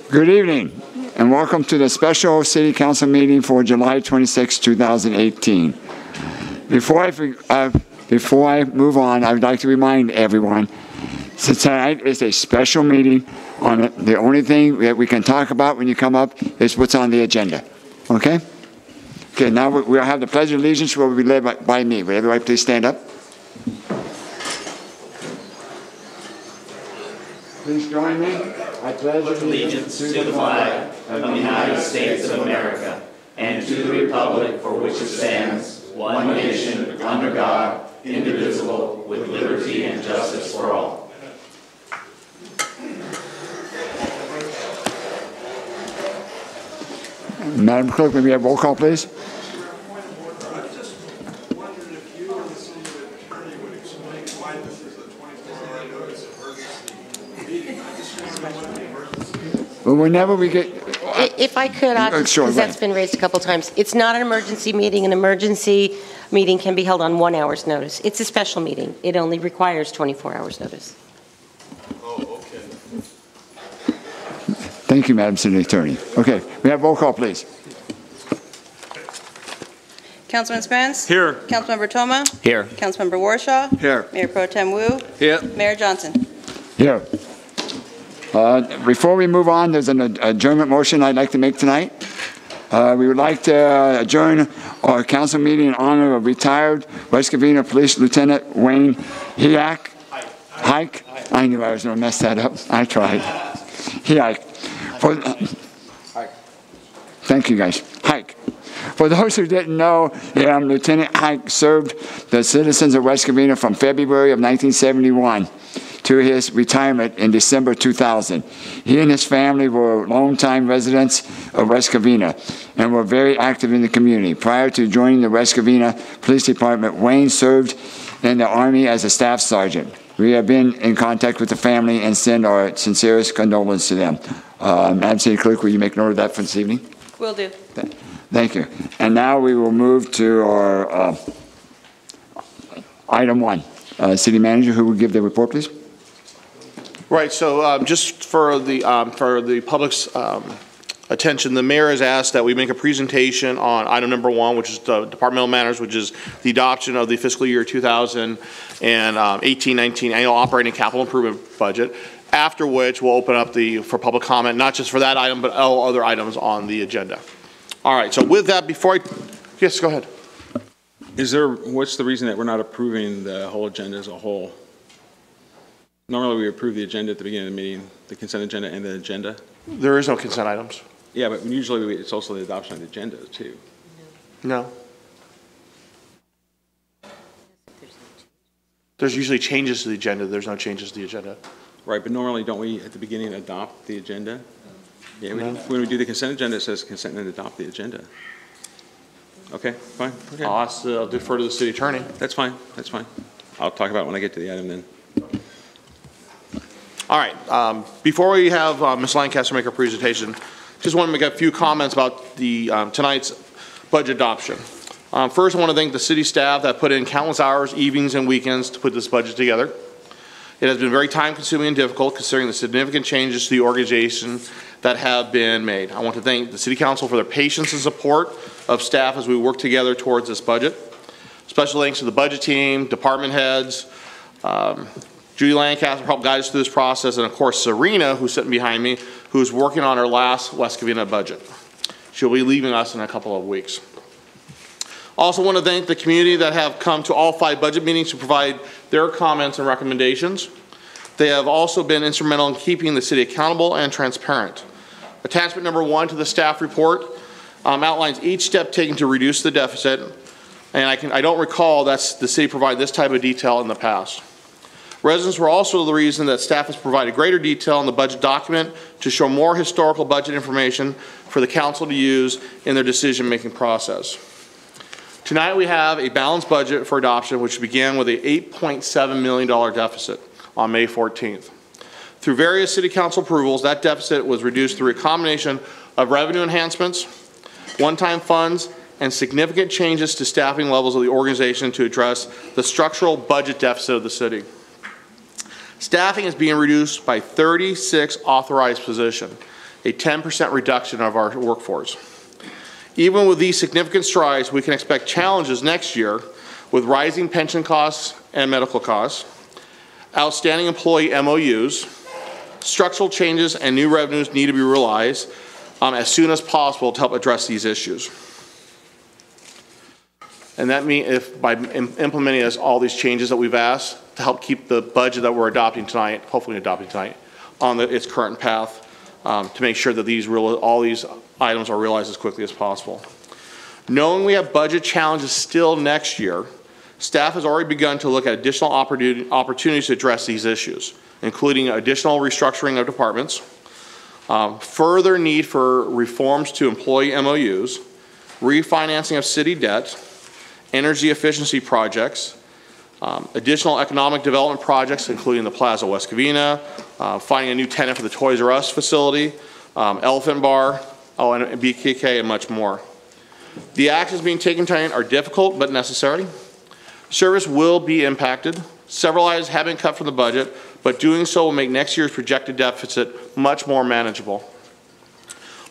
Good evening, and welcome to the special City Council meeting for July 26, 2018. Before I move on, I would like to remind everyone that tonight is a special meeting. The only thing that we can talk about when you come up is what's on the agenda. Okay? Okay, now we'll have the Pledge of Allegiance, will be led by me. Will everybody please stand up? Please join me. I pledge allegiance to the flag of the United States of America and to the republic for which it stands, one nation, under God, indivisible, with liberty and justice for all. Madam Clerk, may we have roll call, please? Well, whenever we get... If I could, sure, because that's been raised a couple times. It's not an emergency meeting. An emergency meeting can be held on 1 hour's notice. It's a special meeting. It only requires 24 hours notice. Oh, okay. Thank you, Madam City Attorney. Okay, we have roll call, please. Councilman Spence? Here. Councilmember Toma? Here. Councilmember Warshaw? Here. Mayor Pro Tem Wu? Here. Mayor Johnson? Here. Before we move on, there's an adjournment motion I'd like to make tonight. We would like to adjourn our council meeting in honor of retired West Covina Police Lieutenant Wayne Hike. I knew I was going to mess that up. I tried. Hike. Thank you, guys. Hike. For those who didn't know, Lieutenant Hike served the citizens of West Covina from February of 1971 to his retirement in December 2000. He and his family were longtime residents of West Covina and were very active in the community. Prior to joining the West Covina Police Department, Wayne served in the Army as a staff sergeant. We have been in contact with the family and send our sincerest condolences to them. Madam City Clerk, will you make note of that for this evening? Will do. Thank you. And now we will move to our item 1. City Manager, who will give the report, please? Right. So just for the public's attention, the mayor has asked that we make a presentation on item number 1, which is the departmental matters, which is the adoption of the fiscal year 2018-19 annual operating capital improvement budget. After which we'll open up for public comment, not just for that item, but all other items on the agenda. All right. So with that, yes, go ahead. What's the reason that we're not approving the whole agenda as a whole? Normally we approve the agenda at the beginning of the meeting, the consent agenda and the agenda. There is no consent items. Yeah, but usually it's also the adoption of the agenda too. No. There's usually changes to the agenda. There's no changes to the agenda. Right, but normally don't we at the beginning adopt the agenda? Yeah, when we do the consent agenda, it says consent and adopt the agenda. Okay, fine. Okay. I'll defer to the city attorney. That's fine. That's fine. I'll talk about it when I get to the item then. All right. Before we have Ms. Lancaster make her presentation, just want to make a few comments about the tonight's budget adoption. First, I want to thank the city staff that put in countless hours, evenings, and weekends to put this budget together. It has been very time-consuming and difficult considering the significant changes to the organization that have been made. I want to thank the City Council for their patience and support of staff as we work together towards this budget. Special thanks to the budget team, department heads, Judy Lancaster helped guide us through this process, and of course Serena, who's sitting behind me, who's working on her last West Covina budget. She'll be leaving us in a couple of weeks. Also want to thank the community that have come to all 5 budget meetings to provide their comments and recommendations. They have also been instrumental in keeping the city accountable and transparent. Attachment number 1 to the staff report outlines each step taken to reduce the deficit, and I don't recall that the city provided this type of detail in the past. Residents were also the reason that staff has provided greater detail in the budget document to show more historical budget information for the council to use in their decision-making process. Tonight we have a balanced budget for adoption, which began with a $8.7 million deficit on May 14th. Through various city council approvals, that deficit was reduced through a combination of revenue enhancements, one-time funds, and significant changes to staffing levels of the organization to address the structural budget deficit of the city. Staffing is being reduced by 36 authorized positions, a 10% reduction of our workforce. Even with these significant strides, we can expect challenges next year with rising pension costs and medical costs, outstanding employee MOUs, structural changes and new revenues need to be realized as soon as possible to help address these issues. And that means if by implementing all these changes that we've asked to help keep the budget that we're adopting tonight, hopefully adopting tonight, on its current path to make sure that all these items are realized as quickly as possible. Knowing we have budget challenges still next year, staff has already begun to look at additional opportunities to address these issues, including additional restructuring of departments, further need for reforms to employee MOUs, refinancing of city debt, energy efficiency projects, additional economic development projects, including the Plaza West Covina, finding a new tenant for the Toys R Us facility, Elephant Bar, and BKK, and much more. The actions being taken tonight are difficult but necessary. Service will be impacted. Several items have been cut from the budget, but doing so will make next year's projected deficit much more manageable.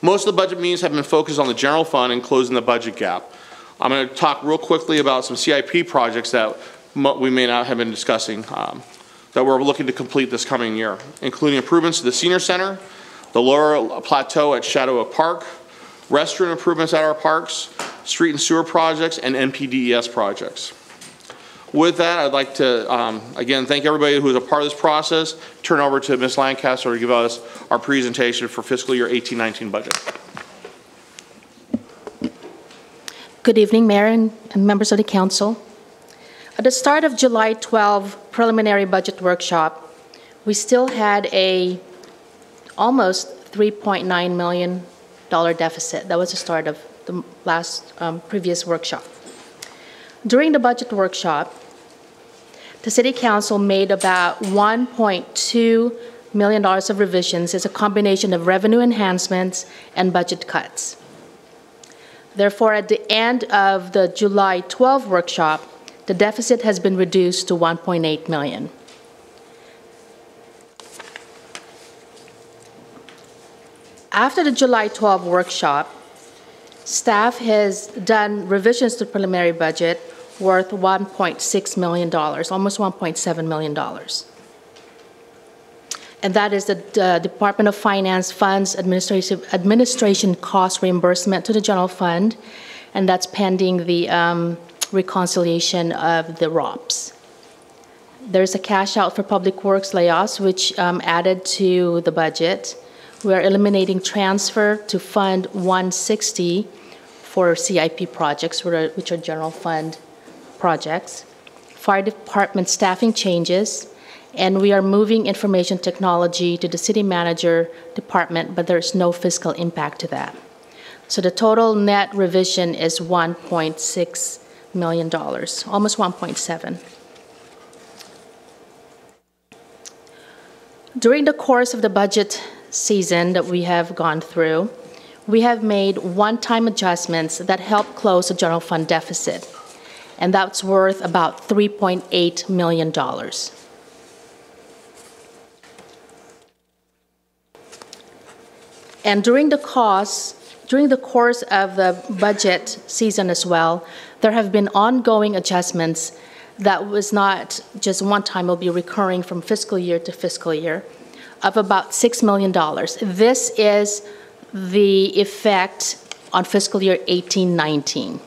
Most of the budget meetings have been focused on the general fund and closing the budget gap. I'm going to talk real quickly about some CIP projects that we may not have been discussing that we're looking to complete this coming year, including improvements to the senior center, the lower plateau at Shadow Oak Park, restroom improvements at our parks, street and sewer projects, and NPDES projects. With that, I'd like to, again, thank everybody who was a part of this process. Turn over to Ms. Lancaster to give us our presentation for fiscal year 18-19 budget. Good evening, Mayor and members of the Council. At the start of July 12 preliminary budget workshop, we still had a almost $3.9 million deficit. That was the start of the last previous workshop. During the budget workshop, the City Council made about $1.2 million of revisions as a combination of revenue enhancements and budget cuts. Therefore, at the end of the July 12 workshop, the deficit has been reduced to $1.8 million. After the July 12 workshop, staff has done revisions to the preliminary budget worth $1.6 million, almost $1.7 million. And that is the Department of Finance funds administration cost reimbursement to the general fund, and that's pending the reconciliation of the ROPS. There's a cash out for public works layoffs, which added to the budget. We are eliminating transfer to Fund 160 for CIP projects, which are general fund projects. Fire department staffing changes, and we are moving information technology to the city manager department, but there's no fiscal impact to that. So the total net revision is $1.6 million, almost 1.7. During the course of the budget season that we have gone through, we have made one-time adjustments that help close the general fund deficit, and that's worth about $3.8 million. And during the course of the budget season as well, there have been ongoing adjustments that was not just one time, will be recurring from fiscal year to fiscal year, of about $6 million. This is the effect on fiscal year 18-19.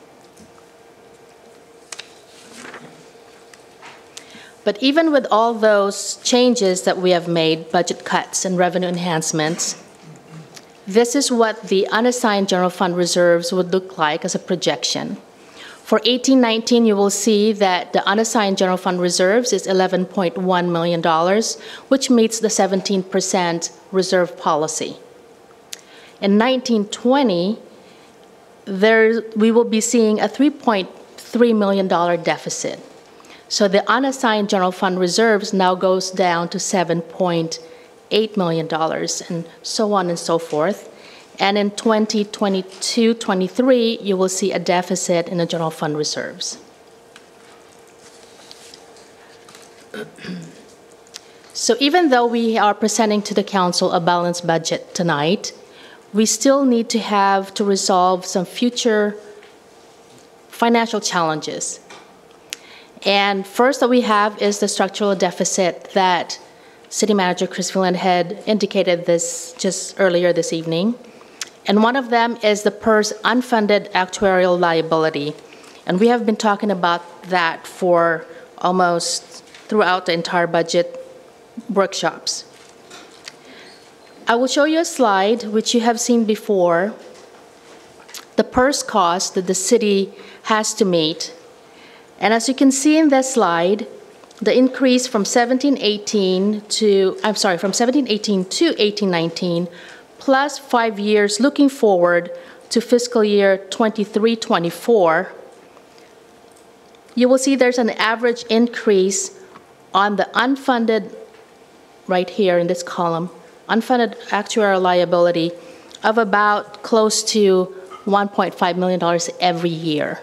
But even with all those changes that we have made, budget cuts and revenue enhancements, this is what the unassigned general fund reserves would look like as a projection. For 18-19, you will see that the unassigned general fund reserves is $11.1 million, which meets the 17% reserve policy. In 19-20, we will be seeing a $3.3 million deficit. So the unassigned general fund reserves now goes down to $7.8 million, and so on and so forth. And in 2022-23, you will see a deficit in the general fund reserves. So even though we are presenting to the council a balanced budget tonight, we still need to have to resolve some future financial challenges. And first that we have is the structural deficit that City Manager Chris Phelan had indicated this just earlier this evening. And one of them is the PERS unfunded actuarial liability. And we have been talking about that for almost throughout the entire budget workshops. I will show you a slide which you have seen before, the PERS cost that the city has to meet. And as you can see in this slide, the increase from 1718 to 1819, plus 5 years looking forward to fiscal year 23-24, you will see there's an average increase on the unfunded, right here in this column, unfunded actuarial liability of about close to $1.5 million every year.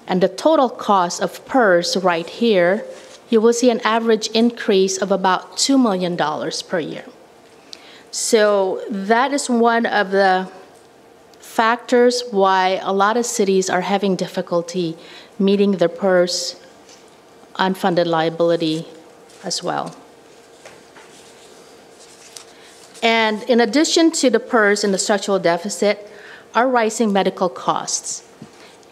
And the total cost of PERS right here, you will see an average increase of about $2 million per year. So that is one of the factors why a lot of cities are having difficulty meeting their PERS unfunded liability as well. And in addition to the PERS and the structural deficit, are rising medical costs.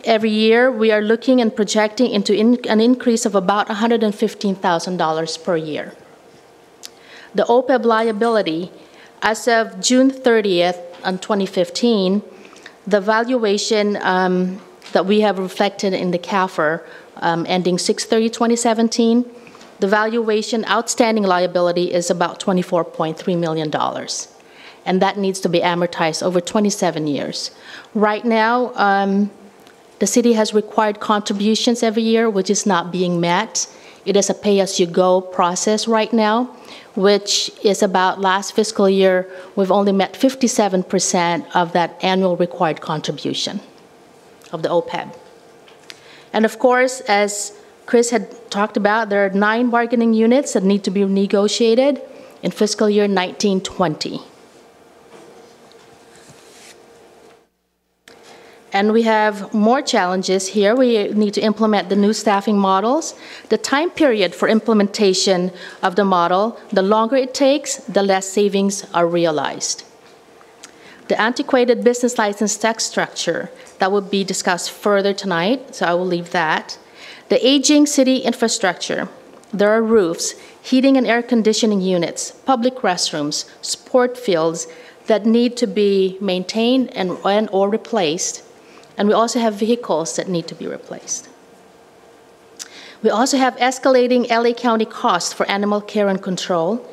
Every year, we are looking and projecting into an increase of about $115,000 per year. The OPEB liability, as of June 30th, 2015, the valuation that we have reflected in the CAFR ending 6/30/2017, the valuation outstanding liability is about $24.3 million. And that needs to be amortized over 27 years. Right now, the city has required contributions every year, which is not being met. It is a pay-as-you-go process right now, which is about last fiscal year, we've only met 57% of that annual required contribution of the OPEB. And of course, as Chris had talked about, there are 9 bargaining units that need to be negotiated in fiscal year 19-20. And we have more challenges here. We need to implement the new staffing models. The time period for implementation of the model, the longer it takes, the less savings are realized. The antiquated business license tax structure, that will be discussed further tonight, so I will leave that. The aging city infrastructure. There are roofs, heating and air conditioning units, public restrooms, sport fields that need to be maintained or replaced. And we also have vehicles that need to be replaced. We also have escalating LA County costs for animal care and control,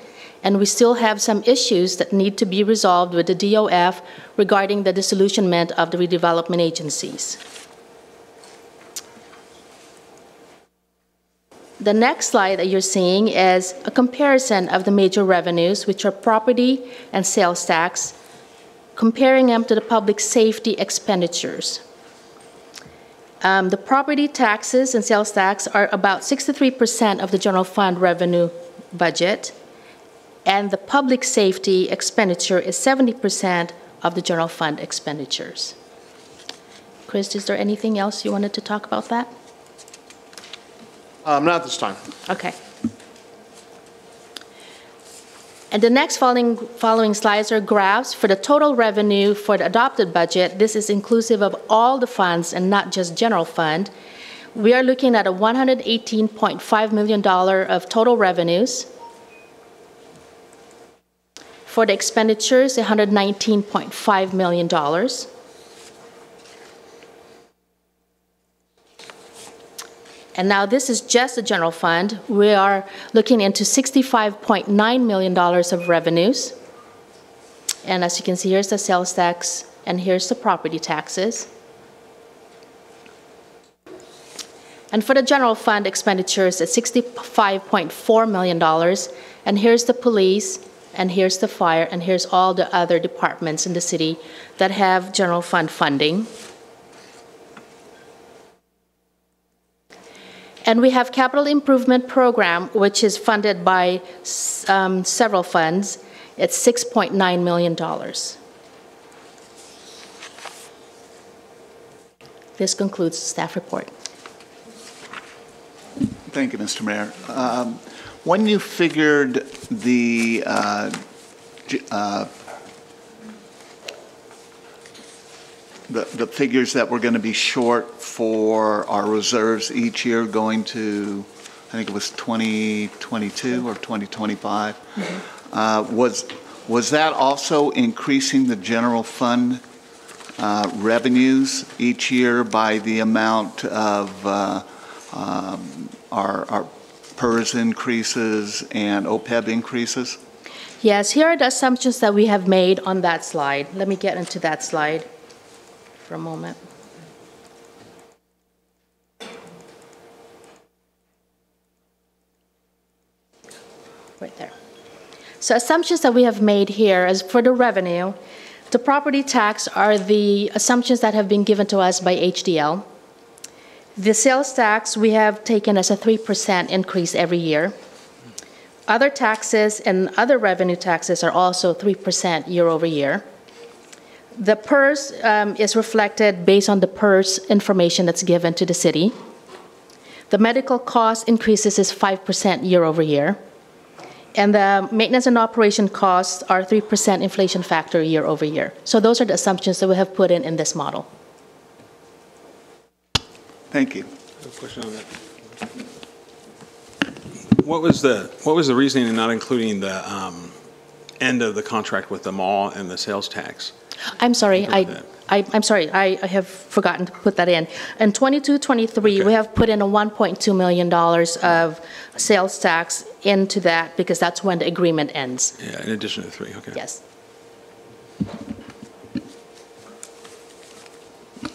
and we still have some issues that need to be resolved with the DOF regarding the disillusionment of the redevelopment agencies. The next slide that you're seeing is a comparison of the major revenues, which are property and sales tax, comparing them to the public safety expenditures. The property taxes and sales tax are about 63% of the general fund revenue budget, and the public safety expenditure is 70% of the general fund expenditures. Chris, is there anything else you wanted to talk about that? Not this time. Okay. And the next following slides are graphs for the total revenue for the adopted budget. This is inclusive of all the funds and not just general fund. We are looking at a $118.5 million of total revenues. For the expenditures, $119.5 million. And now this is just the general fund. We are looking into $65.9 million of revenues. And as you can see, here's the sales tax, and here's the property taxes. And for the general fund expenditures, it's $65.4 million. And here's the police, and here's the fire, and here's all the other departments in the city that have general fund funding. And we have capital improvement program, which is funded by several funds. It's $6.9 million. This concludes staff report. Thank you, Mr. Mayor. When you figured the figures that we're going to be short for our reserves each year going to, I think it was 2022 or 2025, was that also increasing the general fund revenues each year by the amount of our PERS increases and OPEB increases? Yes, here are the assumptions that we have made on that slide. Let me get into that slide for a moment. Right there. So assumptions that we have made here is for the revenue, the property tax are the assumptions that have been given to us by HDL. The sales tax we have taken as a 3% increase every year. Other taxes and other revenue taxes are also 3% year over year. The PERS is reflected based on the PERS information that's given to the city. The medical cost increases is 5% year over year. And the maintenance and operation costs are 3% inflation factor year over year. So those are the assumptions that we have put in this model. Thank you. I have a question on that. What was the reasoning in not including the end of the contract with the mall and the sales tax? I'm sorry, I'm sorry, I have forgotten to put that in. In 22-23, Okay. we have put in a $1.2 million of sales tax into that because that's when the agreement ends. Yeah, in addition to 3, okay. Yes.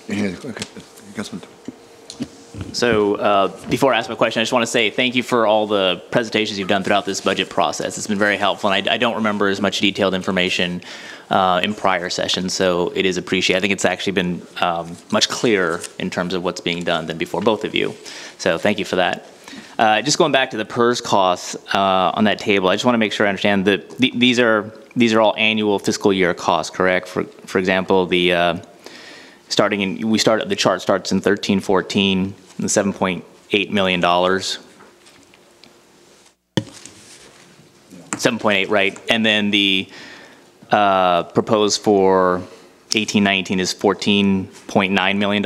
Yeah, okay. Councilman. So before I ask my question, I just want to say thank you for all the presentations you've done throughout this budget process. It's been very helpful, and I don't remember as much detailed information in prior sessions, so it is appreciated. I think it's actually been much clearer in terms of what's being done than before, both of you. So thank you for that. Just going back to the PERS costs on that table, I just want to make sure I understand that these are all annual fiscal year costs, correct? For example, the chart starts in 13-14, the $7.8 million. 7.8, right? And then the proposed for 18-19 is $14.9 million.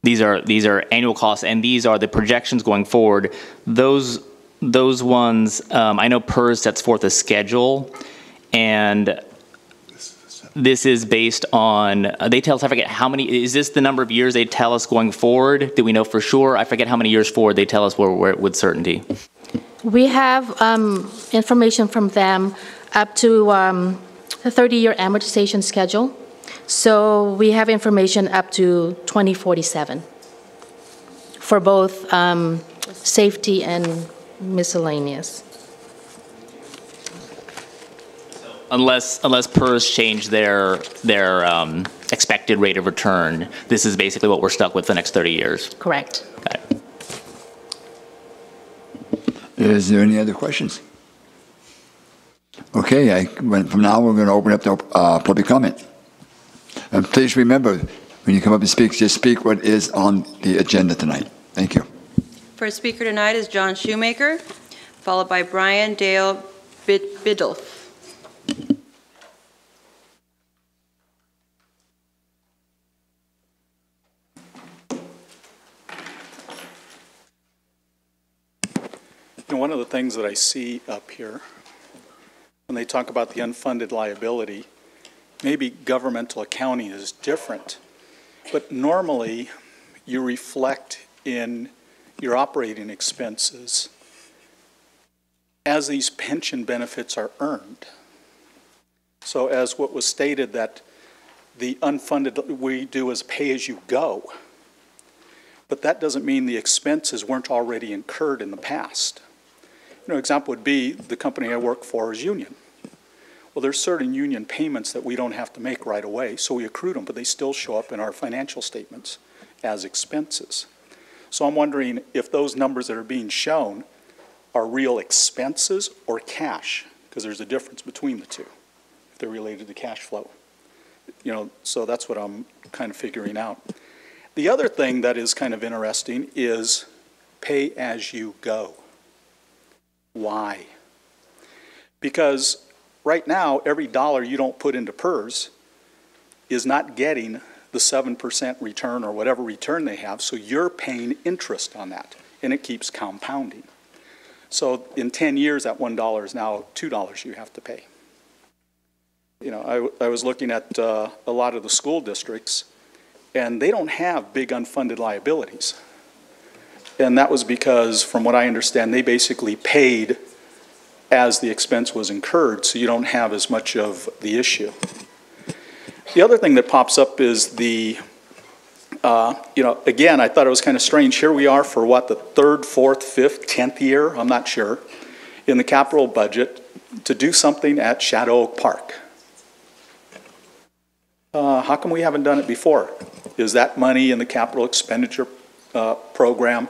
These are annual costs, and these are the projections going forward. Those ones, I know PERS sets forth a schedule, and this is based on, they tell us, I forget how many, is this the number of years they tell us going forward? Do we know for sure? I forget how many years forward they tell us with certainty. We have information from them up to a 30-year amortization schedule. So we have information up to 2047 for both safety and miscellaneous. Unless PERS change their expected rate of return, this is basically what we're stuck with for the next 30 years. Correct. Got it. Is there any other questions? Okay, from now we're going to open up the public comment. And please remember, when you come up and speak, just speak what is on the agenda tonight. Thank you. First speaker tonight is John Shoemaker, followed by Brian Dale Biddulph. One of the things that I see up here, when they talk about the unfunded liability, maybe governmental accounting is different, but normally you reflect in your operating expenses as these pension benefits are earned. So as what was stated, that the unfunded we do as pay-as-you-go, but that doesn't mean the expenses weren't already incurred in the past. Example would be the company I work for is union. Well, there's certain union payments that we don't have to make right away, so we accrued them, but they still show up in our financial statements as expenses. So I'm wondering if those numbers that are being shown are real expenses or cash, because there's a difference between the two, if they're related to cash flow. You know, so that's what I'm kind of figuring out. The other thing that is kind of interesting is pay as you go. Why? Because right now, every dollar you don't put into PERS is not getting the 7% return or whatever return they have, so you're paying interest on that, and it keeps compounding. So in 10 years, that $1 is now $2 you have to pay. You know, I was looking at a lot of the school districts, and they don't have big unfunded liabilities. And that was because, from what I understand, they basically paid as the expense was incurred, so you don't have as much of the issue. The other thing that pops up is the, you know, again, I thought it was kind of strange. Here we are for what, the 3rd, 4th, 5th, 10th year, I'm not sure, in the capital budget to do something at Shadow Oak Park. How come we haven't done it before? Is that money in the capital expenditure program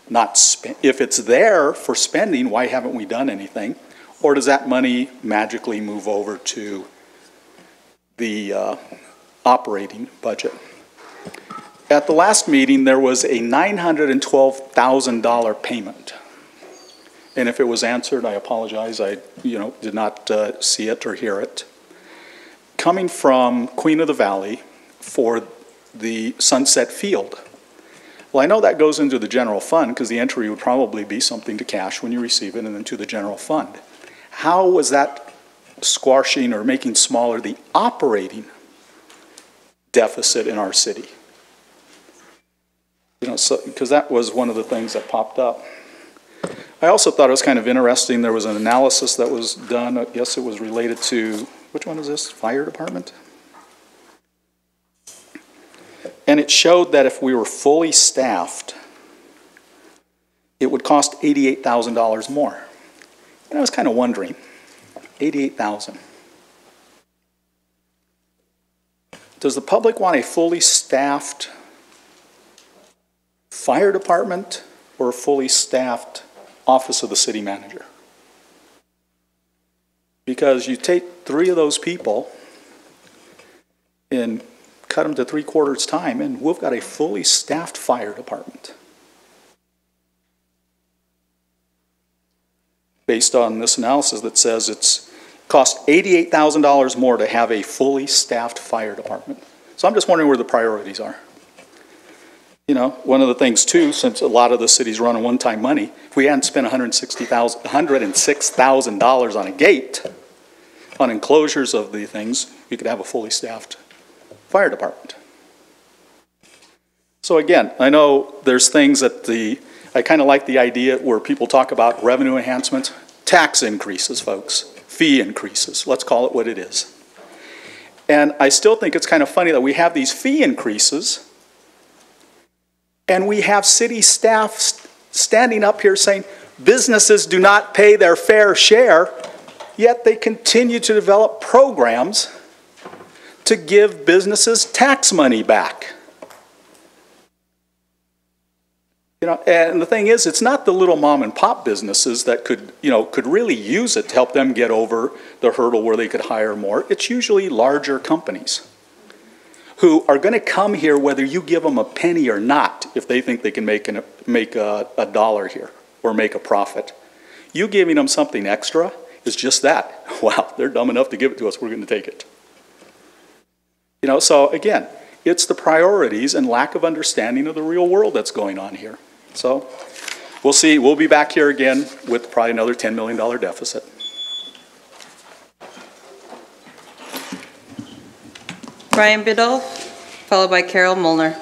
not spent? If it's there for spending, why haven't we done anything? Or does that money magically move over to the operating budget? At the last meeting, there was a $912,000 payment. And if it was answered, I apologize. I, you know, did not see it or hear it. Coming from Queen of the Valley for the Sunset Field. Well, I know that goes into the general fund because the entry would probably be something to cash when you receive it and then to the general fund. How was that squashing or making smaller the operating deficit in our city? You know, so, because that was one of the things that popped up. I also thought it was kind of interesting. There was an analysis that was done. Yes, it was related to, which one is this? Fire department? And it showed that if we were fully staffed, it would cost $88,000 more. And I was kind of wondering, $88,000. Does the public want a fully staffed fire department or a fully staffed office of the city manager? Because you take 3 of those people and cut them to 3/4 time, and we've got a fully staffed fire department. Based on this analysis that says it's cost $88,000 more to have a fully staffed fire department. So I'm just wondering where the priorities are. You know, one of the things too, since a lot of the cities run on one-time money, if we hadn't spent $106,000 on a gate, on enclosures of the things, we could have a fully staffed fire department. So again, I know there's things that I kind of like the idea where people talk about revenue enhancements, tax increases, folks, fee increases, let's call it what it is. And I still think it's kind of funny that we have these fee increases and we have city staff standing up here saying businesses do not pay their fair share, yet they continue to develop programs to give businesses tax money back. You know, and the thing is, it's not the little mom and pop businesses that could really use it to help them get over the hurdle where they could hire more. It's usually larger companies who are going to come here whether you give them a penny or not if they think they can make a dollar here or make a profit. You giving them something extra is just that. Wow, they're dumb enough to give it to us, we're going to take it. You know, so again, it's the priorities and lack of understanding of the real world that's going on here. So we'll see. We'll be back here again with probably another $10 million deficit. Brian Biddle, followed by Carol Molnar.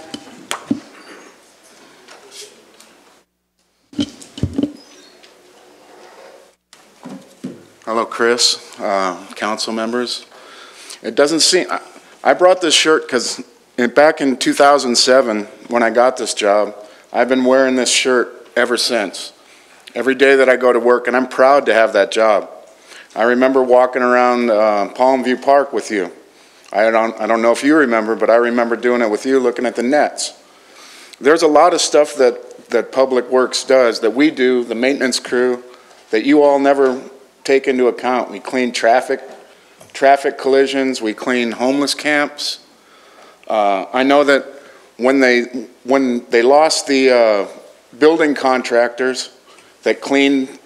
Hello, Chris, council members. It doesn't seem, I brought this shirt because back in 2007, when I got this job, I've been wearing this shirt ever since. Every day that I go to work, and I'm proud to have that job. I remember walking around Palmview Park with you. I don't know if you remember, but I remember doing it with you, looking at the nets. There's a lot of stuff that Public Works does, that we do, the maintenance crew, that you all never take into account. We clean traffic traffic collisions, we clean homeless camps. I know that when they lost the building contractors that cleaned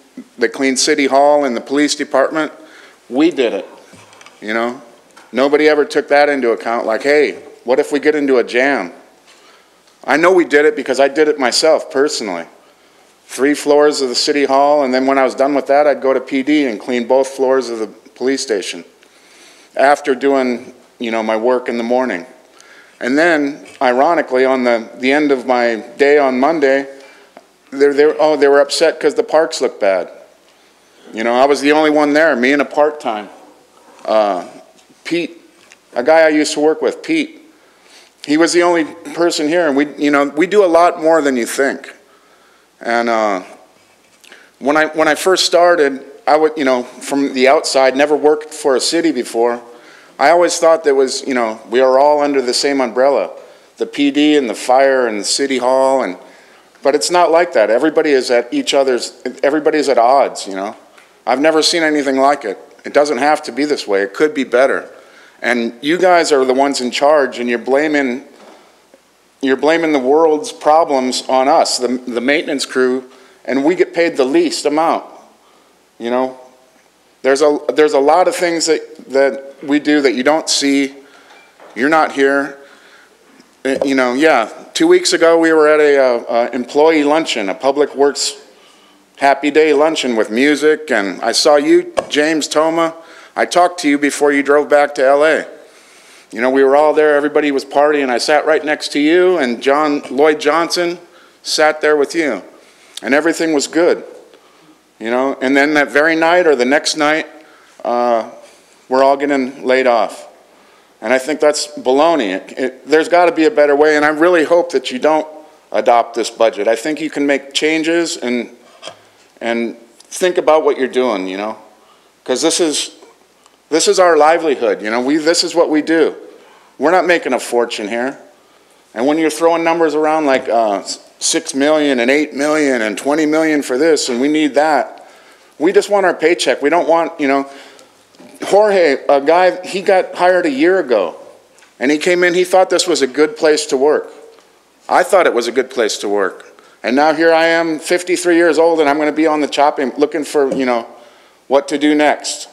City Hall and the police department, we did it, you know? Nobody ever took that into account, like, hey, what if we get into a jam? I know we did it because I did it myself personally. 3 floors of the City Hall, and then when I was done with that, I'd go to PD and clean both floors of the police station after doing, you know, my work in the morning. And then, ironically, on the end of my day on Monday, they were upset because the parks looked bad. You know, I was the only one there, me and a part-time. Pete, a guy I used to work with, Pete, he was the only person here, and we do a lot more than you think. And when I first started, I would, you know, from the outside, never worked for a city before. I always thought that was, you know, we are all under the same umbrella, the PD and the fire and the City Hall, but it's not like that. Everybody is at everybody's at odds, you know. I've never seen anything like it. It doesn't have to be this way. It could be better. And you guys are the ones in charge, and you're blaming the world's problems on us, the maintenance crew, and we get paid the least amount. You know, there's a lot of things that we do that you don't see. You're not here. You know, yeah. 2 weeks ago we were at a employee luncheon, a Public Works Happy Day luncheon with music, and I saw you, James Toma. I talked to you before you drove back to LA. You know, we were all there, everybody was partying. I sat right next to you, and Lloyd Johnson sat there with you. And everything was good. You know, and then that very night or the next night, we're all getting laid off. And I think that's baloney. There's got to be a better way, and I really hope that you don't adopt this budget. I think you can make changes and think about what you're doing, you know, because this is our livelihood, you know. This is what we do. We're not making a fortune here. And when you're throwing numbers around like 6 million and 8 million and 20 million for this, and we need that, we just want our paycheck. We don't want, you know, Jorge, a guy, he got hired a year ago, and he came in, he thought this was a good place to work. I thought it was a good place to work. And now here I am, 53 years old, and I'm going to be on the chopping, looking for, you know, what to do next.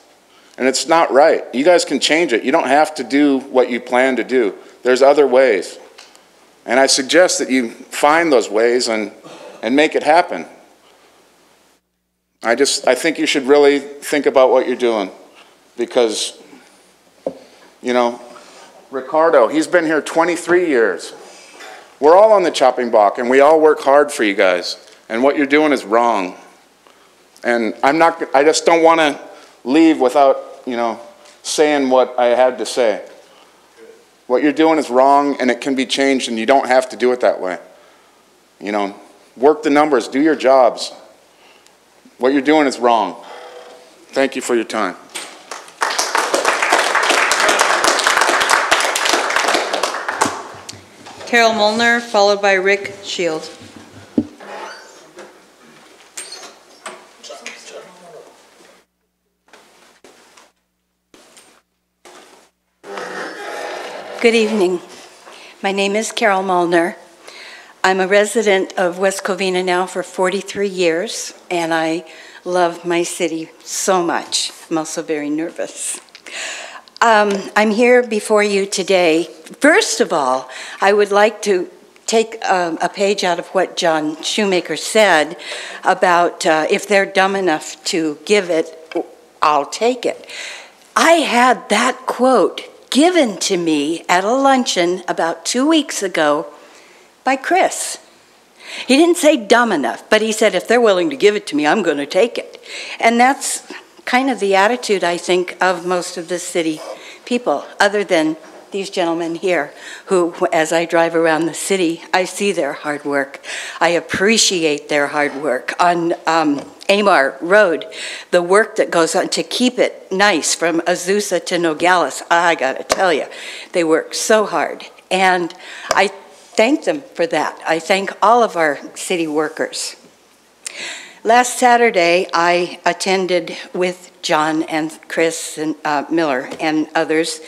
And it's not right. You guys can change it. You don't have to do what you plan to do. There's other ways. And I suggest that you find those ways and make it happen. I think you should really think about what you're doing. Because, you know, Ricardo, he's been here 23 years. We're all on the chopping block, and we all work hard for you guys. And what you're doing is wrong. And I just don't want to leave without, you know, saying what I had to say. What you're doing is wrong, and it can be changed, and you don't have to do it that way. You know, work the numbers, do your jobs. What you're doing is wrong. Thank you for your time. Carol Molnar, followed by Rick Shield. Good evening. My name is Carol Molnar. I'm a resident of West Covina now for 43 years, and I love my city so much. I'm also very nervous. I'm here before you today. First of all, I would like to take a page out of what John Shoemaker said about if they're dumb enough to give it, I'll take it. I had that quote given to me at a luncheon about 2 weeks ago by Chris. He didn't say dumb enough, but he said, if they're willing to give it to me, I'm going to take it. And that's kind of the attitude, I think, of most of the city people, other than these gentlemen here, who, as I drive around the city, I see their hard work. I appreciate their hard work. On Amar Road, the work that goes on to keep it nice from Azusa to Nogales, I gotta tell you, they work so hard. And I thank them for that. I thank all of our city workers. Last Saturday, I attended with John and Chris and Miller and others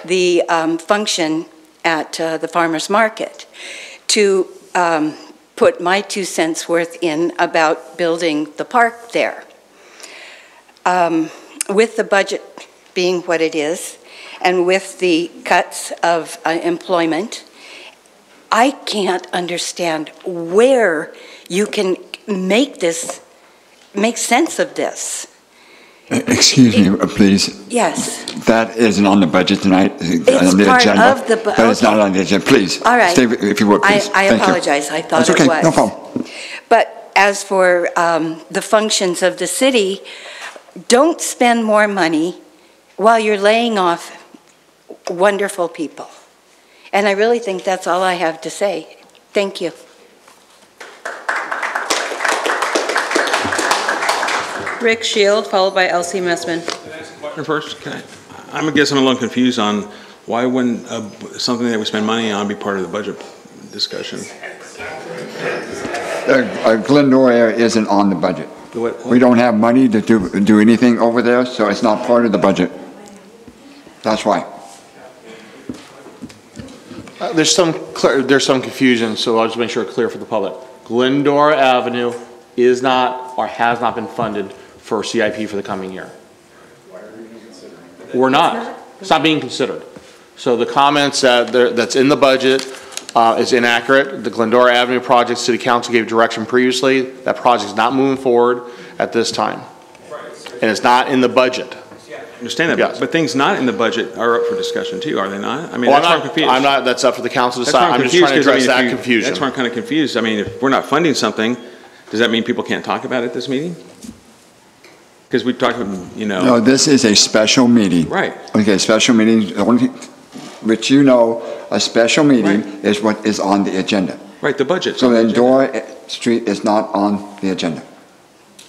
the function at the farmer's market to put my 2 cents worth in about building the park there. With the budget being what it is, and with the cuts of employment, I can't understand where you can make sense of this. Excuse me, please. Yes. That isn't on the budget tonight. It's on the part agenda, of the but it's not on the agenda. Please. All right. Stay, if you would, please. I Thank apologize. You. I thought That's okay. it was. No problem. But as for the functions of the city, don't spend more money while you're laying off wonderful people. And I really think that's all I have to say. Thank you. Rick Shield, followed by Elsie Messman. First, I'm a little confused on why wouldn't something that we spend money on be part of the budget discussion? Glendora area isn't on the budget. We don't have money to do anything over there, so it's not part of the budget. That's why. There's some confusion, so I'll just make sure it's clear for the public. Glendora Avenue is not or has not been funded for CIP for the coming year. We're not. It's not being considered. So the comments that's in the budget is inaccurate. The Glendora Avenue project, City Council gave direction previously. That project is not moving forward at this time. And it's not in the budget. I understand that, yes. but things not in the budget are up for discussion too, are they not? I mean, well, that's why I'm confused. I'm not, that's up for the council to decide. I'm just trying to address that confusion. That's why I'm kind of confused. I mean, if we're not funding something, does that mean people can't talk about it at this meeting? Because we talked about, you know. No, this is a special meeting. Right. Okay, special meeting, the only thing, which you know, a special meeting is what is on the agenda. Right, the budget. So then Dora Street is not on the agenda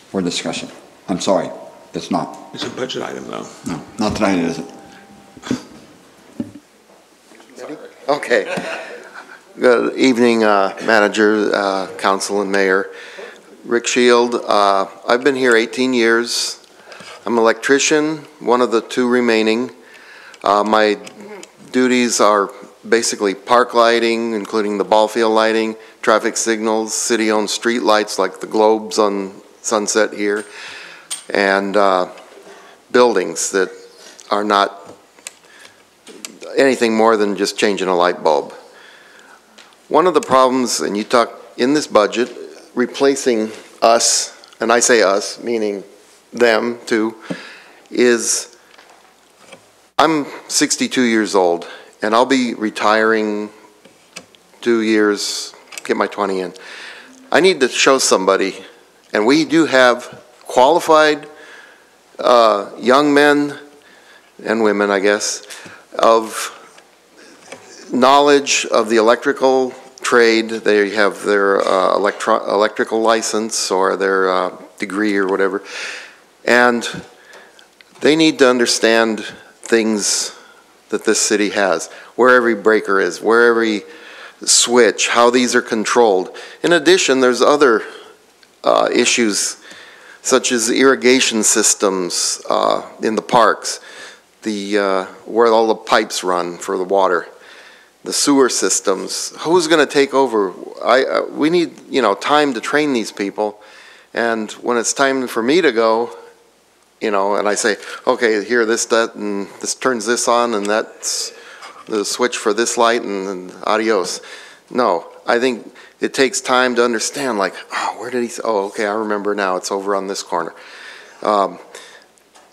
for discussion. I'm sorry, it's not. It's a budget item though. No, not tonight it isn't. Okay. Good evening, Manager, Council, and Mayor. Rick Shield. I've been here 18 years. I'm an electrician, one of the 2 remaining. My duties are basically park lighting, including the ball field lighting, traffic signals, city-owned street lights like the globes on Sunset here, and buildings that are not anything more than just changing a light bulb. One of the problems, and you talk in this budget, replacing us, and I say us, meaning them too, is I'm 62 years old, and I'll be retiring 2 years, get my 20 in. I need to show somebody, and we do have qualified young men and women, I guess, of knowledge of the electrical trade. They have their electrical license or their degree or whatever, and they need to understand things that this city has, where every breaker is, where every switch, how these are controlled. In addition, there's other issues such as irrigation systems in the parks, where all the pipes run for the water, the sewer systems. Who's going to take over? We need, time to train these people, and when it's time for me to go, and I say, okay, here, this, that, and this turns this on, and that's the switch for this light, and adios. No, I think it takes time to understand, like, where did he say? Oh, okay, I remember now, it's over on this corner.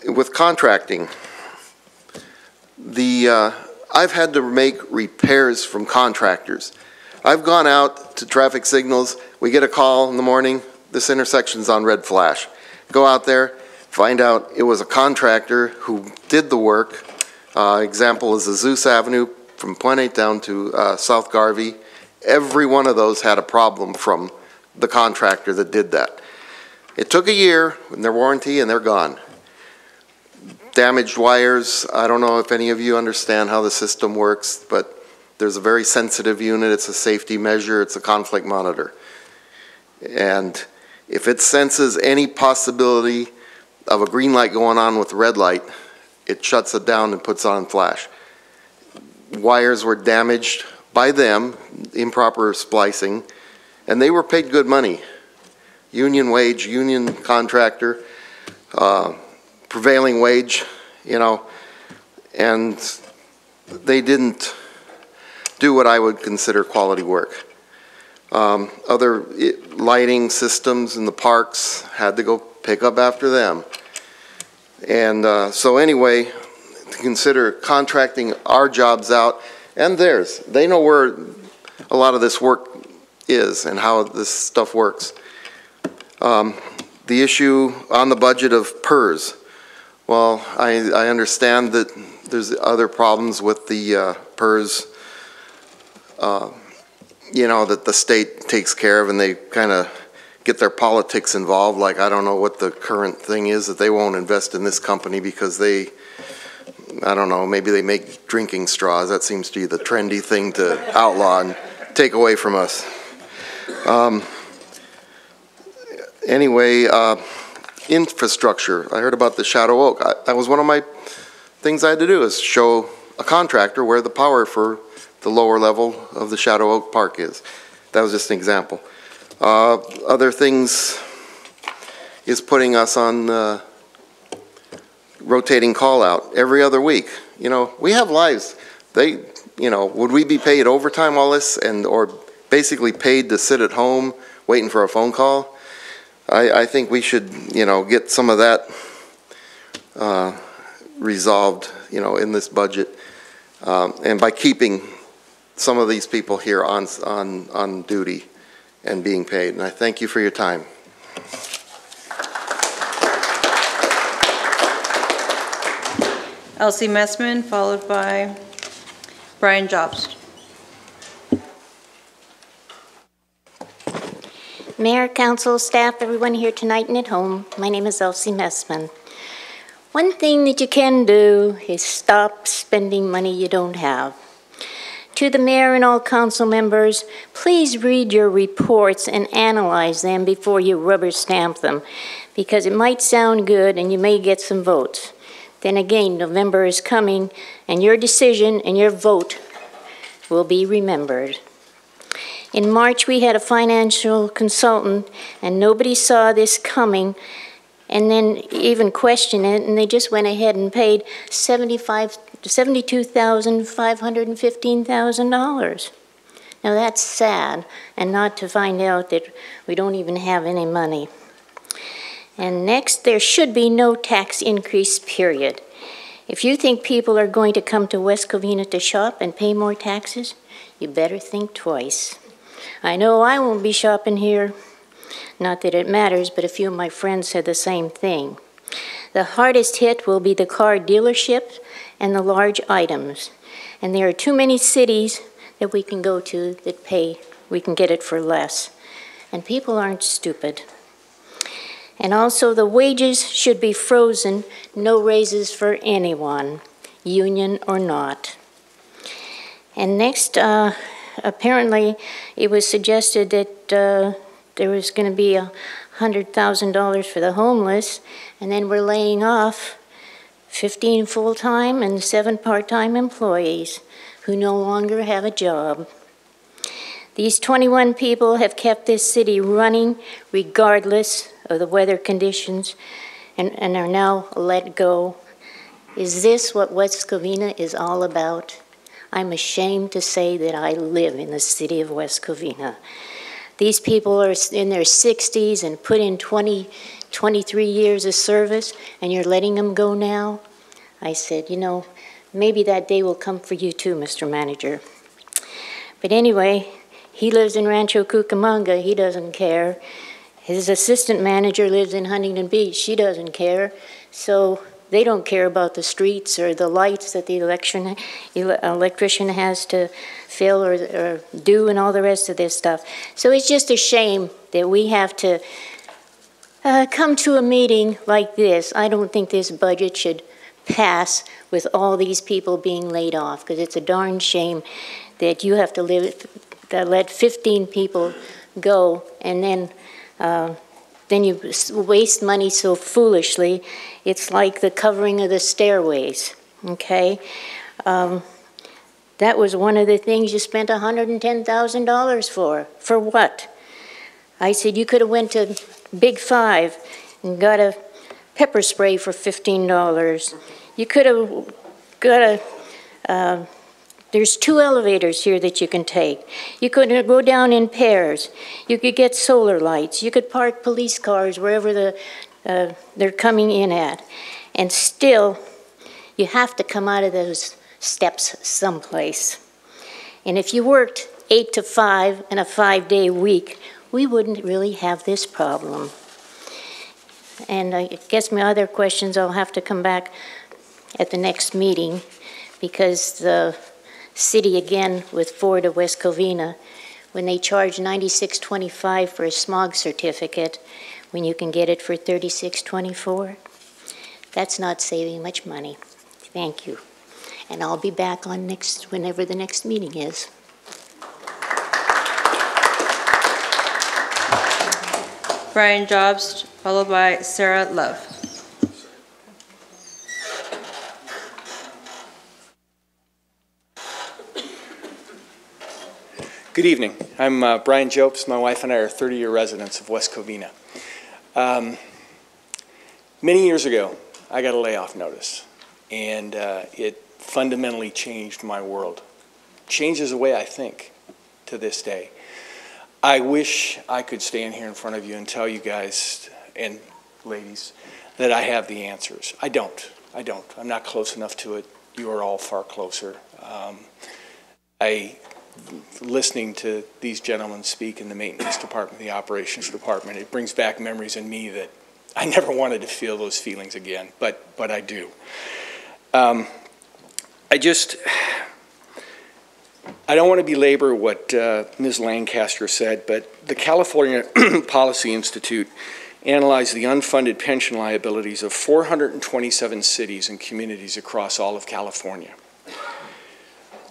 With contracting, I've had to make repairs from contractors. I've gone out to traffic signals, we get a call in the morning, this intersection's on red flash. Go out there, find out it was a contractor who did the work. Example is Azusa Avenue from Point 8 down to South Garvey. Every one of those had a problem from the contractor that did that. It took a year in their warranty and they're gone. Damaged wires, I don't know if any of you understand how the system works, but there's a very sensitive unit, it's a safety measure, it's a conflict monitor. And If it senses any possibility of a green light going on with a red light, it shuts it down and puts on flash. Wires were damaged by them, improper splicing, and they were paid good money. Union wage, union contractor, prevailing wage, you know, and they didn't do what I would consider quality work. Other lighting systems in the parks had to go pick up after them. And so anyway, to consider contracting our jobs out and theirs. They know where a lot of this work is and how this stuff works. The issue on the budget of PERS. Well, I understand that there's other problems with the PERS, you know, that the state takes care of, and they kind of get their politics involved. Like, I don't know what the current thing is, that they won't invest in this company because they, I don't know, maybe they make drinking straws. That seems to be the trendy thing to outlaw and take away from us. Anyway, infrastructure. I heard about the Shadow Oak. That was one of my things I had to do, is show a contractor where the power for the lower level of the Shadow Oak Park is. That was just an example. Other things is putting us on rotating call out every other week. You know, we have lives. They, you know, would we be paid overtime all this, and or basically paid to sit at home waiting for a phone call? I think we should, you know, get some of that resolved, you know, in this budget, and by keeping some of these people here on duty and being paid. And I thank you for your time. Elsie Messman, followed by Brian Jobst. Mayor, council, staff, everyone here tonight and at home, my name is Elsie Messman. One thing that you can do is stop spending money you don't have. To the mayor and all council members, please read your reports and analyze them before you rubber stamp them, because it might sound good and you may get some votes. Then again, November is coming, and your decision and your vote will be remembered. In March, we had a financial consultant, and nobody saw this coming, and then even questioned it, and they just went ahead and paid $72,515,000. Now that's sad, and not to find out that we don't even have any money. And next, there should be no tax increase, period. If you think people are going to come to West Covina to shop and pay more taxes, you better think twice. I know I won't be shopping here. Not that it matters, but a few of my friends said the same thing. The hardest hit will be the car dealerships and the large items. And there are too many cities that we can go to that pay, we can get it for less. And people aren't stupid. And also the wages should be frozen, no raises for anyone, union or not. And next, apparently it was suggested that there was going to be $100,000 for the homeless, and then we're laying off 15 full-time and 7 part-time employees who no longer have a job. These 21 people have kept this city running regardless of the weather conditions and are now let go. Is this what West Covina is all about? I'm ashamed to say that I live in the city of West Covina. These people are in their 60s and put in 23 years of service, and you're letting them go now? I said, you know, maybe that day will come for you too, Mr. Manager. But anyway, he lives in Rancho Cucamonga. He doesn't care. His assistant manager lives in Huntington Beach. She doesn't care. So they don't care about the streets or the lights that the electrician has to fill or do and all the rest of this stuff. So it's just a shame that we have to come to a meeting like this. I don't think this budget should pass with all these people being laid off, because it's a darn shame that you have to let 15 people go, and then then you waste money so foolishly. It's like the covering of the stairways, okay? That was one of the things you spent $110,000 for. For what? I said you could have went to Big Five and got a pepper spray for $15. You could have got there's 2 elevators here that you can take. You could go down in pairs. You could get solar lights. You could park police cars wherever they're coming in at. And still, you have to come out of those steps someplace. And if you worked 8 to 5 and a 5-day week, we wouldn't really have this problem. And I guess my other questions I'll have to come back at the next meeting, because the city, again, with Ford of West Covina, when they charge $96.25 for a smog certificate, when you can get it for $36.24, that's not saving much money. Thank you. And I'll be back on whenever the next meeting is. Brian Jobst, followed by Sarah Love. Good evening. I'm Brian Jobst. My wife and I are 30-year residents of West Covina. Many years ago, I got a layoff notice, and it fundamentally changed my world. Changes the way I think to this day. I wish I could stand here in front of you and tell you guys and ladies that I have the answers. I don't. I'm not close enough to it. You are all far closer. Listening to these gentlemen speak in the maintenance department, the operations department, it brings back memories in me that I never wanted to feel those feelings again, but I do. I don't want to belabor what Ms. Lancaster said, but the California Policy Institute analyzed the unfunded pension liabilities of 427 cities and communities across all of California.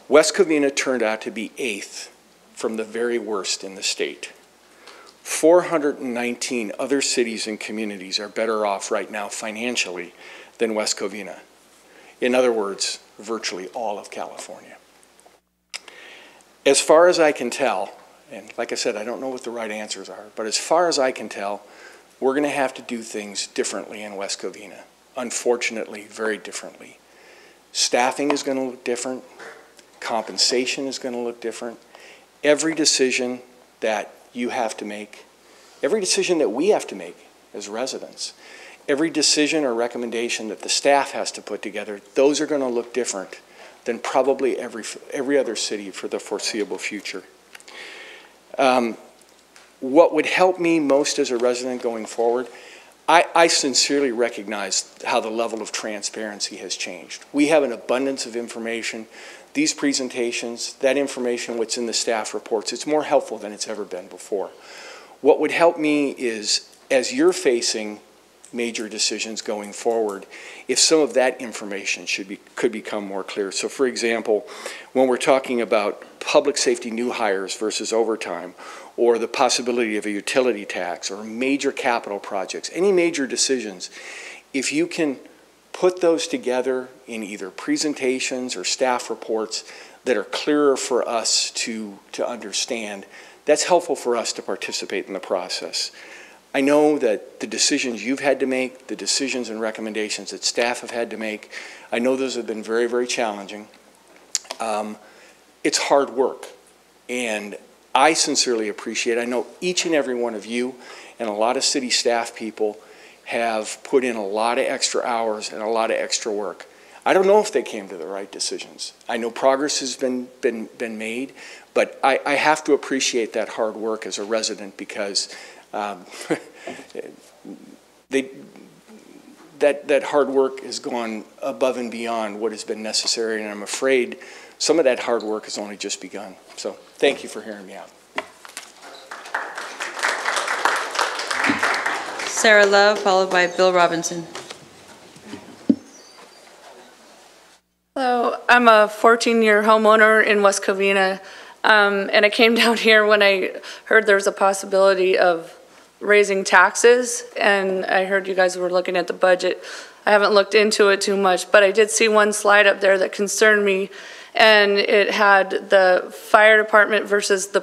West Covina turned out to be 8th from the very worst in the state. 419 other cities and communities are better off right now financially than West Covina. In other words, virtually all of California. As far as I can tell, and like I said, I don't know what the right answers are, but as far as I can tell, we're going to have to do things differently in West Covina. Unfortunately, very differently. Staffing is going to look different. Compensation is going to look different. Every decision that you have to make, every decision that we have to make as residents, every decision or recommendation that the staff has to put together, those are going to look different than probably every other city for the foreseeable future. What would help me most as a resident going forward, I sincerely recognize how the level of transparency has changed. We have an abundance of information. These presentations, that information, what's in the staff reports, it's more helpful than it's ever been before. What would help me is, as you're facing major decisions going forward, if some of that information could become more clear. So for example, when we're talking about public safety new hires versus overtime, or the possibility of a utility tax, or major capital projects, any major decisions, if you can put those together in either presentations or staff reports that are clearer for us to understand, that's helpful for us to participate in the process. I know that the decisions you've had to make, the decisions and recommendations that staff have had to make, I know those have been very, very challenging. It's hard work, and I sincerely appreciate, I know each and every one of you and a lot of city staff people have put in a lot of extra hours and a lot of extra work. I don't know if they came to the right decisions. I know progress has been made, but I have to appreciate that hard work as a resident, because that hard work has gone above and beyond what has been necessary, and I'm afraid some of that hard work has only just begun. So thank you for hearing me out. Sarah Love, followed by Bill Robinson. Hello, I'm a 14-year homeowner in West Covina, and I came down here when I heard there was a possibility of raising taxes, and I heard you guys were looking at the budget. I haven't looked into it too much, but I did see one slide up there that concerned me, and it had the fire department versus the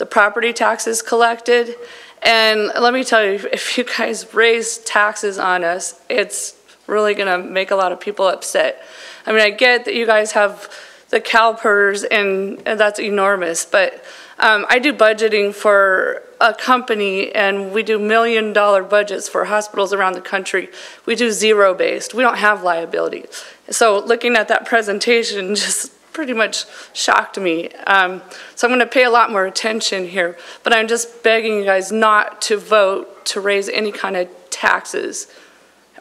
property taxes collected. And let me tell you, if you guys raise taxes on us, it's really gonna make a lot of people upset. I mean, I get that you guys have the CalPERS, and that's enormous, but I do budgeting for a company, and we do $1 million budgets for hospitals around the country. We do zero-based. We don't have liability. So looking at that presentation just pretty much shocked me. So I'm going to pay a lot more attention here, but I'm just begging you guys not to vote to raise any kind of taxes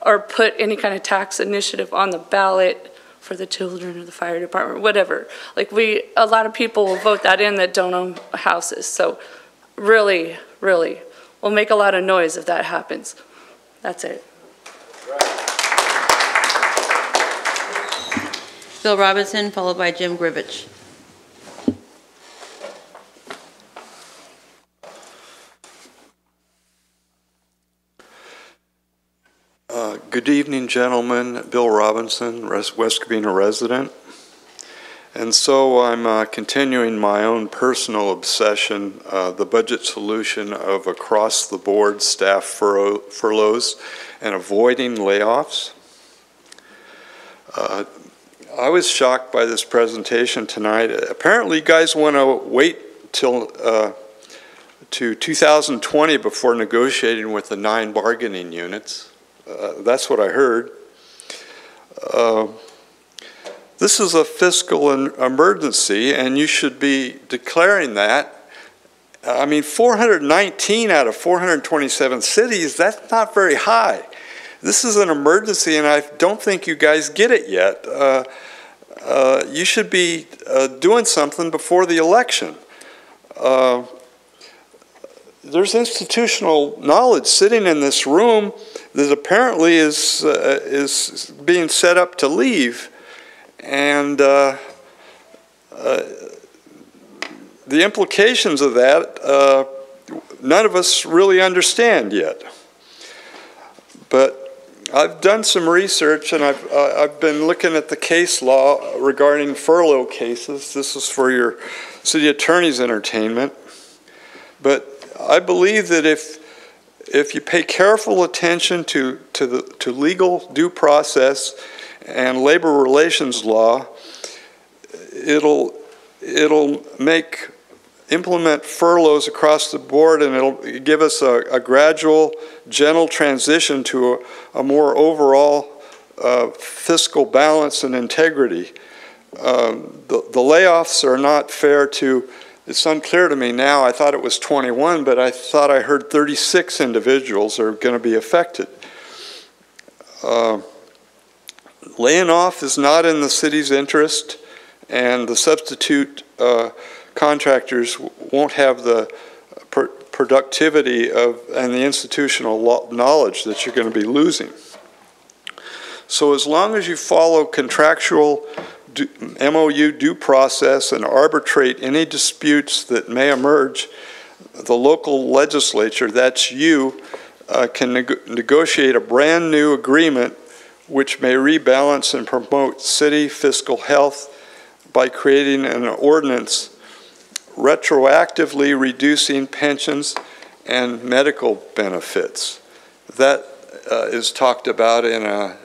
or put any kind of tax initiative on the ballot for the children or the fire department, whatever. Like a lot of people will vote that in that don't own houses. So really, really, will make a lot of noise if that happens. That's it. Bill Robinson, followed by Jim Grivich. Good evening, gentlemen. Bill Robinson, West Covina resident. And so I'm continuing my own personal obsession, the budget solution of across-the-board staff furloughs and avoiding layoffs. I was shocked by this presentation tonight. Apparently, you guys want to wait till to 2020 before negotiating with the 9 bargaining units. That's what I heard. This is a fiscal emergency, and you should be declaring that. I mean, 419 out of 427 cities, that's not very high. This is an emergency, and I don't think you guys get it yet. You should be doing something before the election. There's institutional knowledge sitting in this room that apparently is being set up to leave, and the implications of that none of us really understand yet. But I've done some research, and I've been looking at the case law regarding furlough cases. This is for your city attorney's entertainment. But I believe that if you pay careful attention to legal due process and labor relations law, it'll implement furloughs across the board, and it'll give us a gradual, gentle transition to a more overall fiscal balance and integrity. The layoffs are not fair to. It's unclear to me now. I thought it was 21, but I thought I heard 36 individuals are going to be affected. Laying off is not in the city's interest, and the substitute contractors won't have the productivity and the institutional knowledge that you're going to be losing. So as long as you follow contractual MOU due process and arbitrate any disputes that may emerge, the local legislature, that's you, can negotiate a brand new agreement which may rebalance and promote city fiscal health by creating an ordinance retroactively reducing pensions and medical benefits. That is talked about in a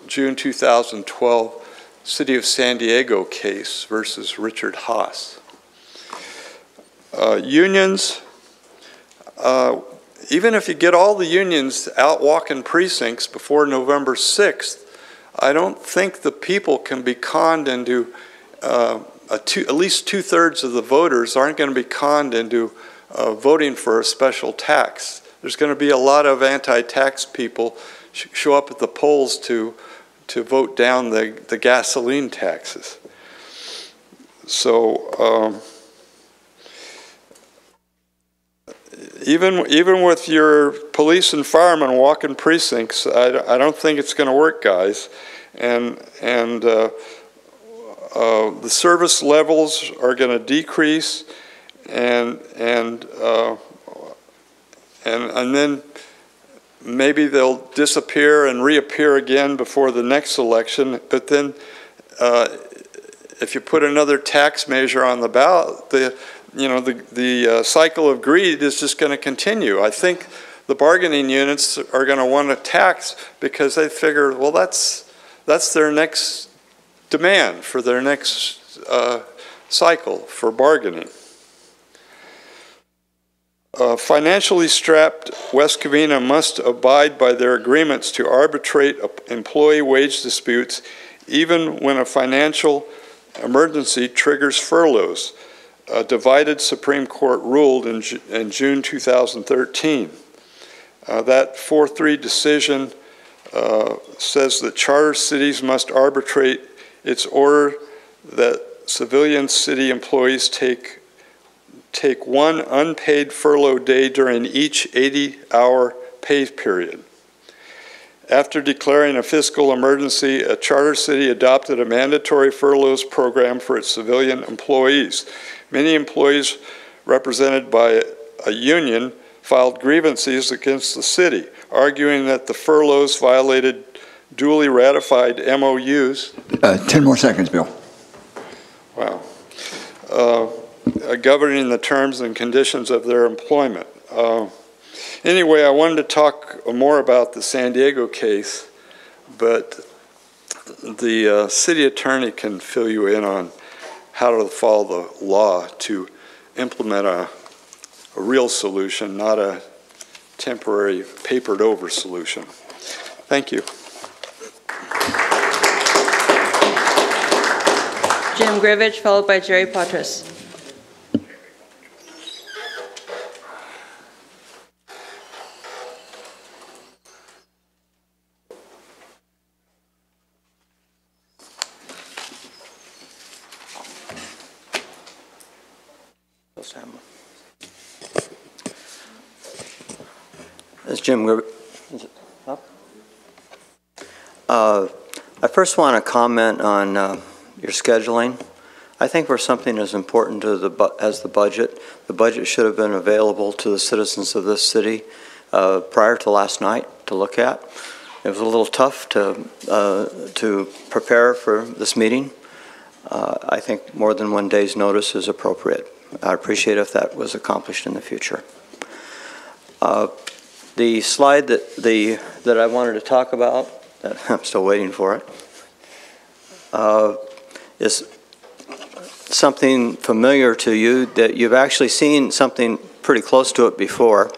June 2012 City of San Diego case versus Richard Haas. Unions, even if you get all the unions out walking precincts before November 6th, I don't think the people can be conned into, at least 2/3 of the voters aren't going to be conned into voting for a special tax. There's going to be a lot of anti-tax people show up at the polls to vote down the gasoline taxes. So even with your police and firemen walking precincts, I don't think it's going to work, guys. And the service levels are going to decrease, and and then maybe they'll disappear and reappear again before the next election. But then if you put another tax measure on the ballot, the cycle of greed is just going to continue. I think the bargaining units are going to want to tax because they figure, well, that's their next demand for their next cycle for bargaining. Financially strapped West Covina must abide by their agreements to arbitrate employee wage disputes even when a financial emergency triggers furloughs. A divided Supreme Court ruled in June 2013. That 4-3 decision says that charter cities must arbitrate its order that civilian city employees take one unpaid furlough day during each 80-hour pay period. After declaring a fiscal emergency, a charter city adopted a mandatory furloughs program for its civilian employees. Many employees represented by a union filed grievances against the city, arguing that the furloughs violated duly ratified MOUs. 10 more seconds, Bill. Wow. Governing the terms and conditions of their employment. Anyway, I wanted to talk more about the San Diego case, but the city attorney can fill you in on how to follow the law to implement a real solution, not a temporary papered over solution. Thank you. Jim Grivich, followed by Jerry Patras. It's Jim Grivich. Is it up? I first want to comment on your scheduling. I think for something as important to as the budget should have been available to the citizens of this city prior to last night to look at. It was a little tough to prepare for this meeting. I think more than one day's notice is appropriate. I'd appreciate if that was accomplished in the future. The slide that I wanted to talk about, I'm still waiting for it, is something familiar to you that you've actually seen something pretty close to it before,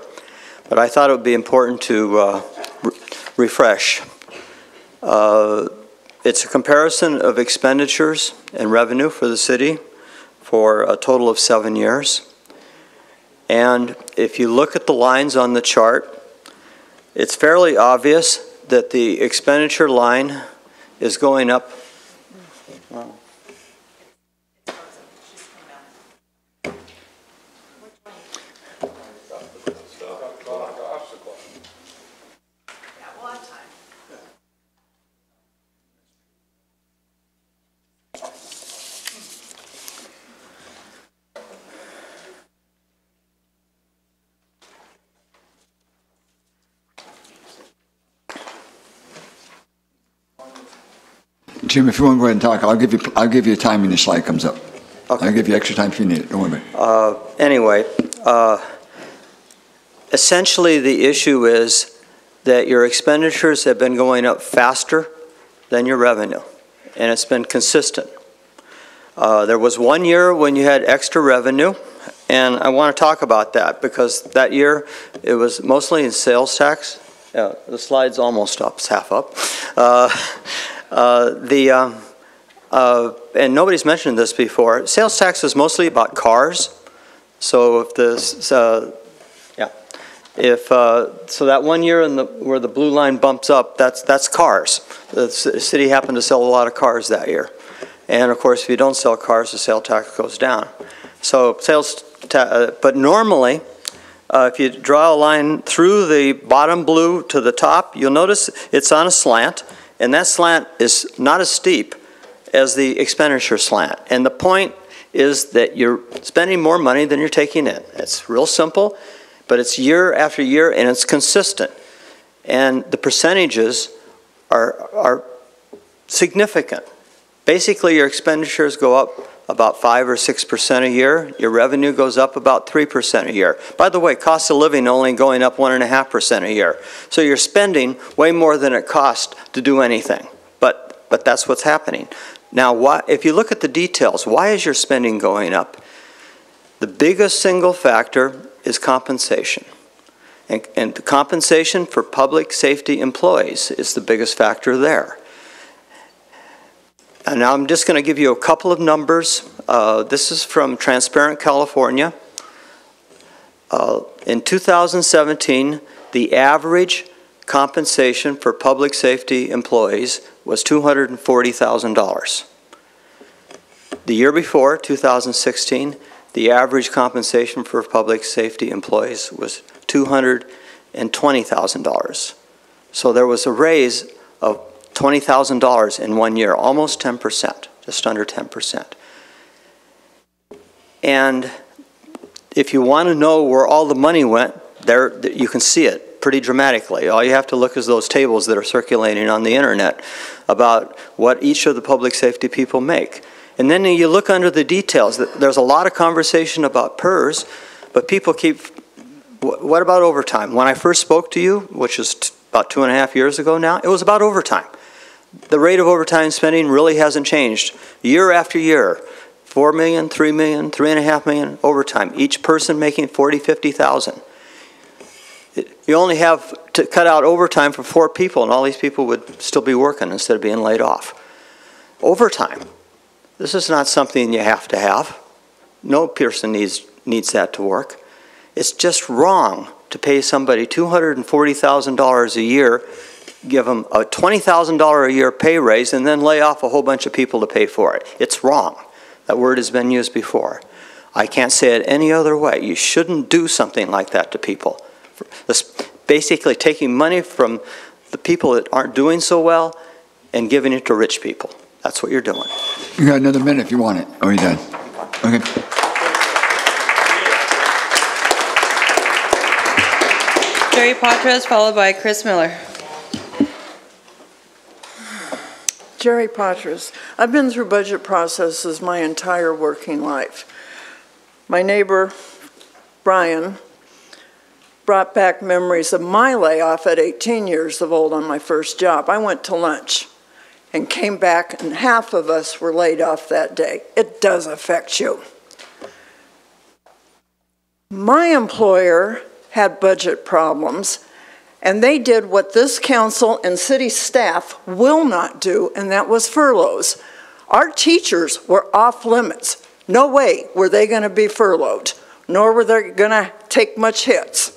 but I thought it would be important to refresh. It's a comparison of expenditures and revenue for the city for a total of 7 years. And if you look at the lines on the chart, it's fairly obvious that the expenditure line is going up. Wow. Jim, if you want to go ahead and talk, I'll give you time when the slide comes up. Okay. I'll give you extra time if you need it. Don't worry about it. Anyway, essentially the issue is that your expenditures have been going up faster than your revenue, and it's been consistent. There was 1 year when you had extra revenue, and I want to talk about that because that year it was mostly in sales tax. The slide's almost up, it's half up. And nobody's mentioned this before, sales tax is mostly about cars. So if this, so that 1 year where the blue line bumps up, that's cars. The city happened to sell a lot of cars that year. And of course, if you don't sell cars, the sales tax goes down. So but normally, if you draw a line through the bottom blue to the top, you'll notice it's on a slant. And that slant is not as steep as the expenditure slant. And the point is that you're spending more money than you're taking in. It's real simple. But it's year after year, and it's consistent. And the percentages are significant. Basically, your expenditures go up about 5 or 6% a year. Your revenue goes up about 3% a year. By the way, cost of living only going up 1.5% a year. So you're spending way more than it costs to do anything. But that's what's happening. Now, if you look at the details, why is your spending going up? The biggest single factor is compensation. And the compensation for public safety employees is the biggest factor there. And now I'm just going to give you a couple of numbers. This is from Transparent California. In 2017, the average compensation for public safety employees was $240,000. The year before, 2016, the average compensation for public safety employees was $220,000. So there was a raise of $20,000 in 1 year, almost 10%, just under 10%. And if you want to know where all the money went, there you can see it pretty dramatically. All you have to look is those tables that are circulating on the internet about what each of the public safety people make. And then you look under the details. There's a lot of conversation about PERS, but people keep, what about overtime? When I first spoke to you, which is about 2.5 years ago now, it was about overtime. The rate of overtime spending really hasn't changed. Year after year, 4 million, 3 million, 3.5 million overtime. Each person making 40, 50,000. You only have to cut out overtime for 4 people, and all these people would still be working instead of being laid off. Overtime. This is not something you have to have. No person needs that to work. It's just wrong to pay somebody $240,000 a year, give them a $20,000 a year pay raise, and then lay off a whole bunch of people to pay for it. It's wrong. That word has been used before. I can't say it any other way. You shouldn't do something like that to people. It's basically taking money from the people that aren't doing so well and giving it to rich people. That's what you're doing. You got another minute if you want it. Or are you done? Okay. Jerry Patras, followed by Chris Miller. Jerry Patras. I've been through budget processes my entire working life. My neighbor, Brian, brought back memories of my layoff at 18 years old on my first job. I went to lunch and came back, and half of us were laid off that day. It does affect you. My employer had budget problems, and they did what this council and city staff will not do, and that was furloughs. Our teachers were off limits. No way were they going to be furloughed, nor were they going to take much hits.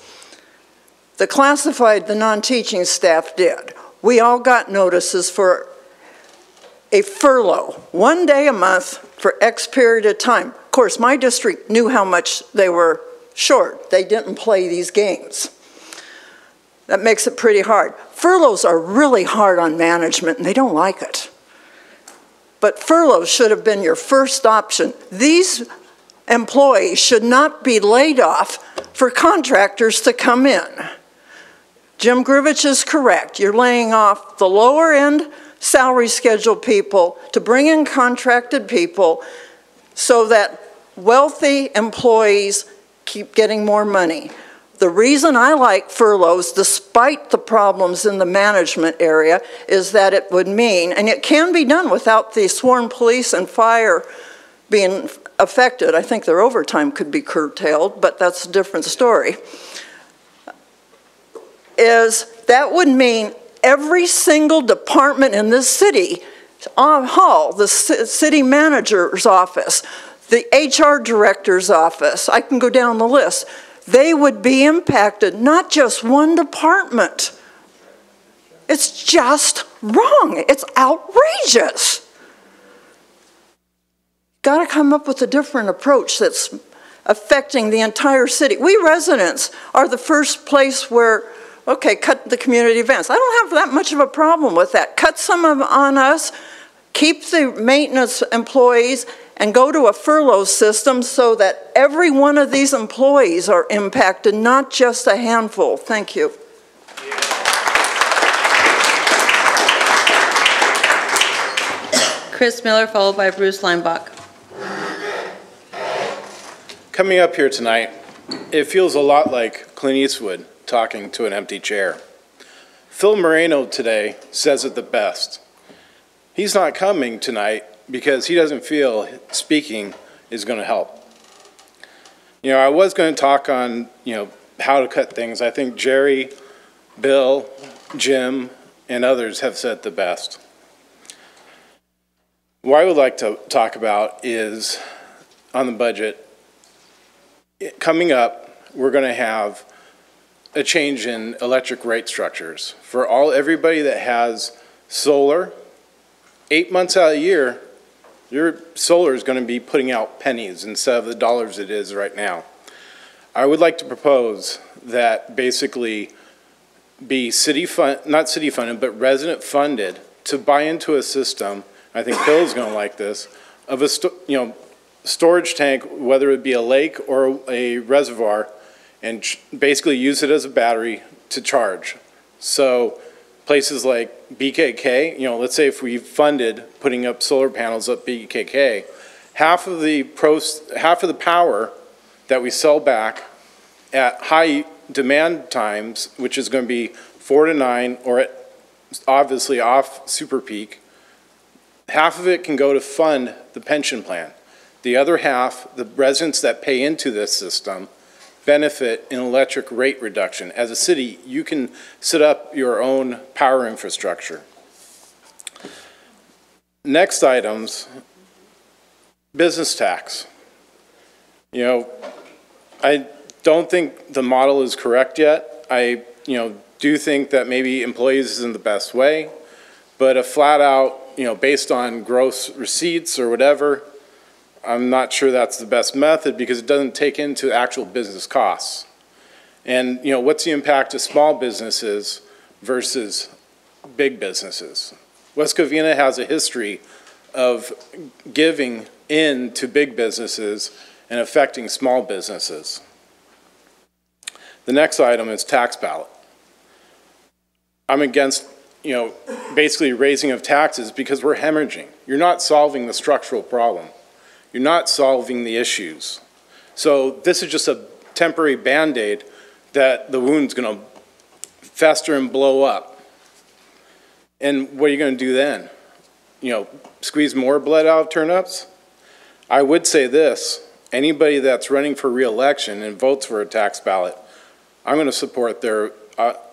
The classified, the non-teaching staff did. We all got notices for a furlough, 1 day a month for X period of time. Of course, my district knew how much they were short. They didn't play these games. That makes it pretty hard. Furloughs are really hard on management, and they don't like it. But furloughs should have been your first option. These employees should not be laid off for contractors to come in. Jim Grivich is correct. You're laying off the lower end salary schedule people to bring in contracted people so that wealthy employees keep getting more money. The reason I like furloughs, despite the problems in the management area, is that it would mean, and it can be done without the sworn police and fire being affected. I think their overtime could be curtailed, but that's a different story. That would mean every single department in this city, hall, the city manager's office, the HR director's office, I can go down the list, they would be impacted, not just one department. It's just wrong. It's outrageous. Got to come up with a different approach that's affecting the entire city. We residents are the first place where, okay, cut the community events. I don't have that much of a problem with that. Cut some of them on us, keep the maintenance employees, and go to a furlough system so that every one of these employees are impacted, not just a handful. Thank you. Chris Miller, followed by Bruce Leinbach. Coming up here tonight, it feels a lot like Clint Eastwood talking to an empty chair. Phil Moreno today says it the best. He's not coming tonight because he doesn't feel speaking is going to help. You know, I was going to talk on, how to cut things. I think Jerry, Bill, Jim, and others have said the best. What I would like to talk about is on the budget. Coming up, we're going to have a change in electric rate structures. For everybody that has solar, 8 months out of the year, your solar is going to be putting out pennies instead of the dollars it is right now. I would like to propose that basically be not city funded, but resident funded to buy into a system. I think Bill's going to like this, of a storage tank, whether it be a lake or a reservoir, and basically use it as a battery to charge. So places like BKK, let's say if we funded putting up solar panels at BKK, half of the power that we sell back at high demand times, which is going to be 4 to 9, or obviously off super peak, half of it can go to fund the pension plan. The other half, the residents that pay into this system, benefit in electric rate reduction. As a city, you can set up your own power infrastructure. Next items, business tax. I don't think the model is correct yet. I, do think that maybe employees isn't the best way, but a flat out, based on gross receipts or whatever, I'm not sure that's the best method because it doesn't take into actual business costs. And, what's the impact of small businesses versus big businesses? West Covina has a history of giving in to big businesses and affecting small businesses. The next item is tax ballot. I'm against, basically raising of taxes because we're hemorrhaging. You're not solving the structural problem. You're not solving the issues. So this is just a temporary Band-Aid that the wound's going to fester and blow up. And what are you going to do then? Squeeze more blood out of turnips? I would say this, anybody that's running for re-election and votes for a tax ballot, I'm going to support their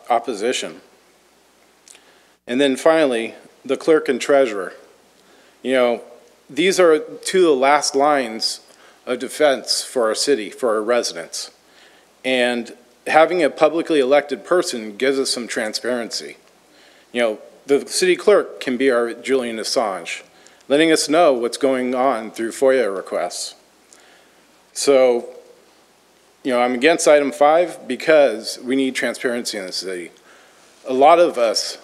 opposition. And then finally, the clerk and treasurer. These are two of the last lines of defense for our city, for our residents. And having a publicly elected person gives us some transparency. The city clerk can be our Julian Assange, letting us know what's going on through FOIA requests. So, I'm against item 5 because we need transparency in the city. A lot of us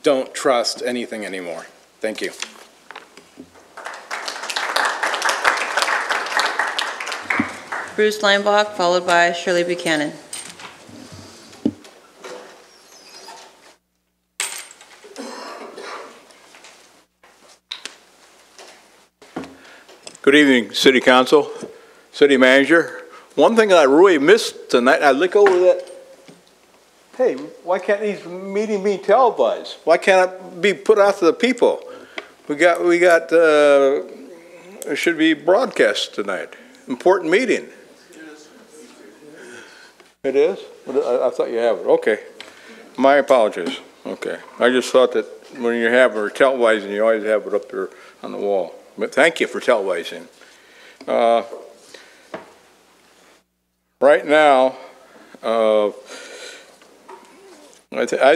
don't trust anything anymore. Thank you. Bruce Leinbach, followed by Shirley Buchanan. Good evening, City Council, City Manager. One thing I really missed tonight, I look over that, hey, why can't these meetings be televised? Why can't it be put out to the people? It should be broadcast tonight. Important meeting. It is? I thought you have it. Okay. My apologies. Okay. I just thought that when you have it televising, you always have it up there on the wall. But thank you for televising. Right now, I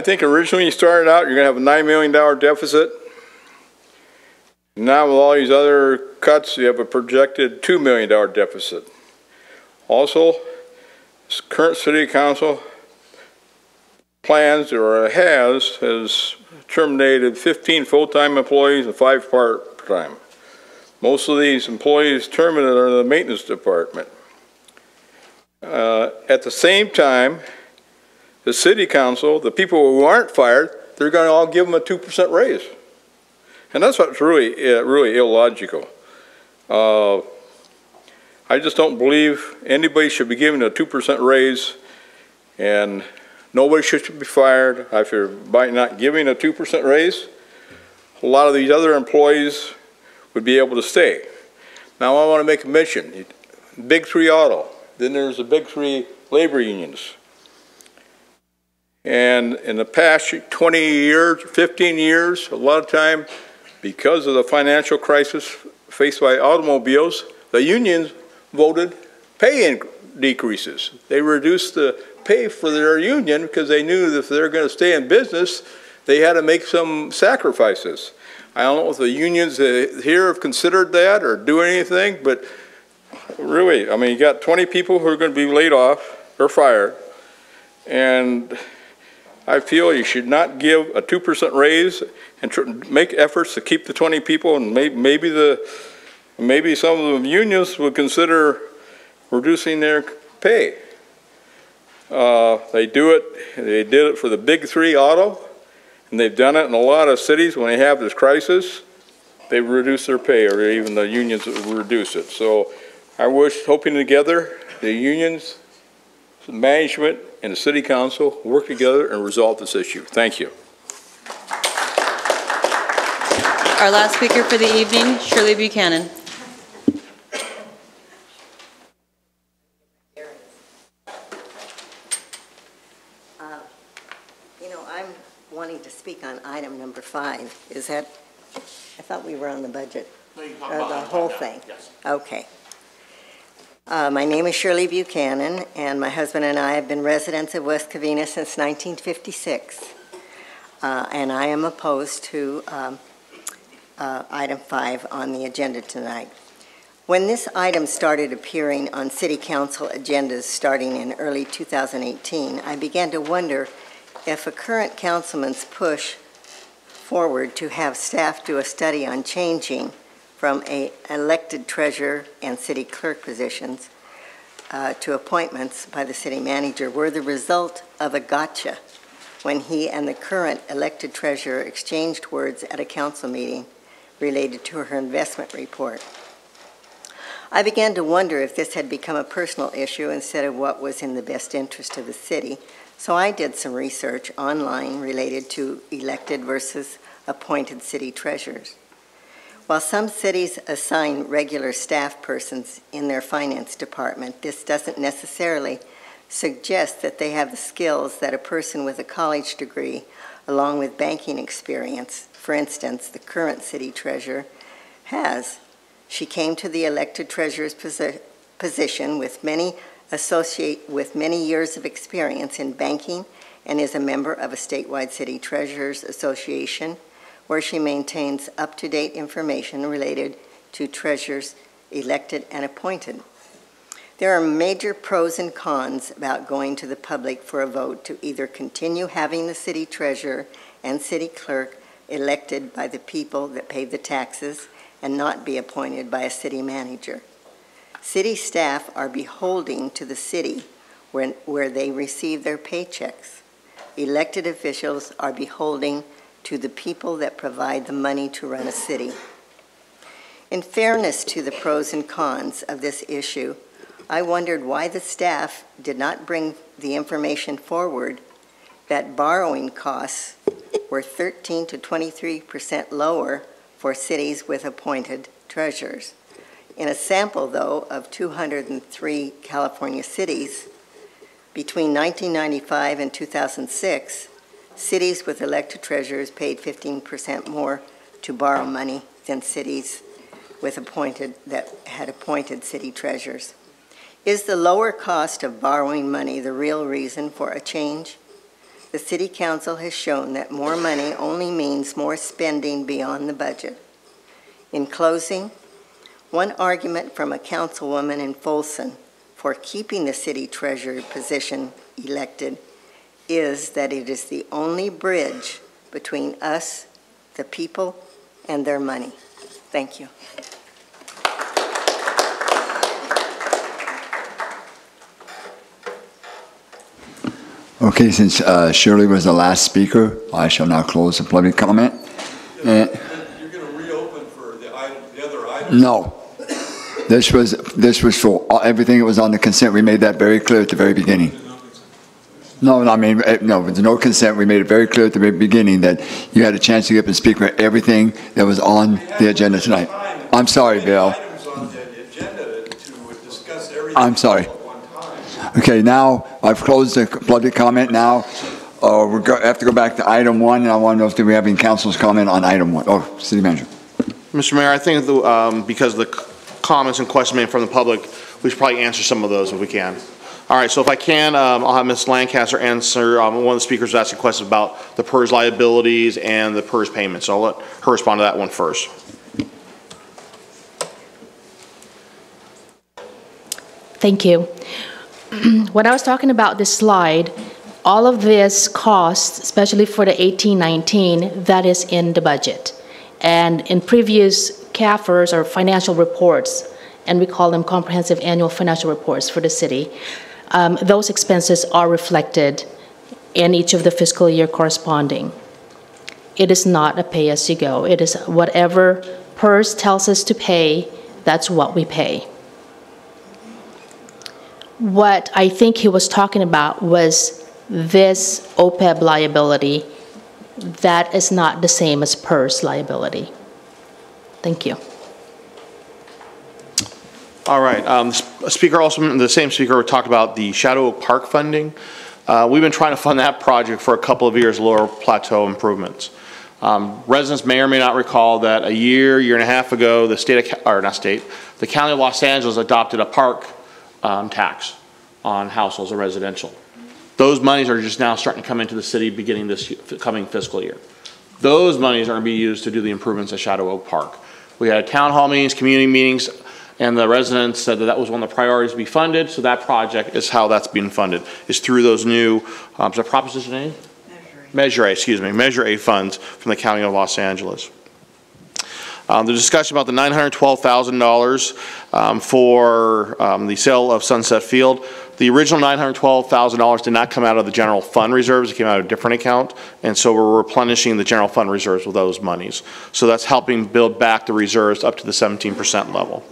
think originally you started out, you're going to have a $9 million deficit. Now with all these other cuts, you have a projected $2 million deficit. Also, current City Council plans or has terminated 15 full-time employees and 5 part-time. Most of these employees terminated are in the maintenance department. At the same time, the city council, the people who aren't fired, they're going to all give them a 2% raise. And that's what's really illogical. I just don't believe anybody should be given a 2% raise, and nobody should be fired after by not giving a 2% raise. A lot of these other employees would be able to stay. Now I want to make a mention. Big 3 auto. Then there's the big 3 labor unions. And in the past 20 years, 15 years, a lot of time, because of the financial crisis faced by automobiles, the unions voted pay decreases. They reduced the pay for their union because they knew that if they're going to stay in business, they had to make some sacrifices. I don't know if the unions here have considered that or do anything, but really, I mean, you got 20 people who are going to be laid off or fired, and I feel you should not give a 2% raise and make efforts to keep the 20 people, and maybe some of the unions would consider reducing their pay. They did it for the big 3 auto, and they've done it in a lot of cities when they have this crisis. They reduce their pay, or even the unions reduce it. So I wish, hoping together, the unions, the management, and the city council work together and resolve this issue. Thank you. Our last speaker for the evening, Shirley Buchanan. I'm wanting to speak on item number 5. Is that, I thought we were on the budget. No, you can talk or about the item whole 5 now. thing? Yes. Okay. My name is Shirley Buchanan, and my husband and I have been residents of West Covina since 1956. And I am opposed to item 5 on the agenda tonight. When this item started appearing on city council agendas starting in early 2018, I began to wonder if a current councilman's push forward to have staff do a study on changing from an elected treasurer and city clerk positions to appointments by the city manager were the result of a gotcha when he and the current elected treasurer exchanged words at a council meeting related to her investment report. I began to wonder if this had become a personal issue instead of what was in the best interest of the city, so I did some research online related to elected versus appointed city treasurers. While some cities assign regular staff persons in their finance department, this doesn't necessarily suggest that they have the skills that a person with a college degree, along with banking experience, for instance, the current city treasurer, has. She came to the elected treasurer's position with many years of experience in banking and is a member of a statewide city treasurers association where she maintains up-to-date information related to treasurers elected and appointed. There are major pros and cons about going to the public for a vote to either continue having the city treasurer and city clerk elected by the people that pay the taxes and not be appointed by a city manager. City staff are beholden to the city where they receive their paychecks. Elected officials are beholden to the people that provide the money to run a city. In fairness to the pros and cons of this issue, I wondered why the staff did not bring the information forward that borrowing costs were 13 to 23% lower for cities with appointed treasurers. In a sample, though, of 203 California cities, between 1995 and 2006, cities with elected treasurers paid 15% more to borrow money than cities with that had appointed city treasurers. Is the lower cost of borrowing money the real reason for a change? The City Council has shown that more money only means more spending beyond the budget. In closing, one argument from a councilwoman in Folsom for keeping the city treasurer position elected is that it is the only bridge between us, the people, and their money. Thank you. Okay, since Shirley was the last speaker, I shall now close the public comment. You're going to reopen for the other items? No. This was for everything that was on the consent. We made that very clear at the very beginning. No, I mean, no, there's no consent. We made it very clear at the very beginning that you had a chance to get up and speak for everything that was on the agenda tonight. I'm sorry, Bill. I'm sorry. Okay, now I've closed the public comment. Now we have to go back to item 1, and I want to know if we have any council's comment on item 1. Oh, City Manager. Mr. Mayor, I think because of the comments and questions made from the public, we should probably answer some of those if we can. All right, so if I can, I'll have Ms. Lancaster answer. One of the speakers was asking questions about the PERS liabilities and the PERS payments. So I'll let her respond to that one first. Thank you. When I was talking about this slide, all of this cost, especially for the 18-19, that is in the budget. And in previous CAFRs or financial reports, and we call them comprehensive annual financial reports for the city, those expenses are reflected in each of the fiscal year corresponding. It is not a pay-as-you-go. It is whatever PERS tells us to pay, that's what we pay. What I think he was talking about was this OPEB liability. That is not the same as PERS liability. Thank you. All right. The same speaker talked about the Shadow Oak Park funding. We've been trying to fund that project for a couple of years, Lower Plateau improvements. Residents may or may not recall that a year and a half ago, the County of Los Angeles adopted a park tax on households or residential. Those monies are just now starting to come into the city beginning this coming fiscal year. Those monies are going to be used to do the improvements at Shadow Oak Park. We had town hall meetings, community meetings, and the residents said that that was one of the priorities to be funded, so that project is how that's being funded, is through those new, is that Proposition A? Measure A, excuse me, Measure A funds from the County of Los Angeles. The discussion about the $912,000 for the sale of Sunset Field. The original $912,000 did not come out of the general fund reserves. It came out of a different account, and so we're replenishing the general fund reserves with those monies. So that's helping build back the reserves up to the 17% level.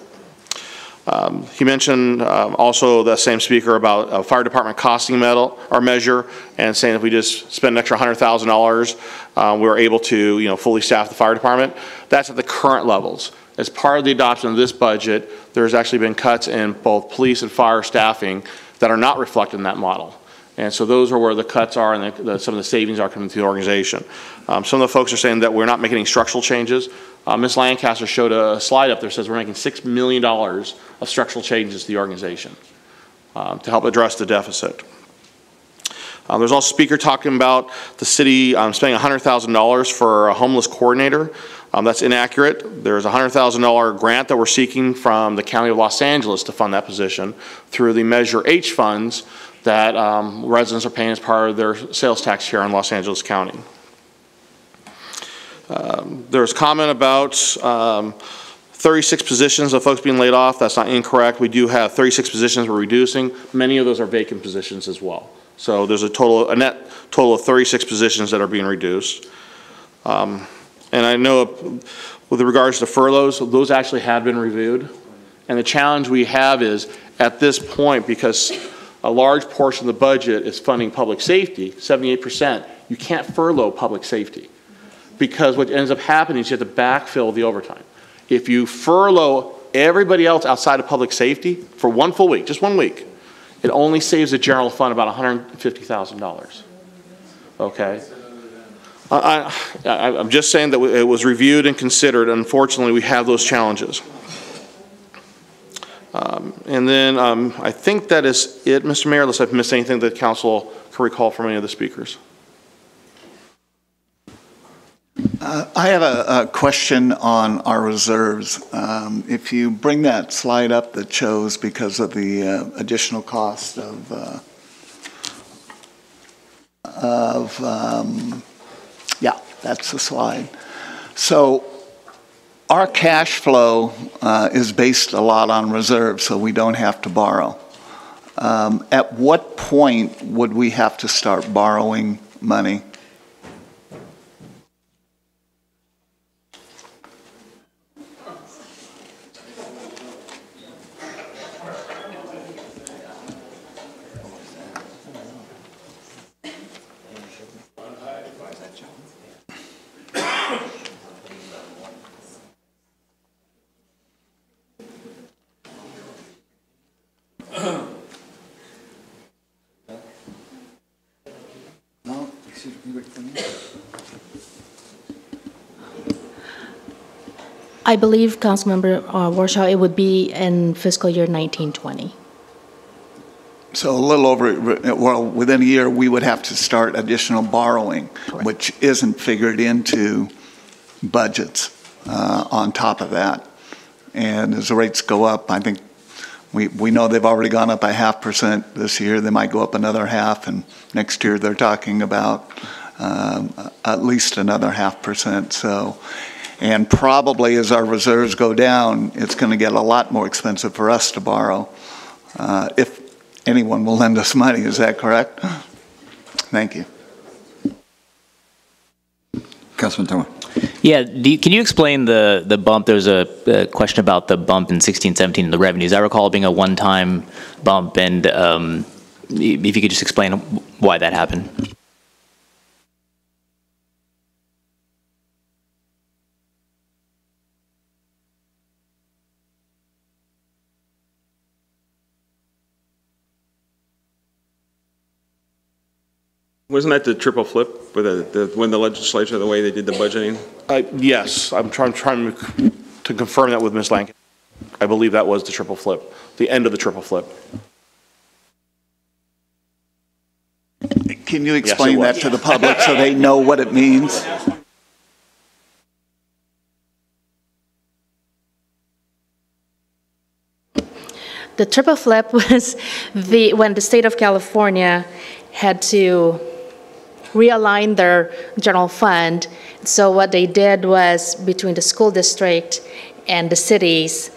He mentioned also, the same speaker, about a fire department costing measure, and saying if we just spend an extra $100,000, we're able to fully staff the fire department. That's at the current levels. As part of the adoption of this budget, there's actually been cuts in both police and fire staffing that are not reflected in that model. And so those are where the cuts are, and some of the savings are coming to the organization. Some of the folks are saying that we're not making any structural changes. Ms. Lancaster showed a slide up there that says we're making $6 million of structural changes to the organization to help address the deficit. There's also a speaker talking about the city spending $100,000 for a homeless coordinator. That's inaccurate. There's a $100,000 grant that we're seeking from the County of Los Angeles to fund that position through the Measure H funds that residents are paying as part of their sales tax here in Los Angeles County. There's comment about 36 positions of folks being laid off. That's not incorrect. We do have 36 positions we're reducing. Many of those are vacant positions as well. So there's a net total of 36 positions that are being reduced. And I know with regards to furloughs, those actually have been reviewed. And the challenge we have is at this point, because a large portion of the budget is funding public safety, 78%, you can't furlough public safety. Because what ends up happening is you have to backfill the overtime. If you furlough everybody else outside of public safety for one full week, just 1 week, it only saves the general fund about $150,000. Okay? I'm just saying that it was reviewed and considered. Unfortunately, we have those challenges. And then I think that is it, Mr. Mayor, unless I've missed anything that council can recall from any of the speakers. I have a question on our reserves. If you bring that slide up that shows because of the additional cost of of, yeah, that's the slide. So our cash flow is based a lot on reserves, so we don't have to borrow. At what point would we have to start borrowing money? I believe, Councilmember Warshaw, it would be in fiscal year 1920. So a little over, well, within a year, we would have to start additional borrowing, which isn't figured into budgets on top of that. And as the rates go up, I think we know they've already gone up by 0.5% this year. They might go up another 0.5%, and next year they're talking about at least another 0.5%. So, and probably as our reserves go down, it's going to get a lot more expensive for us to borrow if anyone will lend us money. Is that correct? Thank you. Councilman Thomas. Yeah, can you explain the bump? There's a question about the bump in 16-17 in the revenues. I recall it being a one-time bump, and if you could just explain why that happened. Wasn't that the triple flip with when the legislature, the way they did the budgeting? Yes, I'm trying to confirm that with Ms. Lancaster. I believe that was the triple flip, the end of the triple flip. Can you explain that to the public so they know what it means? The triple flip was when the state of California had to realign their general fund. So what they did was, between the school district and the cities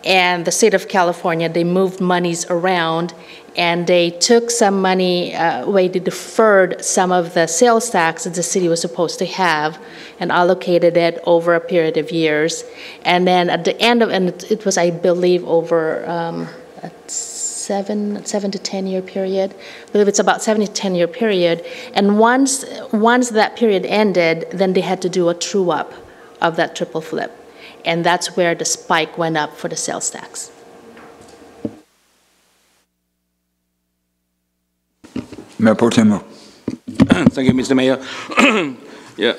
and the state of California, they moved monies around, and they took some money away. They deferred some of the sales tax that the city was supposed to have and allocated it over a period of years. And then at the end of, and it was, I believe, over a 7 to 10 year period. I believe it's about 7 to 10 year period. And once that period ended, then they had to do a true up of that triple flip. And that's where the spike went up for the sales tax. Mayor Pro Tem. Thank you, Mr. Mayor. Yeah,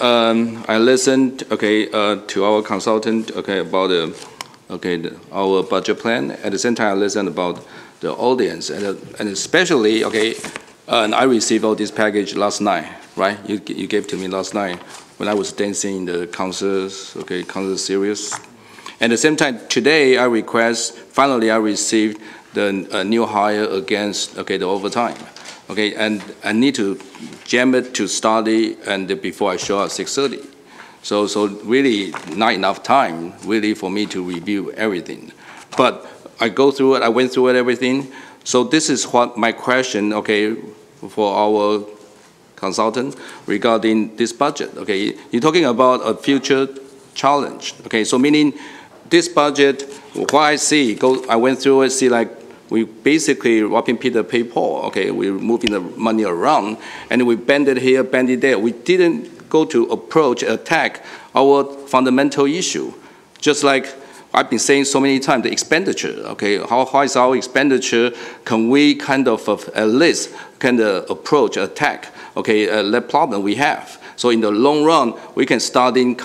I listened, to our consultant, about our budget plan. At the same time, I listened about the audience, and especially, and I received all this package last night, right? You gave to me last night when I was dancing in the concerts, concert series. At the same time, today finally I received the new hire against, the overtime. And I need to jam it to study and before I show up 6:30. So really not enough time really for me to review everything. But I went through it, everything. So this is what my question, for our consultant regarding this budget, You're talking about a future challenge, So meaning this budget, what I see, I went through it, see like we basically robbing Peter pay Paul, we're moving the money around, and we bend it here, bend it there. We didn't go to attack our fundamental issue, just like I've been saying so many times, the expenditure, how is our expenditure? Can we kind of at least approach, attack, that problem we have? So in the long run, we can start in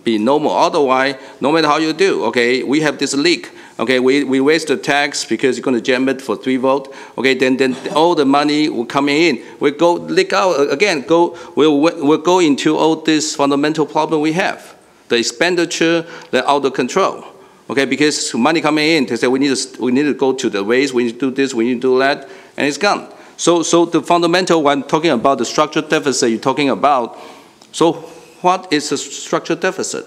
be normal. Otherwise, no matter how you do, we have this leak. We raise the tax because you're going to jam it for 3 votes. Then all the money will come in. We go leak out again. We'll go into all this fundamental problem we have. The expenditure, they're out of control. Because money coming in, they say we need to go to the waste, we need to do this, we need to do that, and it's gone. So the fundamental, when talking about the structural deficit, you're talking about, so what is a structural deficit?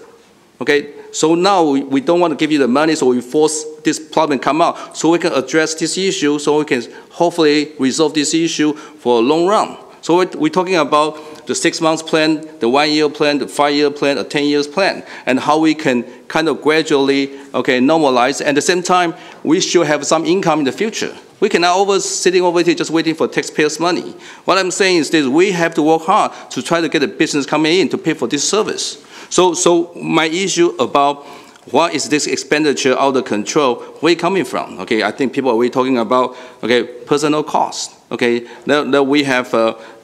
Okay, so now we don't want to give you the money, so we force this problem come out, so we can address this issue, so we can hopefully resolve this issue for a long run. So we're talking about the 6 months plan, the 1 year plan, the 5 year plan, a 10 years plan, and how we can kind of gradually, okay, normalize. At the same time, we should have some income in the future. We cannot sitting over here just waiting for taxpayers' money. What I'm saying is this: we have to work hard to try to get the business coming in to pay for this service. So my issue about what is this expenditure out of control, where it coming from? Okay, I think people are really talking about, okay, personal cost. Okay, now we have,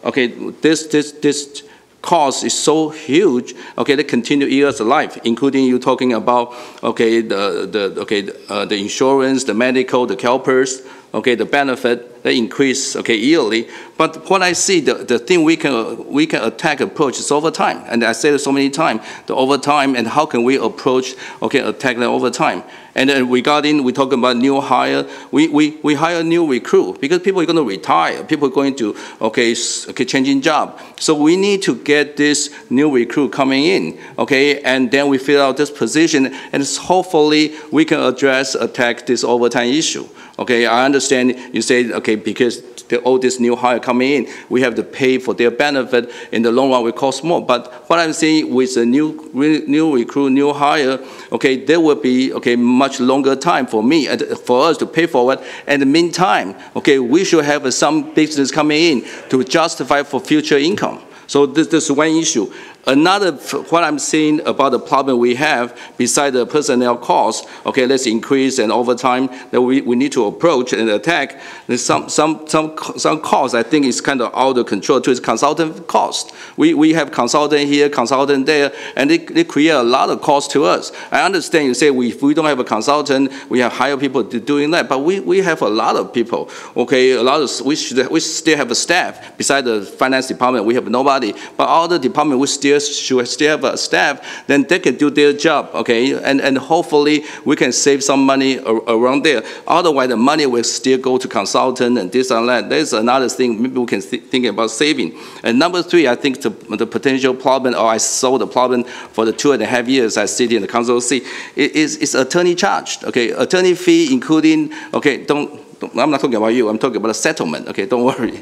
okay, this cost is so huge, okay, they continue years of life, including you talking about, okay, the insurance, the medical, the CalPERS, okay, the benefit, they increase, okay, yearly. But what I see, the thing we can attack approach is over time. And I said it so many times, the over time and how can we approach, okay, attack that over time. And then regarding, we talk about new hire, we hire new recruit because people are going to retire, people are going to, okay, changing job. So we need to get this new recruit coming in, okay, and then we fill out this position and hopefully we can attack this overtime issue. Okay, I understand you say, okay, because all this new hire coming in, we have to pay for their benefit. In the long run, will cost more. But what I'm saying with the new recruit, new hire, okay, there will be, okay, much longer time for me and for us to pay for it. In the meantime, okay, we should have some business coming in to justify for future income. So this is one issue. Another, what I'm seeing about the problem we have, besides the personnel cost, okay, let's increase and overtime that we need to approach and attack. There's some cost I think is kind of out of control to its consultant cost. We have consultant here, consultant there, and they create a lot of cost to us. I understand you say if we don't have a consultant, we have hire people doing that, but we have a lot of people, okay, we still have a staff. Besides the finance department, we have nobody, but all the department we still should still have a staff, then they can do their job, okay? And hopefully we can save some money around there. Otherwise, the money will still go to consultant and this and that. There's another thing maybe we can think about saving. And number three, I think the potential problem, or I saw the problem for the 2.5 years I sit in the council seat, is attorney charged, okay? Attorney fee including, okay, I'm not talking about you, I'm talking about a settlement, okay, don't worry.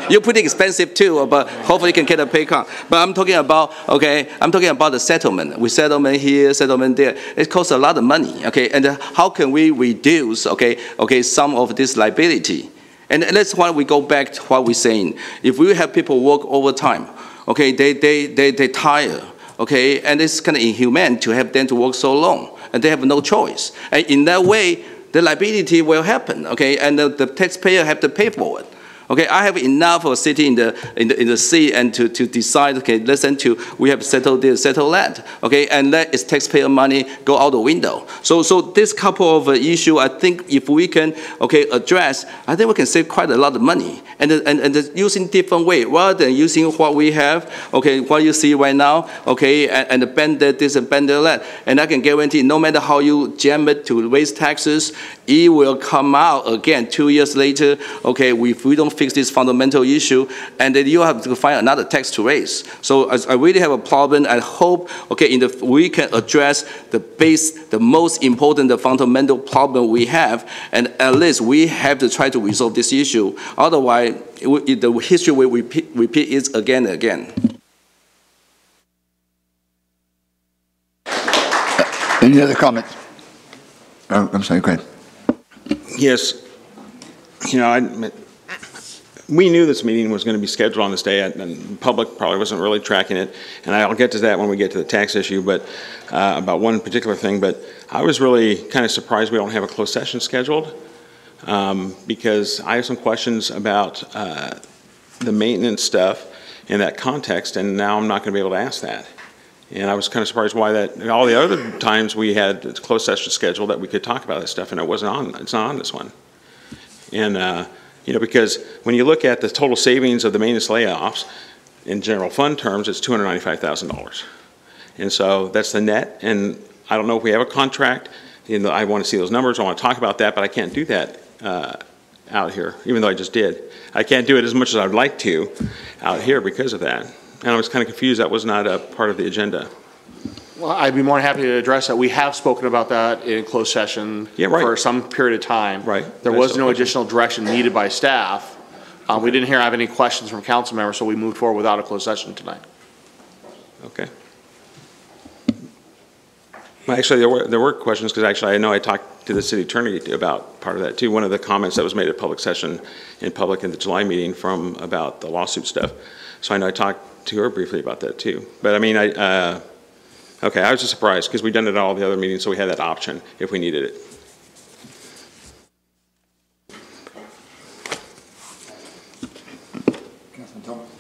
You're pretty expensive too, but hopefully you can get a pay cut. But I'm talking about, okay, I'm talking about the settlement. We settlement here, settlement there. It costs a lot of money, okay, and how can we reduce, okay, some of this liability? And that's why we go back to what we're saying. If we have people work overtime, okay, they tire, okay, and it's kind of inhumane to have them to work so long, and they have no choice. And in that way, the liability will happen, okay, and the taxpayer have to pay for it. Okay, I have enough of sitting in the sea and to decide, okay, listen to, we have settled this, settled that, okay, and let its taxpayer money go out the window. So this couple of issues, I think if we can, okay, address, I think we can save quite a lot of money. And using different way, rather than using what we have, okay, what you see right now, okay, and bend this and bend that. And I can guarantee no matter how you jam it to raise taxes, it will come out again 2 years later, okay, if we don't fix this fundamental issue, and then you have to find another tax to raise. So I really have a problem. I hope, okay, we can address the most important, the fundamental problem we have, and at least we have to try to resolve this issue. Otherwise, the history will repeat it again and again. Any other comments? Oh, I'm sorry, go ahead. Yes. You know, we knew this meeting was going to be scheduled on this day, and the public probably wasn't really tracking it, and I'll get to that when we get to the tax issue, but about one particular thing, but I was really kind of surprised we don't have a closed session scheduled, because I have some questions about the maintenance stuff in that context, and now I'm not going to be able to ask that. And I was kind of surprised why that, all the other times we had a closed session scheduled that we could talk about that stuff, and it's not on this one. And, you know, because when you look at the total savings of the maintenance layoffs, in general fund terms, it's $295,000. And so that's the net, and I don't know if we have a contract. I want to see those numbers, I want to talk about that, but I can't do that out here, even though I just did. I can't do it as much as I'd like to out here because of that. And I was kind of confused that was not a part of the agenda. Well, I'd be more than happy to address that. We have spoken about that in closed session for some period of time. Right. There was no additional direction needed by staff. We didn't have any questions from council members, so we moved forward without a closed session tonight. Okay. Well, actually, there were questions, because actually I know I talked to the city attorney about part of that too. One of the comments that was made at public session in public in the July meeting about the lawsuit stuff. So I know I talked to her briefly about that too. But I mean, okay, I was just surprised because we've done it at all the other meetings, so we had that option if we needed it.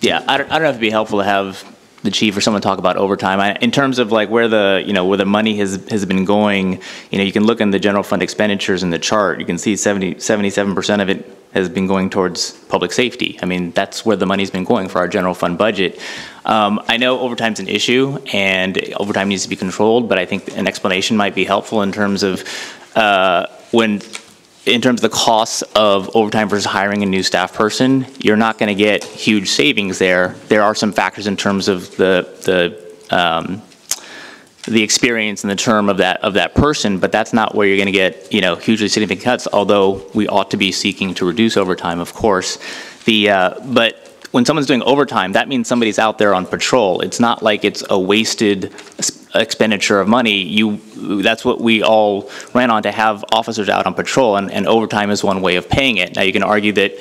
Yeah, I don't know if it'd be helpful to have the chief or someone talk about overtime. In terms of like where the money has been going, you can look in the general fund expenditures in the chart. You can see 77% of it has been going towards public safety. I mean, that's where the money's been going for our general fund budget. I know overtime's an issue and overtime needs to be controlled, but I think an explanation might be helpful in terms of in terms of the costs of overtime versus hiring a new staff person. You're not going to get huge savings there. There are some factors in terms of the experience and the term of that person, but that's not where you're going to get hugely significant cuts. Although we ought to be seeking to reduce overtime, of course. But when someone's doing overtime, that means somebody's out there on patrol. It's not like it's a wasted expenditure of money. That's what we all ran on, to have officers out on patrol, and overtime is one way of paying it. Now you can argue that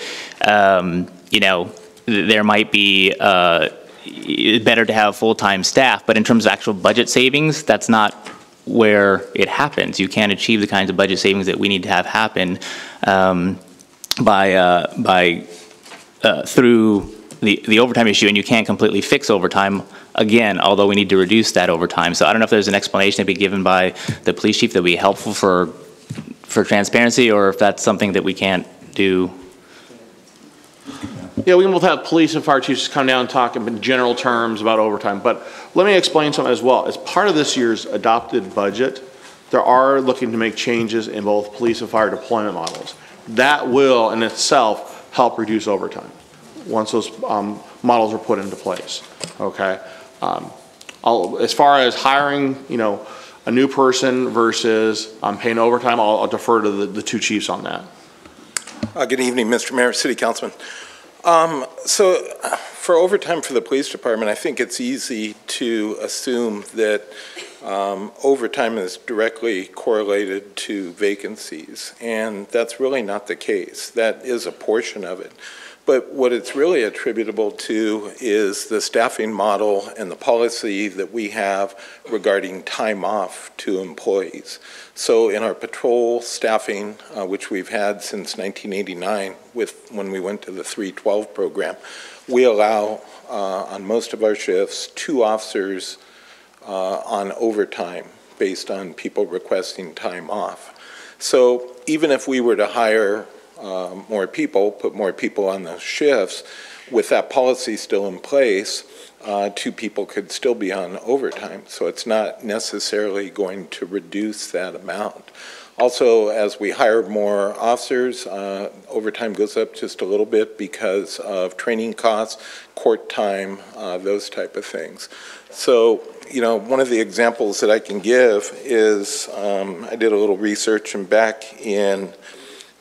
there might be better to have full-time staff, but in terms of actual budget savings, that's not where it happens. You can't achieve the kinds of budget savings that we need to have happen through the overtime issue, and you can't completely fix overtime, again, although we need to reduce that overtime. So I don't know if there's an explanation to be given by the police chief that would be helpful for transparency, or if that's something that we can't do. Yeah, we can both have police and fire chiefs come down and talk in general terms about overtime, but let me explain something as well. As part of this year's adopted budget, there are looking to make changes in both police and fire deployment models. That will, in itself, help reduce overtime once those models are put into place. Okay. As far as hiring, a new person versus paying overtime, I'll defer to the two chiefs on that. Good evening, Mr. Mayor, City Councilman. So for overtime for the police department, I think it's easy to assume that overtime is directly correlated to vacancies, and that's really not the case. That is a portion of it. But what it's really attributable to is the staffing model and the policy that we have regarding time off to employees. So in our patrol staffing, which we've had since 1989 when we went to the 312 program, we allow on most of our shifts 2 officers on overtime based on people requesting time off. So even if we were to hire more people, put more people on the shifts, with that policy still in place, 2 people could still be on overtime. So it's not necessarily going to reduce that amount. Also, as we hire more officers, overtime goes up just a little bit because of training costs, court time, those type of things. So, one of the examples that I can give is I did a little research, and back in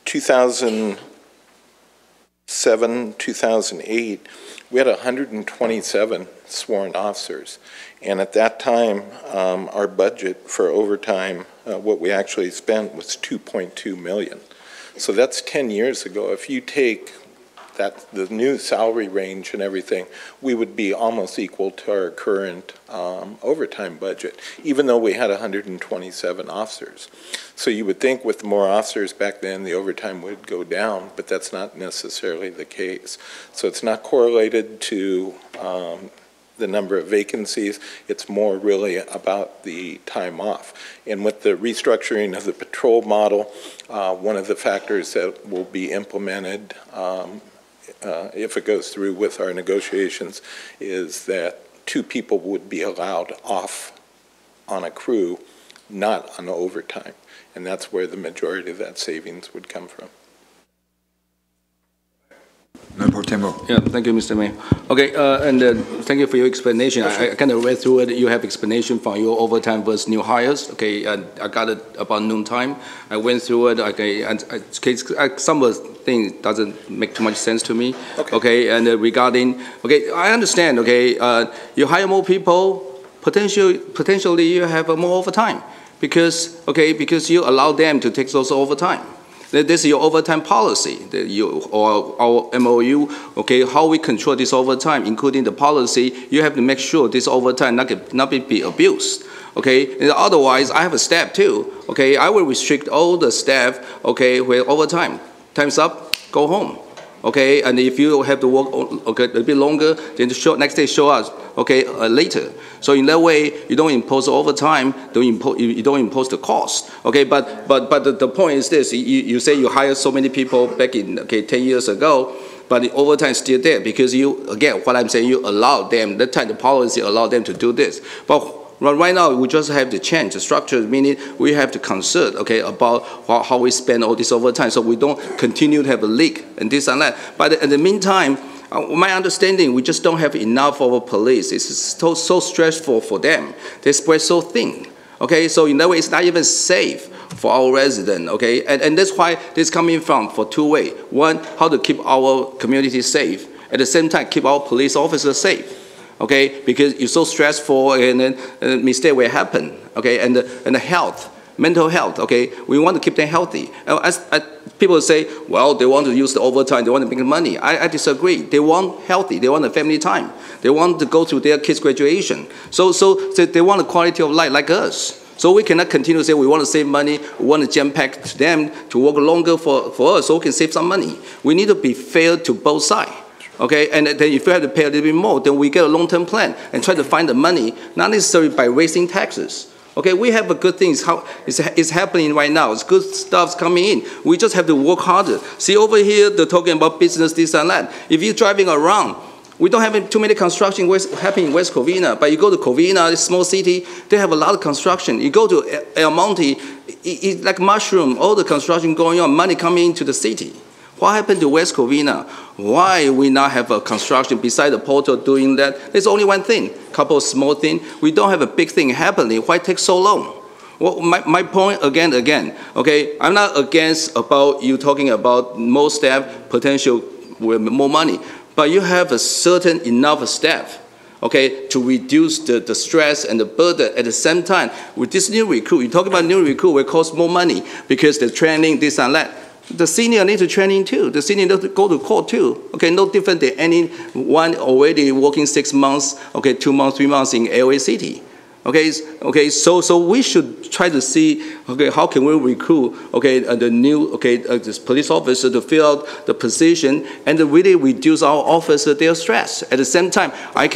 2007, 2008, we had 127 sworn officers. And at that time, our budget for overtime, what we actually spent was $2.2 million. So that's 10 years ago. If you take the new salary range and everything, we would be almost equal to our current overtime budget, even though we had 127 officers. So you would think with more officers back then, the overtime would go down, but that's not necessarily the case. So it's not correlated to the number of vacancies. It's more really about the time off. And with the restructuring of the patrol model, one of the factors that will be implemented if it goes through with our negotiations is that 2 people would be allowed off on a crew, not on overtime. And that's where the majority of that savings would come from. Pro Tem. Yeah, thank you, Mr. Mayor. Okay, and thank you for your explanation. I kind of read through it. You have explanation from your overtime versus new hires. Okay, and I got it about noontime. I went through it. Okay, and some of the things doesn't make too much sense to me. Okay, and regarding, okay, I understand. Okay, you hire more people, potentially you have more overtime because you allow them to take those overtime. This is your overtime policy, or our MOU, okay, how we control this overtime, including the policy, you have to make sure this overtime not be abused, okay? And otherwise, I have a staff too, okay? I will restrict all the staff, okay, with overtime. Time's up, go home, okay? And if you have to work, okay, a bit longer, then next day show us, okay, later. So in that way, you don't impose overtime, you don't impose the cost. Okay, but the point is this: you say you hired so many people back in 10 years ago, but the overtime is still there because what I'm saying, you allow them. That time the policy allowed them to do this, but right now we just have to change the structure. Meaning we have to concern, okay, about how we spend all this overtime, so we don't continue to have a leak and this and that. But in the meantime, my understanding, we just don't have enough of a police. It's so stressful for them. They spread so thin. Okay, so in that way, it's not even safe for our residents. Okay, and that's why this coming from for two ways. One, how to keep our community safe. At the same time, keep our police officers safe. Okay, because it's so stressful and then mistake will happen. Okay, and the health. Mental health, okay, we want to keep them healthy. People say, well, they want to use the overtime, they want to make money. I disagree. They want healthy, they want a family time. They want to go to their kids' graduation. So they want a quality of life like us. So we cannot continue to say we want to save money, we want to jam pack to them to work longer for us so we can save some money. We need to be fair to both sides. Okay, and then if you have to pay a little bit more, then we get a long-term plan and try to find the money, not necessarily by raising taxes. Okay, we have a good things. How it's happening right now. It's good stuff's coming in. We just have to work harder. See over here, they're talking about business, this and that. If you're driving around, we don't have too many construction happening in West Covina. But you go to Covina, this small city, they have a lot of construction. You go to El Monte, it's like mushroom. All the construction going on, money coming into the city. What happened to West Covina? Why we not have a construction beside the portal doing that? There's only one thing, couple of small things. We don't have a big thing happening. Why take so long? Well, my point again, okay, I'm not against about you talking about more staff, potential with more money, but you have a certain enough staff, okay, to reduce the stress and the burden. At the same time, with this new recruit, you talk about new recruit will cost more money because the training, this and that. The senior need to training too. The senior need to go to court too. Okay, no different than anyone already working 6 months, okay, 2 months, 3 months in LA City. Okay, so we should try to see, okay, how can we recruit, okay, the new, okay, this police officer to fill out the position and to really reduce our officer their stress. At the same time, I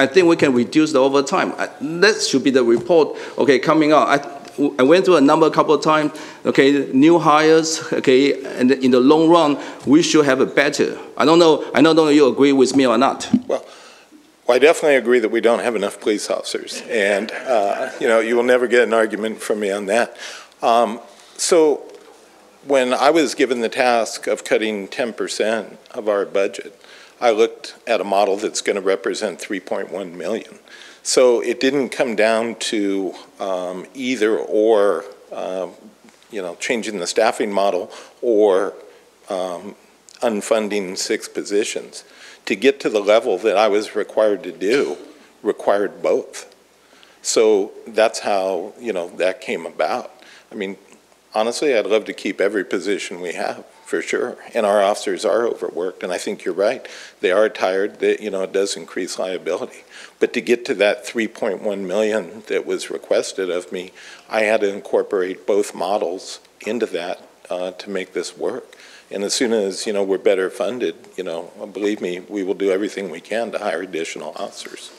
think we can reduce the overtime. That should be the report, okay, coming out. I went through a couple of times, okay, new hires, okay, and in the long run, we should have a better. I don't know if you agree with me or not. Well, I definitely agree that we don't have enough police officers, and you will never get an argument from me on that. So when I was given the task of cutting 10% of our budget, I looked at a model that's going to represent 3.1 million. So it didn't come down to either or, changing the staffing model or unfunding 6 positions. To get to the level that I was required to do required both. So that's how, that came about. I mean, honestly, I'd love to keep every position we have, for sure. And our officers are overworked, and I think you're right. They are tired. It does increase liability. But to get to that 3.1 million that was requested of me, I had to incorporate both models into that to make this work. And as soon as, we're better funded, believe me, we will do everything we can to hire additional officers.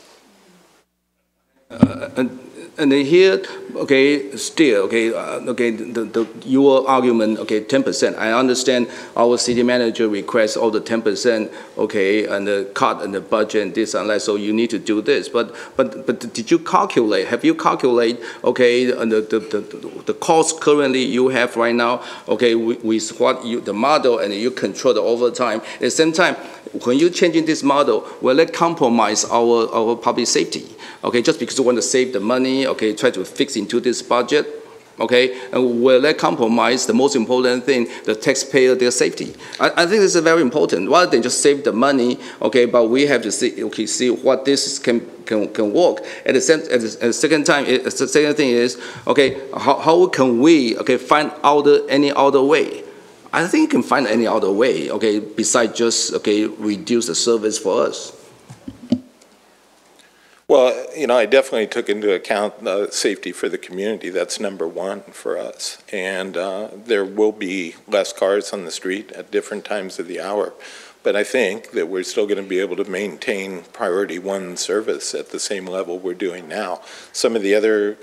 And here, okay, still, okay, your argument, okay, 10%. I understand our city manager requests all the 10%, okay, and the cut and the budget and this and that, so you need to do this. But did you calculate, have you calculated, okay, the cost currently you have right now, okay, with what the model and you control the overtime. At the same time, when you're changing this model, will it compromise our public safety? Okay, just because you want to save the money, okay, try to fix into this budget, okay, and will that compromise the most important thing, the taxpayer, their safety? I think this is very important. Rather than just save the money, okay, but we have to see, okay, see what this can work. At the second thing is, okay, how can we, okay, find any other way? I think you can find any other way, okay, besides just, okay, reduce the service for us. Well, you know, I definitely took into account safety for the community. That's number one for us. And there will be less cars on the street at different times of the hour. But I think that we're still going to be able to maintain priority one service at the same level we're doing now. Some of the other,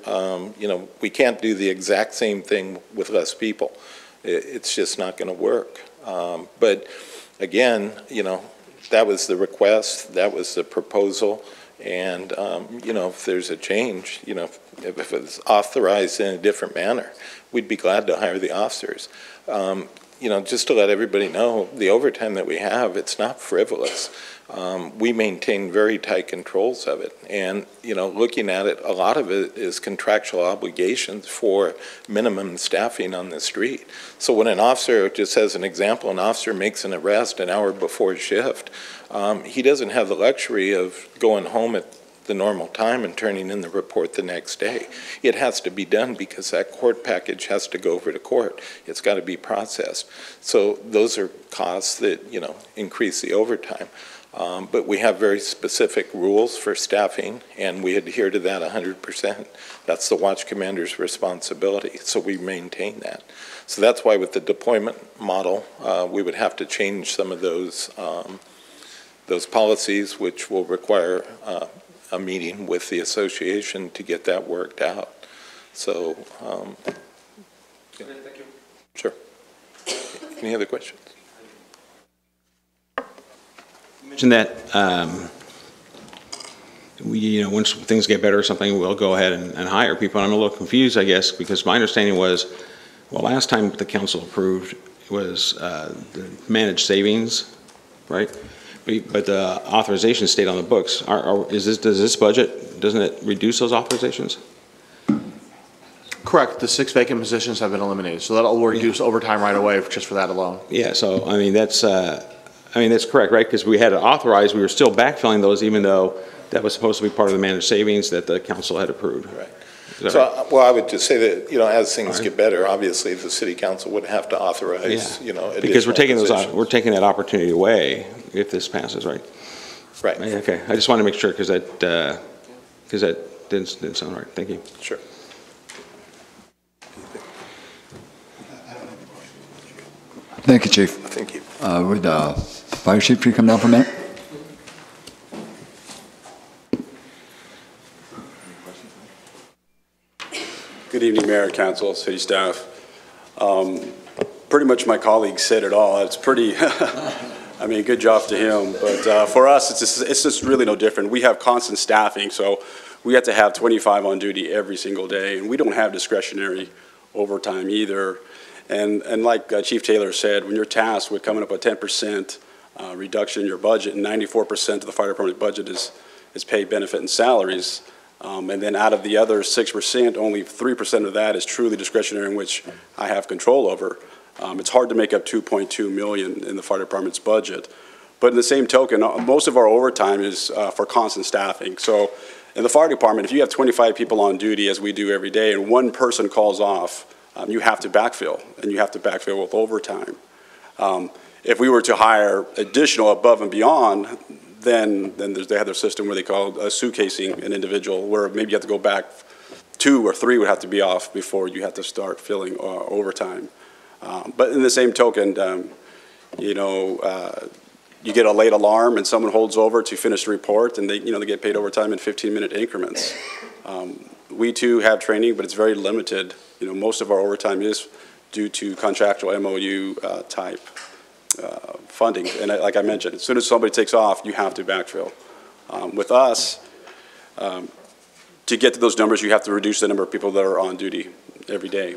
you know, we can't do the exact same thing with less people. It's just not going to work. But again, you know, that was the request, that was the proposal. And, you know, if there's a change, you know, if it's authorized in a different manner, we'd be glad to hire the officers. You know, just to let everybody know, the overtime that we have, it's not frivolous. We maintain very tight controls of it. And, you know, looking at it, a lot of it is contractual obligations for minimum staffing on the street. So when an officer, just as an example, an officer makes an arrest an hour before shift, he doesn't have the luxury of going home at the normal time and turning in the report the next day. It has to be done because that court package has to go over to court. It's got to be processed. So those are costs that, you know, increase the overtime. But we have very specific rules for staffing, and we adhere to that 100%. That's the watch commander's responsibility, so we maintain that. So that's why with the deployment model, we would have to change some of those policies, which will require a meeting with the association to get that worked out. So, yeah. Thank you. Sure. Any other questions? You mentioned that you know, once things get better or something, we'll go ahead and hire people. I'm a little confused, I guess, because my understanding was, well, last time the council approved was the managed savings, right? But the authorization stayed on the books. Does this budget, doesn't it reduce those authorizations? Correct. The 6 vacant positions have been eliminated, so that'll reduce overtime right away just for that alone. Yeah. So I mean that's correct, right? Because we had it authorized, we were still backfilling those, even though that was supposed to be part of the managed savings that the council had approved. Right. So, right? Well, I would just say that, you know, as things get better, obviously the city council would have to authorize, you know, because we're taking that opportunity away if this passes, right? Right. Okay. I just want to make sure because that didn't sound right. Thank you. Sure. Thank you, Chief. Thank you. Would Fire Chief please come down for a minute? Good evening, Mayor, Council, City staff. Pretty much my colleague said it all. It's pretty, I mean, good job to him. But for us, it's just really no different. We have constant staffing, so we have to have 25 on duty every single day, and we don't have discretionary overtime either. And like Chief Taylor said, when you're tasked with coming up with 10% reduction in your budget, and 94% of the fire department budget is paid benefit and salaries, and then out of the other 6%, only 3% of that is truly discretionary, in which I have control over. It's hard to make up $2.2 million in the fire department's budget. But in the same token, most of our overtime is for constant staffing. So in the fire department, if you have 25 people on duty, as we do every day, and one person calls off, you have to backfill, and you have to backfill with overtime. If we were to hire additional above and beyond, then they have their system where they call suitcasing an individual, where maybe you have to go back 2 or 3 would have to be off before you have to start filling overtime. But in the same token, you know, you get a late alarm and someone holds over to finish the report, and they get paid overtime in 15-minute increments. We too have training, but it's very limited. You know, most of our overtime is due to contractual MOU type funding. And like I mentioned, as soon as somebody takes off, you have to backfill. With us, to get to those numbers, you have to reduce the number of people that are on duty every day.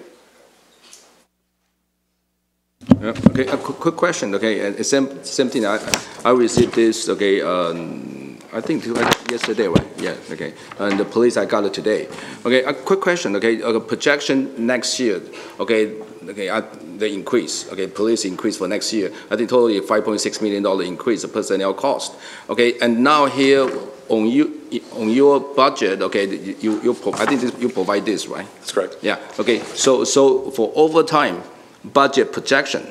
Okay, a quick question. Okay, same thing. I received this. Okay, I think yesterday, right? Yeah. Okay, and the police I got it today. Okay, a quick question. Okay, projection next year. Okay, the increase. Okay, police increase for next year. I think totally $5.6 million increase the personnel cost. Okay, and now here on your budget. Okay, I think you provide this, right? That's correct. Yeah. Okay, so for overtime budget projection,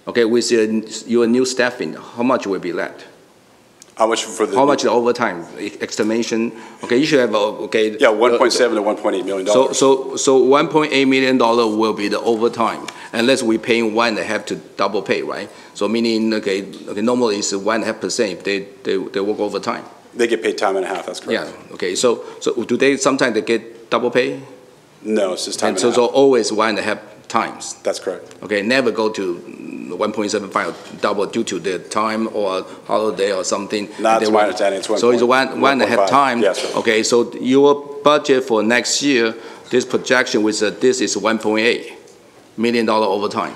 okay, with your new staffing, how much will be left? How much for the? How much the overtime estimation? Okay, you should have okay. Yeah, 1.7 to 1.8 million dollars. So $1.8 million will be the overtime, unless we pay 1.5 to double pay, right? So meaning okay, normally it's 1.5%. They work overtime. They get paid time and a half. That's correct. Yeah. Okay. So do they sometimes they get double pay? No, it's just time and a half. So always 1.5 times. That's correct. Okay, never go to 1.75 double due to the time or holiday or something. That's my understanding. It's so it's 1.5 times. Yes, sir. Okay, so your budget for next year, this projection with this is $1.8 million overtime,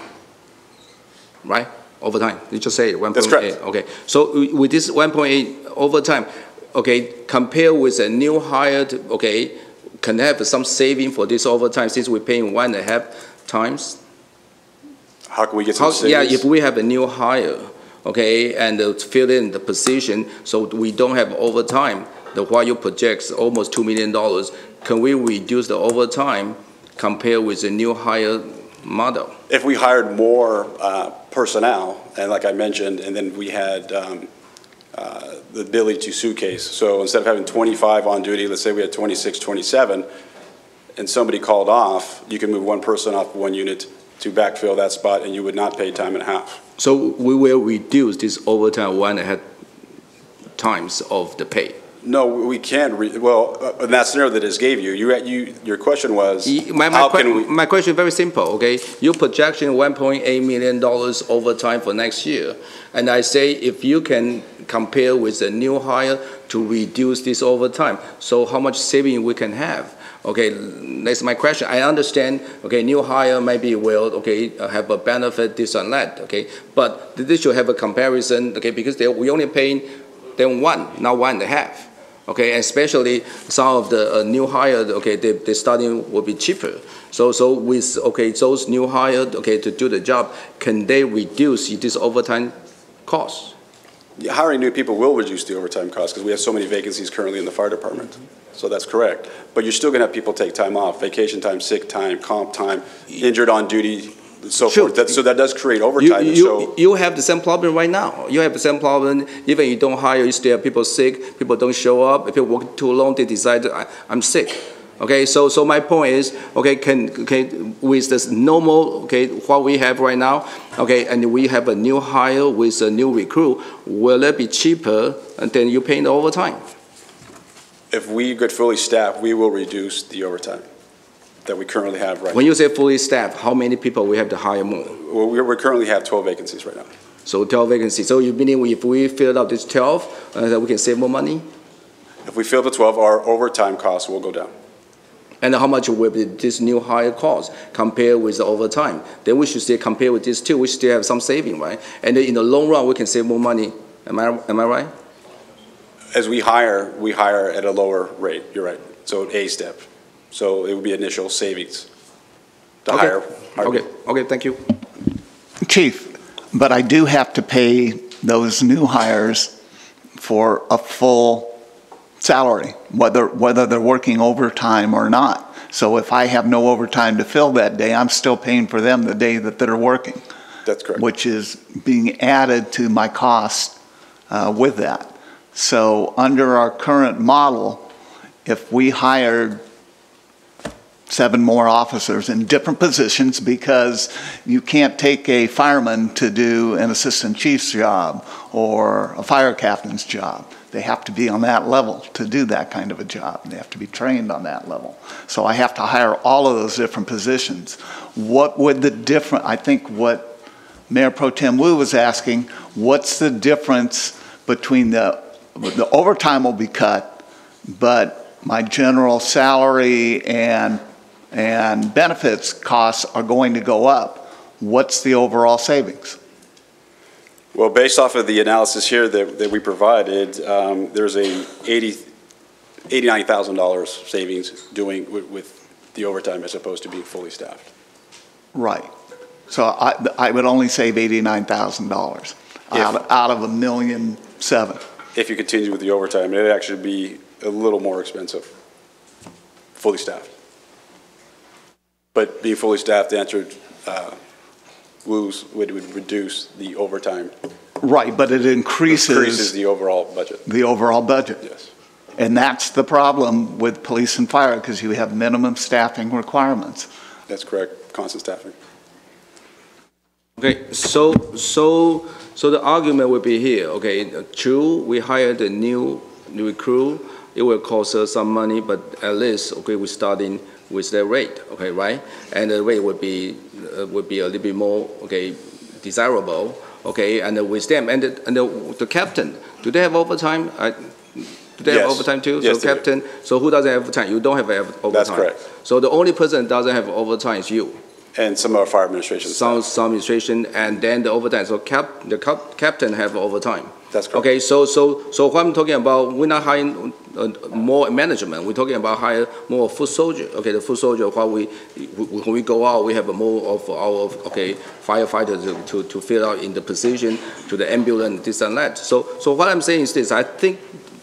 right? Overtime. You just say 1.8. That's correct. Okay, so with this 1.8 overtime, okay, compare with a new hired, okay, can have some saving for this overtime since we're paying 1.5 times. How can we get some savings? Yeah, if we have a new hire, okay, and fill in the position, so we don't have overtime, while you project almost $2 million, can we reduce the overtime compared with the new hire model? If we hired more personnel, and like I mentioned, and then we had the ability to suitcase. So instead of having 25 on duty, let's say we had 26, 27, and somebody called off, you can move one person off one unit to backfill that spot, and you would not pay time and a half. So we will reduce this overtime 1.5 times of the pay. No, we can't. Well, in that scenario that I just gave you, your question was, my question is very simple, okay? Your projection $1.8 million overtime for next year. And I say if you can compare with the new hire to reduce this overtime, so how much saving we can have? Okay, that's my question. I understand, okay, new hire maybe will, okay, have a benefit, this and that, okay? But this should have a comparison, okay, because we only paying them 1, not 1.5. Okay, especially some of the new hired, okay, they starting will be cheaper. So with, okay, those new hired, okay, to do the job, can they reduce this overtime cost? Hiring new people will reduce the overtime cost because we have so many vacancies currently in the fire department. So that's correct. But you're still going to have people take time off, vacation time, sick time, comp time, injured on duty, so forth. So that does create overtime. You have the same problem right now. You have the same problem. Even you don't hire, you still have people sick. People don't show up. If people work too long, they decide I'm sick. Okay, so my point is, okay, with this normal, okay, what we have right now, okay, and we have a new hire with a new recruit, will it be cheaper than you paying the overtime? If we get fully staffed, we will reduce the overtime that we currently have right now. When you say fully staffed, how many people we have to hire more? Well, we currently have 12 vacancies right now. So 12 vacancies. So you meaning if we fill out this 12, that we can save more money? If we fill the 12, our overtime costs will go down. And how much will be this new hire cost compared with the overtime? Then we should still compare with this too. We still have some saving, right? And in the long run, we can save more money. Am I right? As we hire at a lower rate. You're right. So A step. So it would be initial savings to hire. Okay, thank you. Chief, but I do have to pay those new hires for a full salary, whether they're working overtime or not. So if I have no overtime to fill that day, I'm still paying for them the day that they're working. That's correct. Which is being added to my cost with that. So under our current model, if we hired 7 more officers in different positions, because you can't take a fireman to do an assistant chief's job or a fire captain's job. They have to be on that level to do that kind of a job. They have to be trained on that level. So I have to hire all of those different positions. What would the difference, I think what Mayor Pro Tem Wu was asking, what's the difference between the overtime will be cut, but my general salary and benefits costs are going to go up. What's the overall savings? Well, based off of the analysis here that we provided, there's a $89,000 savings doing with the overtime as opposed to being fully staffed. Right. So I would only save $89,000 out of $1.7 million. If you continue with the overtime, it'd actually be a little more expensive, fully staffed. But being fully staffed answered Wu's would reduce the overtime. Right, but it increases the overall budget. The overall budget. Yes. And that's the problem with police and fire, because you have minimum staffing requirements. That's correct, constant staffing. Okay, so the argument will be here. Okay, true, we hired a new recruit. It will cost us some money, but at least okay, we're starting with the rate. Okay, right? And the rate would be a little bit more okay desirable. Okay, and with them and the captain, do they have overtime? Do they have overtime too? Yes, so captain, so who doesn't have overtime? You don't have overtime. That's correct. So the only person that doesn't have overtime is you. And some of our fire administration. Some administration, and then the overtime. So the captain have overtime. That's correct. Okay, so what I'm talking about, we're not hiring more management. We're talking about hire more foot soldier. Okay, the foot soldier. When we go out, we have more of our firefighters to fill out in the position to the ambulance, this and that. So what I'm saying is this. I think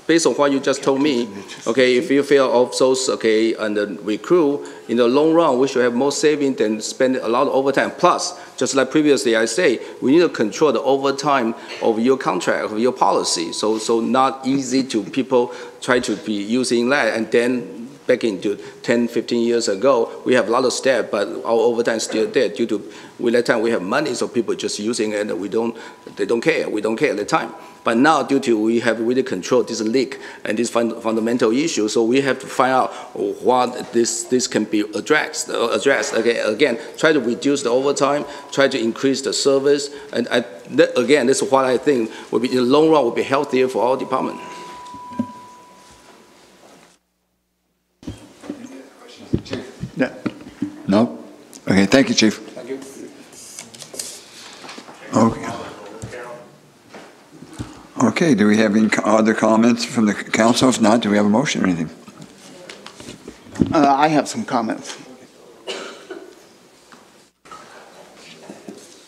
based on what you just told me, okay, if you fill off those okay and recruit, in the long run, we should have more savings than spend a lot of overtime. Plus, just like previously I say, we need to control the overtime of your contract, of your policy. So not easy to people try to be using that, and then back into 10, 15 years ago, we have a lot of staff, but our overtime is still there due to that time we have money, so people just using it, and they don't care. We don't care at the time. But now, due to we have really controlled this leak and this fundamental issue, so we have to find out what this can be addressed. Okay, again, try to reduce the overtime, try to increase the service, and again, this is what I think will be in the long run will be healthier for our department. Yeah. No? Okay, thank you, Chief. Thank you. Okay. Okay, do we have any other comments from the council? If not, do we have a motion or anything? I have some comments.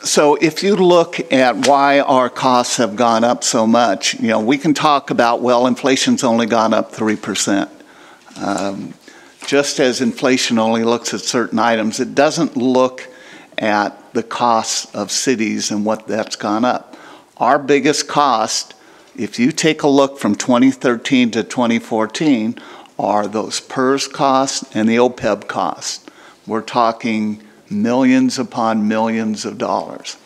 So if you look at why our costs have gone up so much, we can talk about, well, inflation's only gone up 3%. Just as inflation only looks at certain items, it doesn't look at the costs of cities and what that's gone up. Our biggest cost, if you take a look from 2013 to 2014, are those PERS costs and the OPEB costs. We're talking millions upon millions of dollars.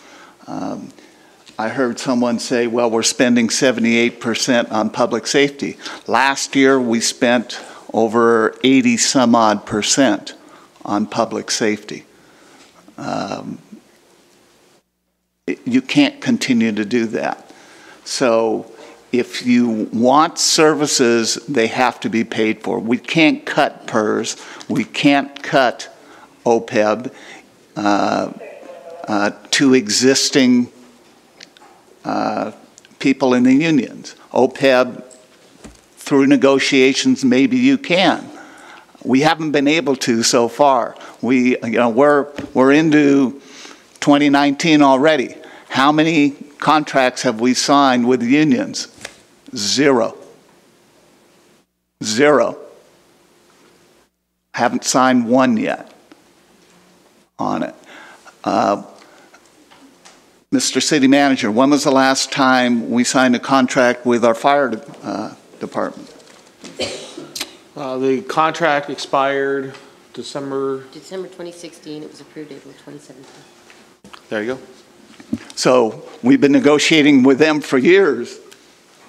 I heard someone say, well, we're spending 78% on public safety. Last year, we spent over 80 some odd % on public safety. You can't continue to do that. So if you want services, they have to be paid for. We can't cut PERS. We can't cut OPEB to existing people in the unions. OPEB, through negotiations, maybe you can. We haven't been able to so far. We're into 2019 already. How many contracts have we signed with the unions? Zero. Haven't signed one yet on it. Mr. City Manager, when was the last time we signed a contract with our fire department? The contract expired December 2016. It was approved April 2017. There you go. So we've been negotiating with them for years,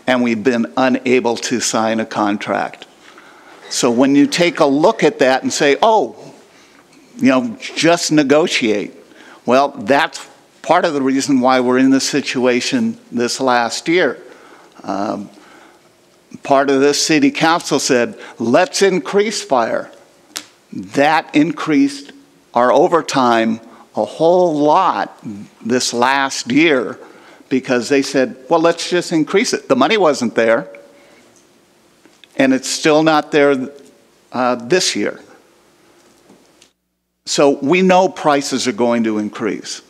and we've been unable to sign a contract. So when you take a look at that and say, oh, you know, just negotiate, well, that's part of the reason why we're in this situation this last year. Part of this city council said, let's increase fire. That increased our overtime a whole lot this last year because they said, well, let's just increase it. The money wasn't there, and it's still not there this year. So we know prices are going to increase.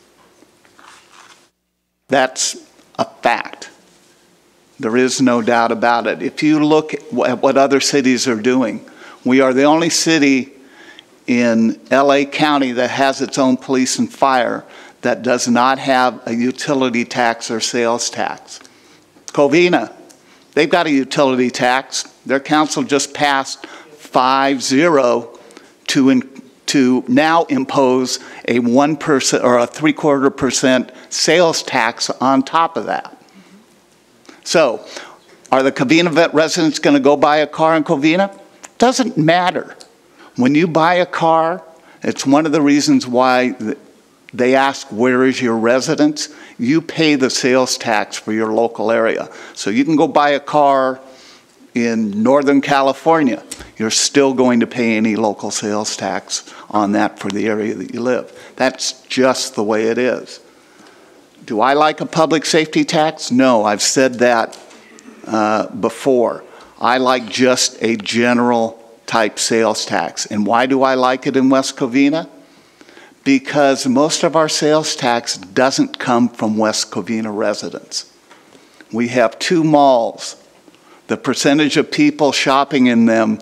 That's a fact. There is no doubt about it. If you look at what other cities are doing, we are the only city in LA County that has its own police and fire that does not have a utility tax or sales tax. Covina, they've got a utility tax. Their council just passed 5-0 to now impose a 1% or a 3/4% sales tax on top of that. So, are the Covina residents going to go buy a car in Covina? Doesn't matter. When you buy a car, it's one of the reasons why they ask, where is your residence? You pay the sales tax for your local area. So you can go buy a car in Northern California. You're still going to pay any local sales tax on that for the area that you live. That's just the way it is. Do I like a public safety tax? No, I've said that before. I like just a general type sales tax. And why do I like it in West Covina? Because most of our sales tax doesn't come from West Covina residents. We have 2 malls. The percentage of people shopping in them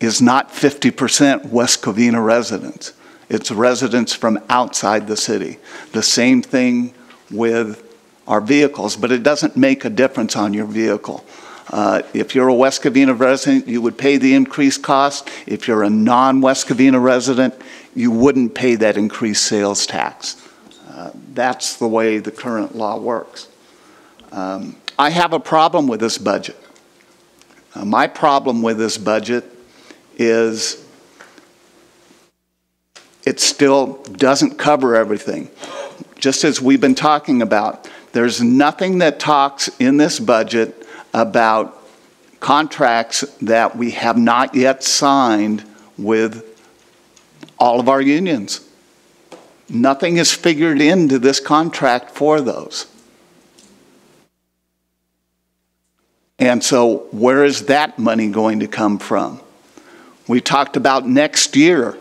is not 50% West Covina residents. It's residents from outside the city. The same thing with our vehicles, but it doesn't make a difference on your vehicle. If you're a West Covina resident, you would pay the increased cost. If you're a non-West Covina resident, you wouldn't pay that increased sales tax. That's the way the current law works. I have a problem with this budget. My problem with this budget is it still doesn't cover everything. Just as we've been talking about, there's nothing that talks in this budget about contracts that we have not yet signed with all of our unions. Nothing is figured into this contract for those. And so where is that money going to come from? We talked about next year,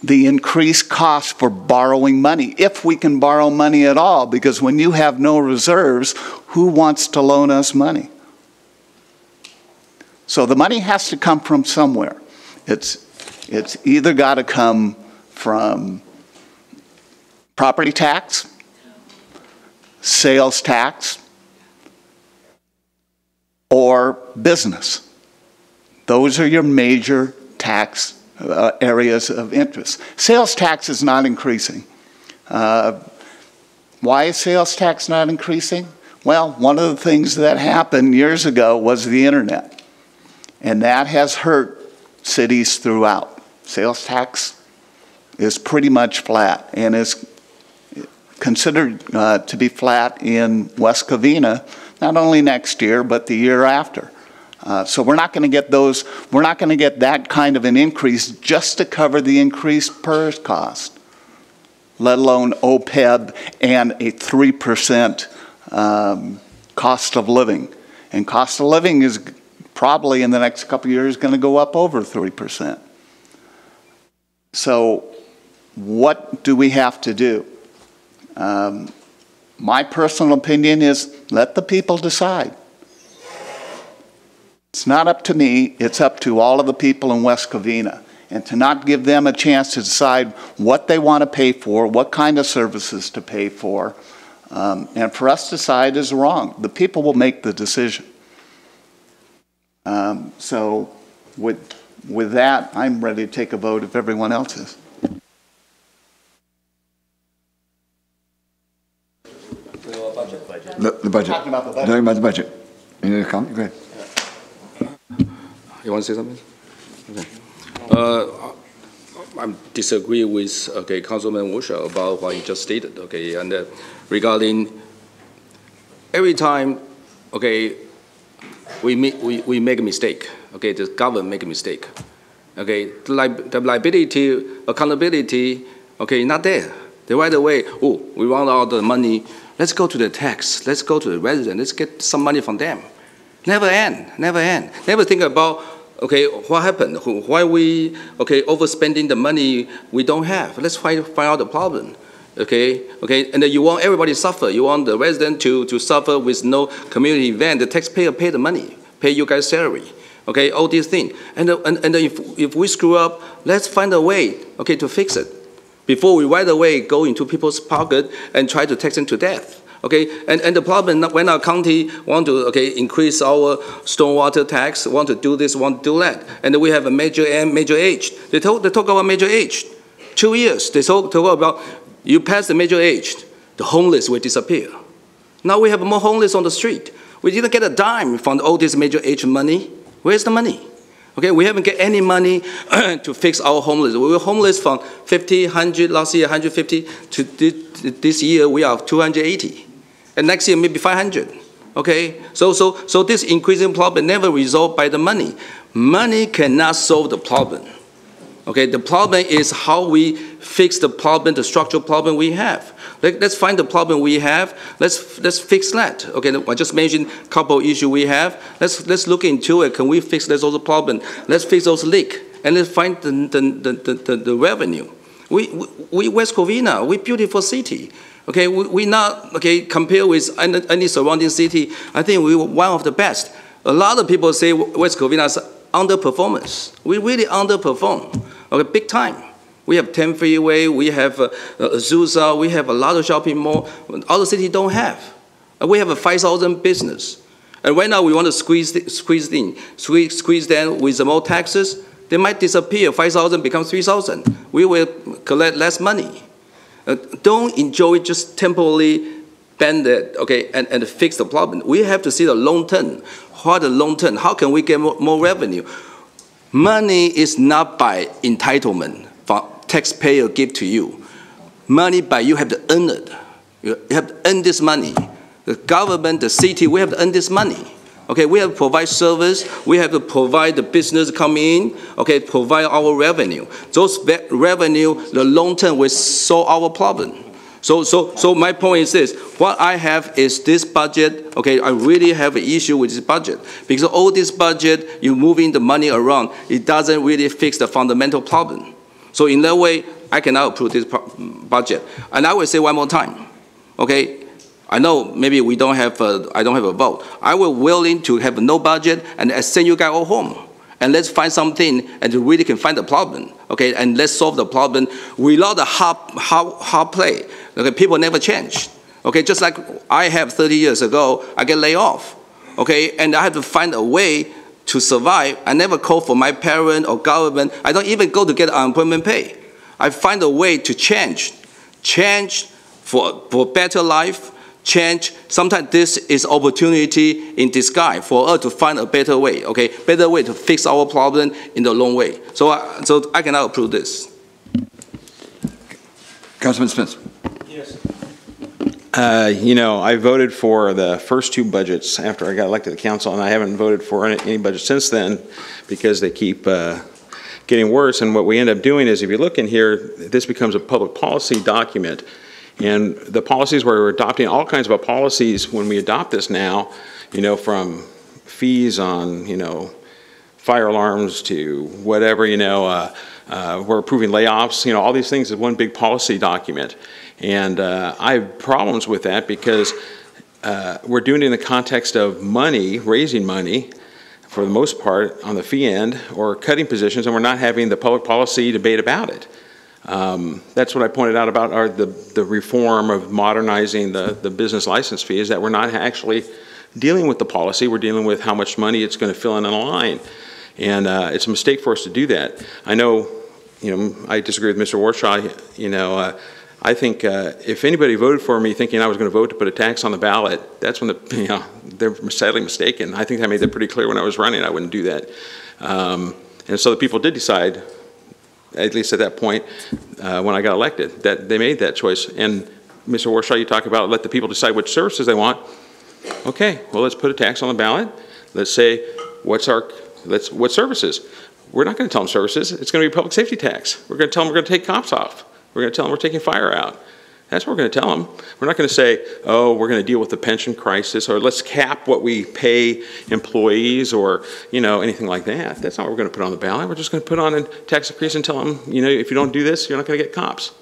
the increased cost for borrowing money, if we can borrow money at all, because when you have no reserves, who wants to loan us money? So the money has to come from somewhere. It's either got to come from property tax, sales tax, or business. Those are your major tax areas of interest. Sales tax is not increasing. Why is sales tax not increasing? Well, one of the things that happened years ago was the internet, and that has hurt cities throughout. Sales tax is pretty much flat and is considered to be flat in West Covina, not only next year, but the year after. So we're not going to get those, we're not going to get that kind of an increase just to cover the increased PERS cost, let alone OPEB and a 3% cost of living. And cost of living is probably in the next couple of years going to go up over 3%. So what do we have to do? My personal opinion is let the people decide. It's not up to me, it's up to all of the people in West Covina. And to not give them a chance to decide what they want to pay for, what kind of services to pay for, and for us to decide is wrong. The people will make the decision. So with that, I'm ready to take a vote if everyone else is. The budget. Talking about the budget. Talking about the budget. Any other comment? Go ahead. You want to say something? Okay. I disagree with Councilman Washer about what he just stated. Okay, and regarding every time, we make a mistake. Okay, the government make a mistake. Okay, the liability, accountability, not there. They right away, we want all the money. Let's go to the tax. Let's go to the resident. Let's get some money from them. Never end. Never think about, what happened? Why we, overspending the money we don't have? Let's find out the problem. And then you want everybody to suffer. You want the resident to suffer with no community event. The taxpayer pay the money, pay you guys salary. All these things. And if we screw up, let's find a way, to fix it. Before we right away go into people's pocket and try to tax them to death. And the problem when our county want to increase our stormwater tax, want to do this, want to do that, and then we have a major M, major H. They talk about major H. 2 years they talk about you pass the major H, the homeless will disappear. Now we have more homeless on the street. We didn't get a dime from all this major H money. Where's the money? We haven't get any money to fix our homeless. We were homeless from 50, 100, last year 150, to this year we are 280. And next year maybe 500. So this increasing problem never resolved by the money. Money cannot solve the problem. The problem is how we fix the problem, the structural problem we have. Let's find the problem we have. Let's fix that. I just mentioned a couple issues we have. Let's look into it. Can we fix those problem? Let's fix those leaks, and let's find the revenue. We West Covina, we beautiful city. We not compare with any surrounding city. I think we were one of the best. A lot of people say West Covina is underperformance. We really underperform. Big time. We have 10 freeway, we have Azusa, we have a lot of shopping mall. Other cities don't have. We have a 5,000 business. And right now we want to squeeze them with the more taxes. They might disappear. 5,000 becomes 3,000. We will collect less money. Don't enjoy just temporarily bend it, and fix the problem. We have to see the long term. What the long term? How can we get more revenue? Money is not by entitlement. Taxpayer give to you. Money by you have to earn it. You have to earn this money. The government, the city, we have to earn this money. We have to provide service. We have to provide the business come in. Provide our revenue. Those revenue, the long term will solve our problem. So my point is this. What I have is this budget. I really have an issue with this budget. Because all this budget, you're moving the money around, it doesn't really fix the fundamental problem. So in that way, I cannot approve this budget. And I will say one more time. I know maybe we don't have I don't have a vote. I will willing to have no budget and send you guys all home. And let's find something and really can find the problem. And let's solve the problem without the hard play. People never change. Just like I have 30 years ago, I get laid off. And I have to find a way to survive. I never call for my parent or government. I don't even go to get unemployment pay. I find a way to change for better life. Change. Sometimes this is opportunity in disguise for us to find a better way. Better way to fix our problem in the long way. So I cannot approve this. Councilman Spence. Yes. I voted for the first two budgets after I got elected to the council, and I haven't voted for any budget since then because they keep getting worse. And what we end up doing is, if you look in here, this becomes a public policy document. And the policies, we're adopting all kinds of policies when we adopt this now, from fees on, fire alarms to whatever, we're approving layoffs, all these things is one big policy document. And I have problems with that because we're doing it in the context of money, raising money, for the most part, on the fee end, or cutting positions, and we're not having the public policy debate about it. That's what I pointed out about the reform of modernizing the business license fee, is that we're not actually dealing with the policy. We're dealing with how much money it's going to fill in a line. And it's a mistake for us to do that. I know, I disagree with Mr. Warshaw, I think if anybody voted for me thinking I was going to vote to put a tax on the ballot, that's when they're sadly mistaken. I think I made that pretty clear when I was running. I wouldn't do that. And so the people did decide, at least at that point, when I got elected, that they made that choice. And Mr. Warshaw, you talk about let the people decide which services they want. Okay, well, let's put a tax on the ballot. Let's say, what services? We're not going to tell them services. It's going to be a public safety tax. We're going to tell them we're going to take cops off. We're going to tell them we're taking fire out. That's what we're going to tell them. We're not going to say, oh, we're going to deal with the pension crisis, or let's cap what we pay employees, or anything like that. That's not what we're going to put on the ballot. We're just going to put on a tax increase and tell them, if you don't do this, you're not going to get cops.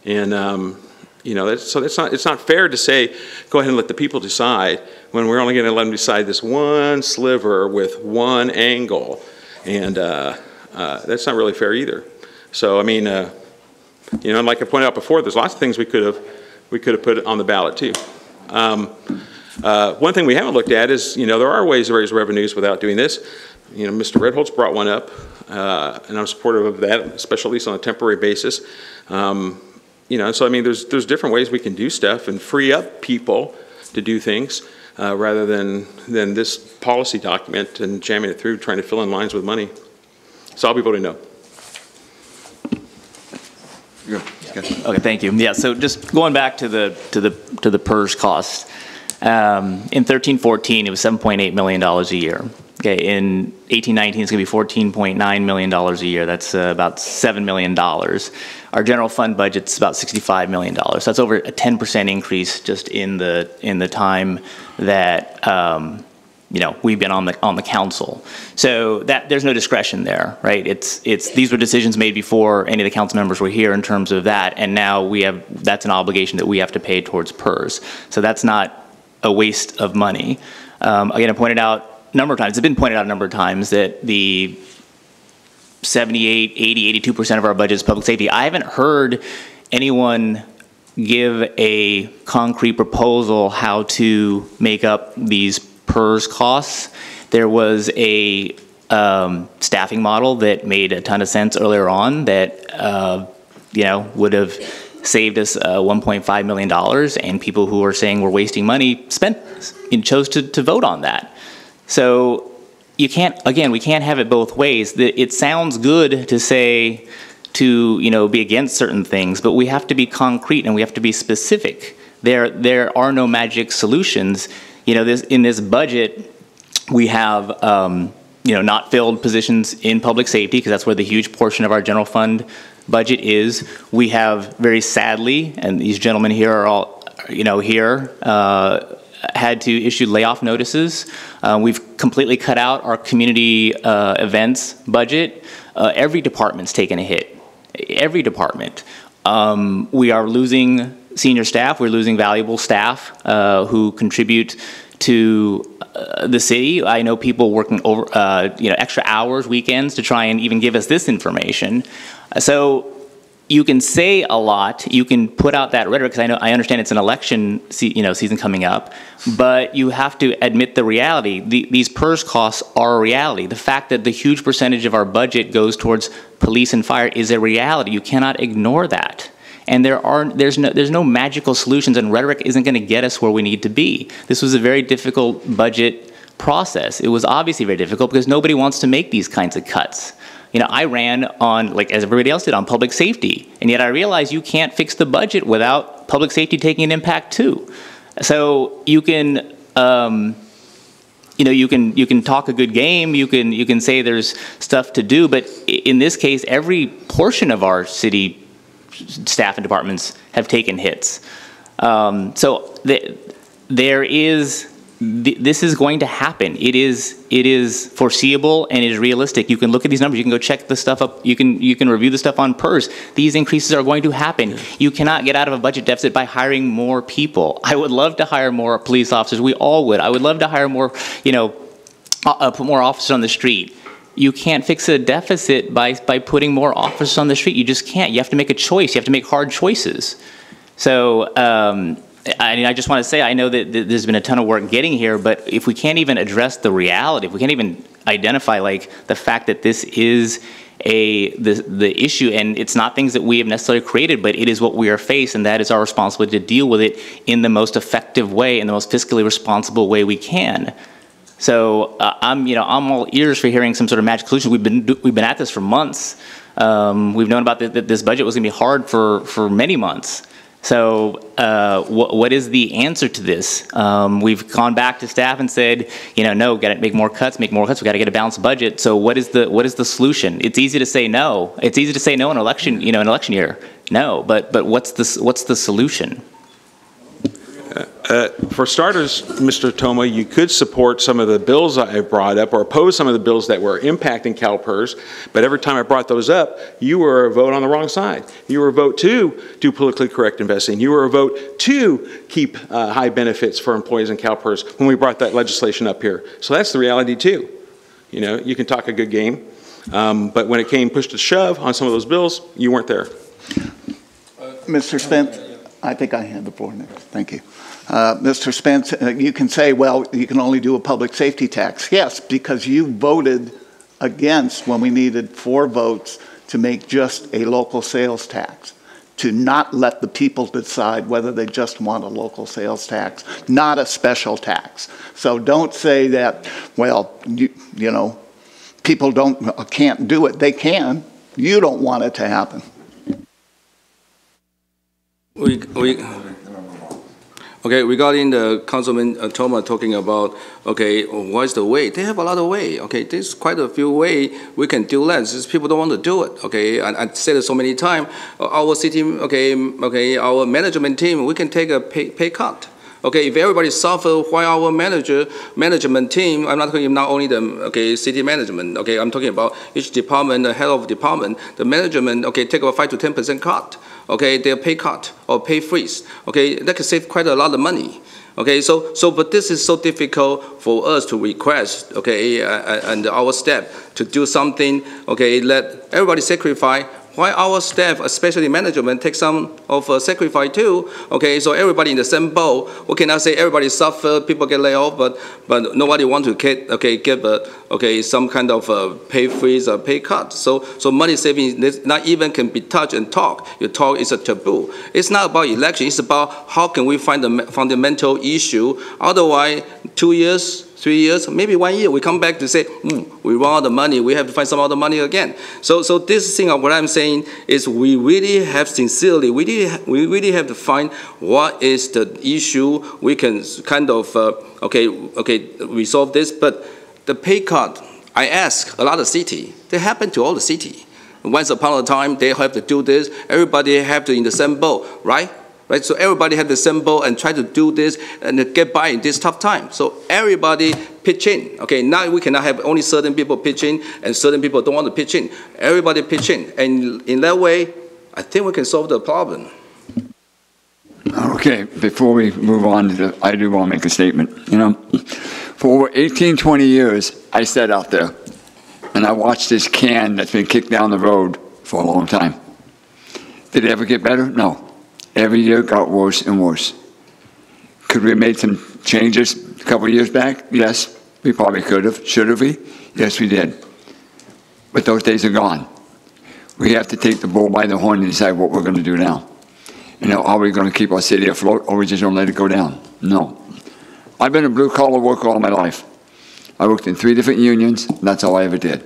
And so it's not fair to say, go ahead and let the people decide when we're only going to let them decide this one sliver with one angle, and that's not really fair either. So I mean, and like I pointed out before, there's lots of things we could have put on the ballot too. One thing we haven't looked at is there are ways to raise revenues without doing this. Mr. Redholz brought one up, and I'm supportive of that, especially at least on a temporary basis. So I mean, there's different ways we can do stuff and free up people to do things rather than this policy document and jamming it through, trying to fill in lines with money. So I'll be voting no. Yeah. Okay, thank you. Yeah, so just going back to the PERS cost. In 13-14, it was $7.8 million a year. Okay, in 18-19, it's going to be $14.9 million a year. That's about $7 million. Our general fund budget's about $65 million. So that's over a 10% increase just in the time that we've been on the council. So that there's no discretion there, right? These were decisions made before any of the council members were here in terms of that, and now that's an obligation that we have to pay towards PERS. So that's not a waste of money. Again, I pointed out a number of times, it's been pointed out a number of times that the 78, 80, 82% of our budget is public safety. I haven't heard anyone give a concrete proposal how to make up these PERS costs. There was a staffing model that made a ton of sense earlier on that would have saved us $1.5 million, and people who are saying we're wasting money chose to vote on that. So we can't have it both ways. It sounds good to say be against certain things, but we have to be concrete and we have to be specific. There are no magic solutions. In this budget, we have not filled positions in public safety, because that's where the huge portion of our general fund budget is. We have, very sadly, and these gentlemen here are all had to issue layoff notices. We've completely cut out our community events budget. Every department's taken a hit. Every department. We are losing senior staff. We're losing valuable staff who contribute to the city. I know people working over extra hours, weekends, to try and even give us this information. So you can say a lot, you can put out that rhetoric, because I understand it's an election season coming up, but you have to admit the reality. These PERS costs are a reality. The fact that the huge percentage of our budget goes towards police and fire is a reality. You cannot ignore that. And there's no magical solutions, and rhetoric isn't going to get us where we need to be. This was a very difficult budget process. It was obviously very difficult because nobody wants to make these kinds of cuts. I ran on, like as everybody else did, on public safety, and yet I realized you can't fix the budget without public safety taking an impact too. So you can, you can talk a good game, you can say there's stuff to do, but in this case, every portion of our city staff and departments have taken hits. So this is going to happen. It is foreseeable and it is realistic. You can look at these numbers. You can go check the stuff up. You can review the stuff on PERS. These increases are going to happen. You cannot get out of a budget deficit by hiring more people. I would love to hire more police officers. We all would. I would love to hire more, put more officers on the street. You can't fix a deficit by putting more officers on the street. You just can't. You have to make a choice. You have to make hard choices. So I just want to say, I know that there's been a ton of work getting here, but if we can't even address the reality, if we can't even identify like the fact that this is the issue, and it's not things that we have necessarily created, but it is what we are faced, and that is our responsibility to deal with it in the most effective way, in the most fiscally responsible way we can. So I'm all ears for hearing some sort of magic solution. We've been at this for months. We've known about that this budget was going to be hard for many months. So what is the answer to this? We've gone back to staff and said, no, got to make more cuts. We got to get a balanced budget. So what is the solution? It's easy to say no. It's easy to say no in election year. No, but what's the solution? For starters, Mr. Toma, you could support some of the bills I brought up or oppose some of the bills that were impacting CalPERS, but every time I brought those up, you were a vote on the wrong side. You were a vote to do politically correct investing. You were a vote to keep high benefits for employees in CalPERS when we brought that legislation up here. So that's the reality too. You can talk a good game, but when it came push to shove on some of those bills, you weren't there. Mr. Spence, I think I have the floor next. Thank you. Mr. Spence, you can say, well, you can only do a public safety tax. Yes, because you voted against when we needed 4 votes to make just a local sales tax, to not let the people decide whether they just want a local sales tax, not a special tax. So don't say that, well, people can't do it. They can. You don't want it to happen. Okay, regarding the Councilman Toma talking about, what's the way? They have a lot of way. Okay, there's quite a few way we can do that. Just people don't want to do it. Okay, I said it so many times. Our city, our management team, we can take a pay cut. Okay, if everybody suffer, why our management team? I'm not talking not only the city management. Okay, I'm talking about each department, the head of department, the management. Okay, take a 5 to 10% cut. Okay, their pay cut or pay freeze. Okay, that can save quite a lot of money. Okay, but this is so difficult for us to request. Okay, and our staff to do something. Okay, let everybody sacrifice. Why our staff, especially management, take some of a sacrifice too? Okay, so everybody in the same boat. We cannot say everybody suffer, people get laid off, but nobody want to give some kind of pay freeze or pay cut. So money saving not even can be touched and talk. You talk is a taboo. It's not about election. It's about how can we find the fundamental issue. Otherwise, 2 years, 3 years, maybe 1 year, we come back to say, we run out of money, we have to find some other money again. So this thing of what I'm saying is we really have sincerely, we really have to find what is the issue. We can kind of, resolve this, but the pay cut, I ask a lot of city, they happen to all the city. Once upon a time, they have to do this, everybody have to in the same boat, right? Right, so everybody had the same boat and try to do this and get by in this tough time. So everybody pitch in. Okay, now we cannot have only certain people pitch in and certain people don't want to pitch in. Everybody pitch in, and in that way, I think we can solve the problem. Okay, before we move on, I do want to make a statement. For over 18, 20 years, I sat out there and I watched this can that's been kicked down the road for a long time. Did it ever get better? No. Every year it got worse and worse. Could we have made some changes a couple of years back? Yes, we probably could have. Should have we? Yes, we did. But those days are gone. We have to take the bull by the horn and decide what we're going to do now. Are we going to keep our city afloat, or are we just going to let it go down? No. I've been a blue-collar worker all my life. I worked in 3 different unions, and that's all I ever did.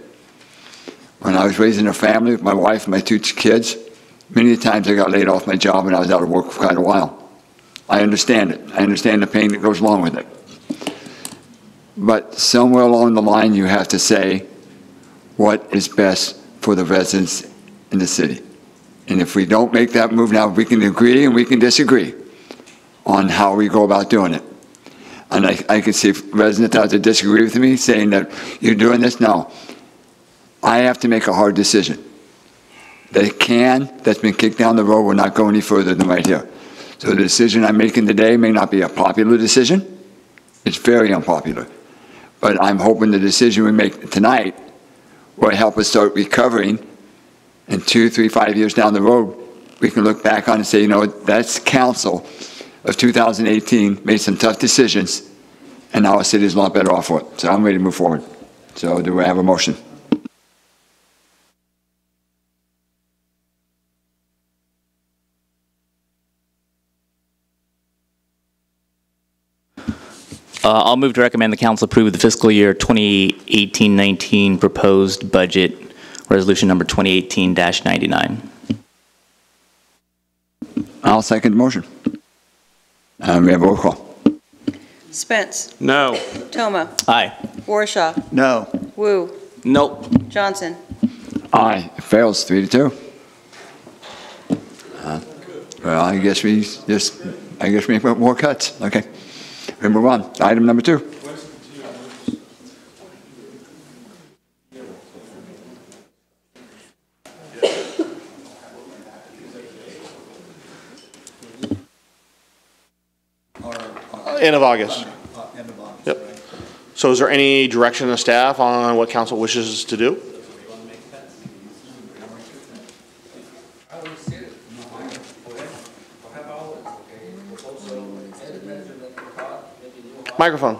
When I was raising a family with my wife and my 2 kids, many times I got laid off my job and I was out of work for quite a while. I understand it. I understand the pain that goes along with it. But somewhere along the line you have to say what is best for the residents in the city. And if we don't make that move now, we can agree and we can disagree on how we go about doing it. And I can see residents out there disagree with me, saying that you're doing this. No. I have to make a hard decision. The can that's been kicked down the road will not go any further than right here. So the decision I'm making today may not be a popular decision. It's very unpopular. But I'm hoping the decision we make tonight will help us start recovering. And 2, 3, 5 years down the road, we can look back on and say, that's council of 2018 made some tough decisions, and now our city is a lot better off for it. So I'm ready to move forward. So do I have a motion? I'll move to recommend the council approve the fiscal year 2018-19 proposed budget resolution number 2018-99. I'll second the motion. We have a roll call. Spence. No. Toma. Aye. Warshaw. No. Woo. Nope. Johnson. Aye. It fails 3-2. Well, I guess we put more cuts. Okay. We move on. Item number 2. End of August. Yep. So is there any direction of staff on what council wishes to do? Microphone.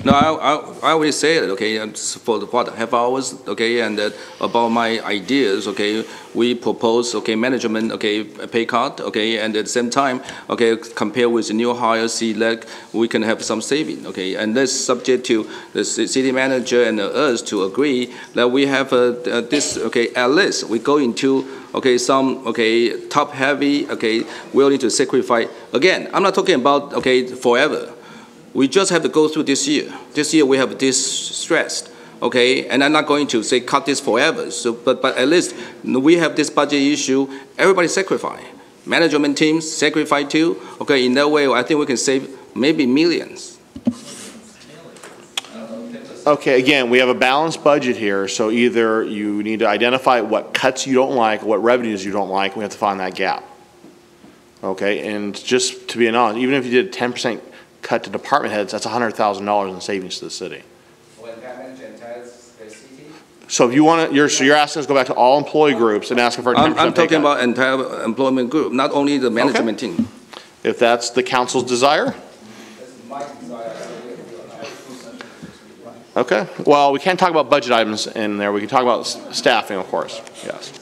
No, I already said it, okay, for the what, half hours, okay, and about my ideas, okay, we propose, okay, management, okay, pay cut, okay, and at the same time, okay, compare with the new hire, see like we can have some saving, okay, and that's subject to the city manager and us to agree that we have this, okay, at least we go into, okay, some, okay, top heavy, okay, willing to sacrifice. Again, I'm not talking about, okay, forever. We just have to go through this year. This year we have this stress, okay? And I'm not going to say cut this forever. So, but at least we have this budget issue. Everybody sacrifice. Management teams sacrifice too. Okay, in that way, I think we can save maybe millions. Okay, again, we have a balanced budget here, so either you need to identify what cuts you don't like, what revenues you don't like, we have to find that gap. Okay, and just to be honest, even if you did 10% cut to department heads, that's $100,000 in savings to the city. So if you want to, you're asking us to go back to all employee groups and asking for a 10% pay cut. I'm talking about entire employment group, not only the management team. If that's the council's desire. Okay, well, we can't talk about budget items in there. We can talk about staffing, of course, yes.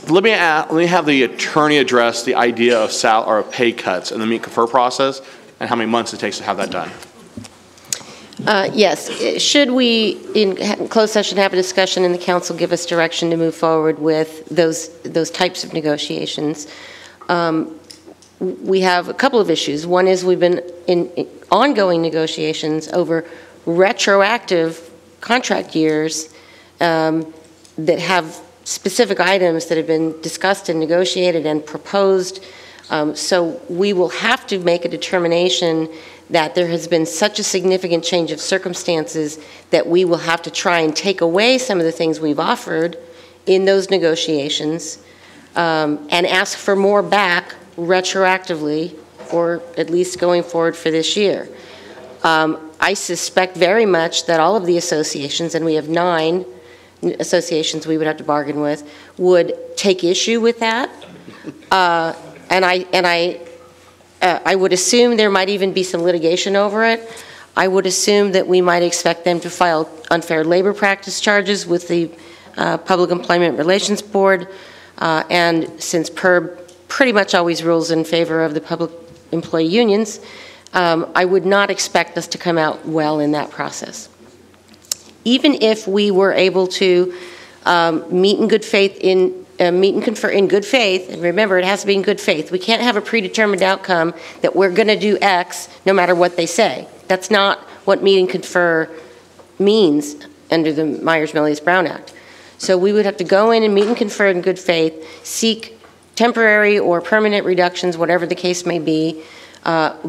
Let me have the attorney address the idea of pay cuts and the meet confer process and how many months it takes to have that done. Yes. Should we, in closed session, have a discussion and the council give us direction to move forward with those types of negotiations? We have a couple of issues. One is we've been in ongoing negotiations over retroactive contract years that have specific items that have been discussed and negotiated and proposed. So we will have to make a determination that there has been such a significant change of circumstances that we will have to try and take away some of the things we've offered in those negotiations and ask for more back retroactively, or at least going forward for this year. I suspect very much that all of the associations, and we have 9 associations we would have to bargain with, would take issue with that. And I would assume there might even be some litigation over it. I would assume that we might expect them to file unfair labor practice charges with the Public Employment Relations Board. And since PERB pretty much always rules in favor of the public employee unions, I would not expect us to come out well in that process. Even if we were able to meet in good faith, meet and confer in good faith, and remember, it has to be in good faith. We can't have a predetermined outcome that we're going to do X no matter what they say. That's not what meet and confer means under the Myers-Mellon-Brown Act. So we would have to go in and meet and confer in good faith, seek temporary or permanent reductions, whatever the case may be,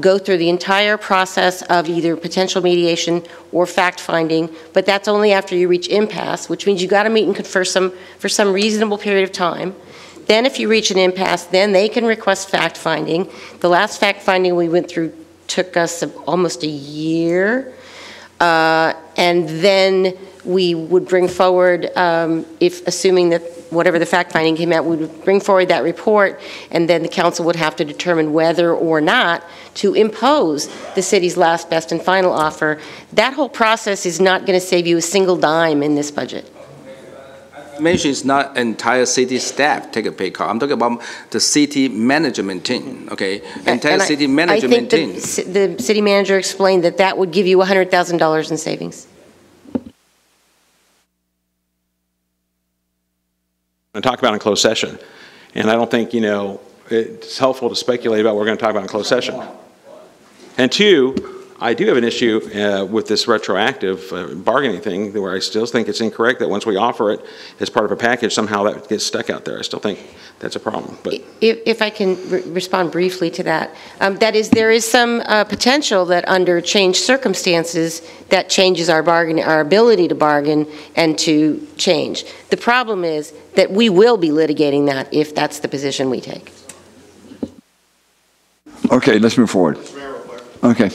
go through the entire process of either potential mediation or fact-finding, but that's only after you reach impasse, which means you got to meet and confer for some reasonable period of time. Then if you reach an impasse, then they can request fact-finding. The last fact-finding we went through took us almost a year, and then we would bring forward, if assuming that whatever the fact finding came out, we would bring forward that report, and then the council would have to determine whether or not to impose the city's last, best, and final offer. That whole process is not going to save you a single dime in this budget. Mention is not entire city staff take a pay cut. I'm talking about the city management team. Okay, entire city management team. I think the city manager explained that that would give you $100,000 in savings. To talk about in closed session, and I don't think it's helpful to speculate about what we're going to talk about in closed session. And two, I do have an issue with this retroactive bargaining thing, where I still think it's incorrect that once we offer it as part of a package, somehow that gets stuck out there. I still think that's a problem. But if I can respond briefly to that, that is, there is some potential that under changed circumstances, that changes our ability to bargain and to change. The problem is that we will be litigating that if that's the position we take. Okay, let's move forward. Okay.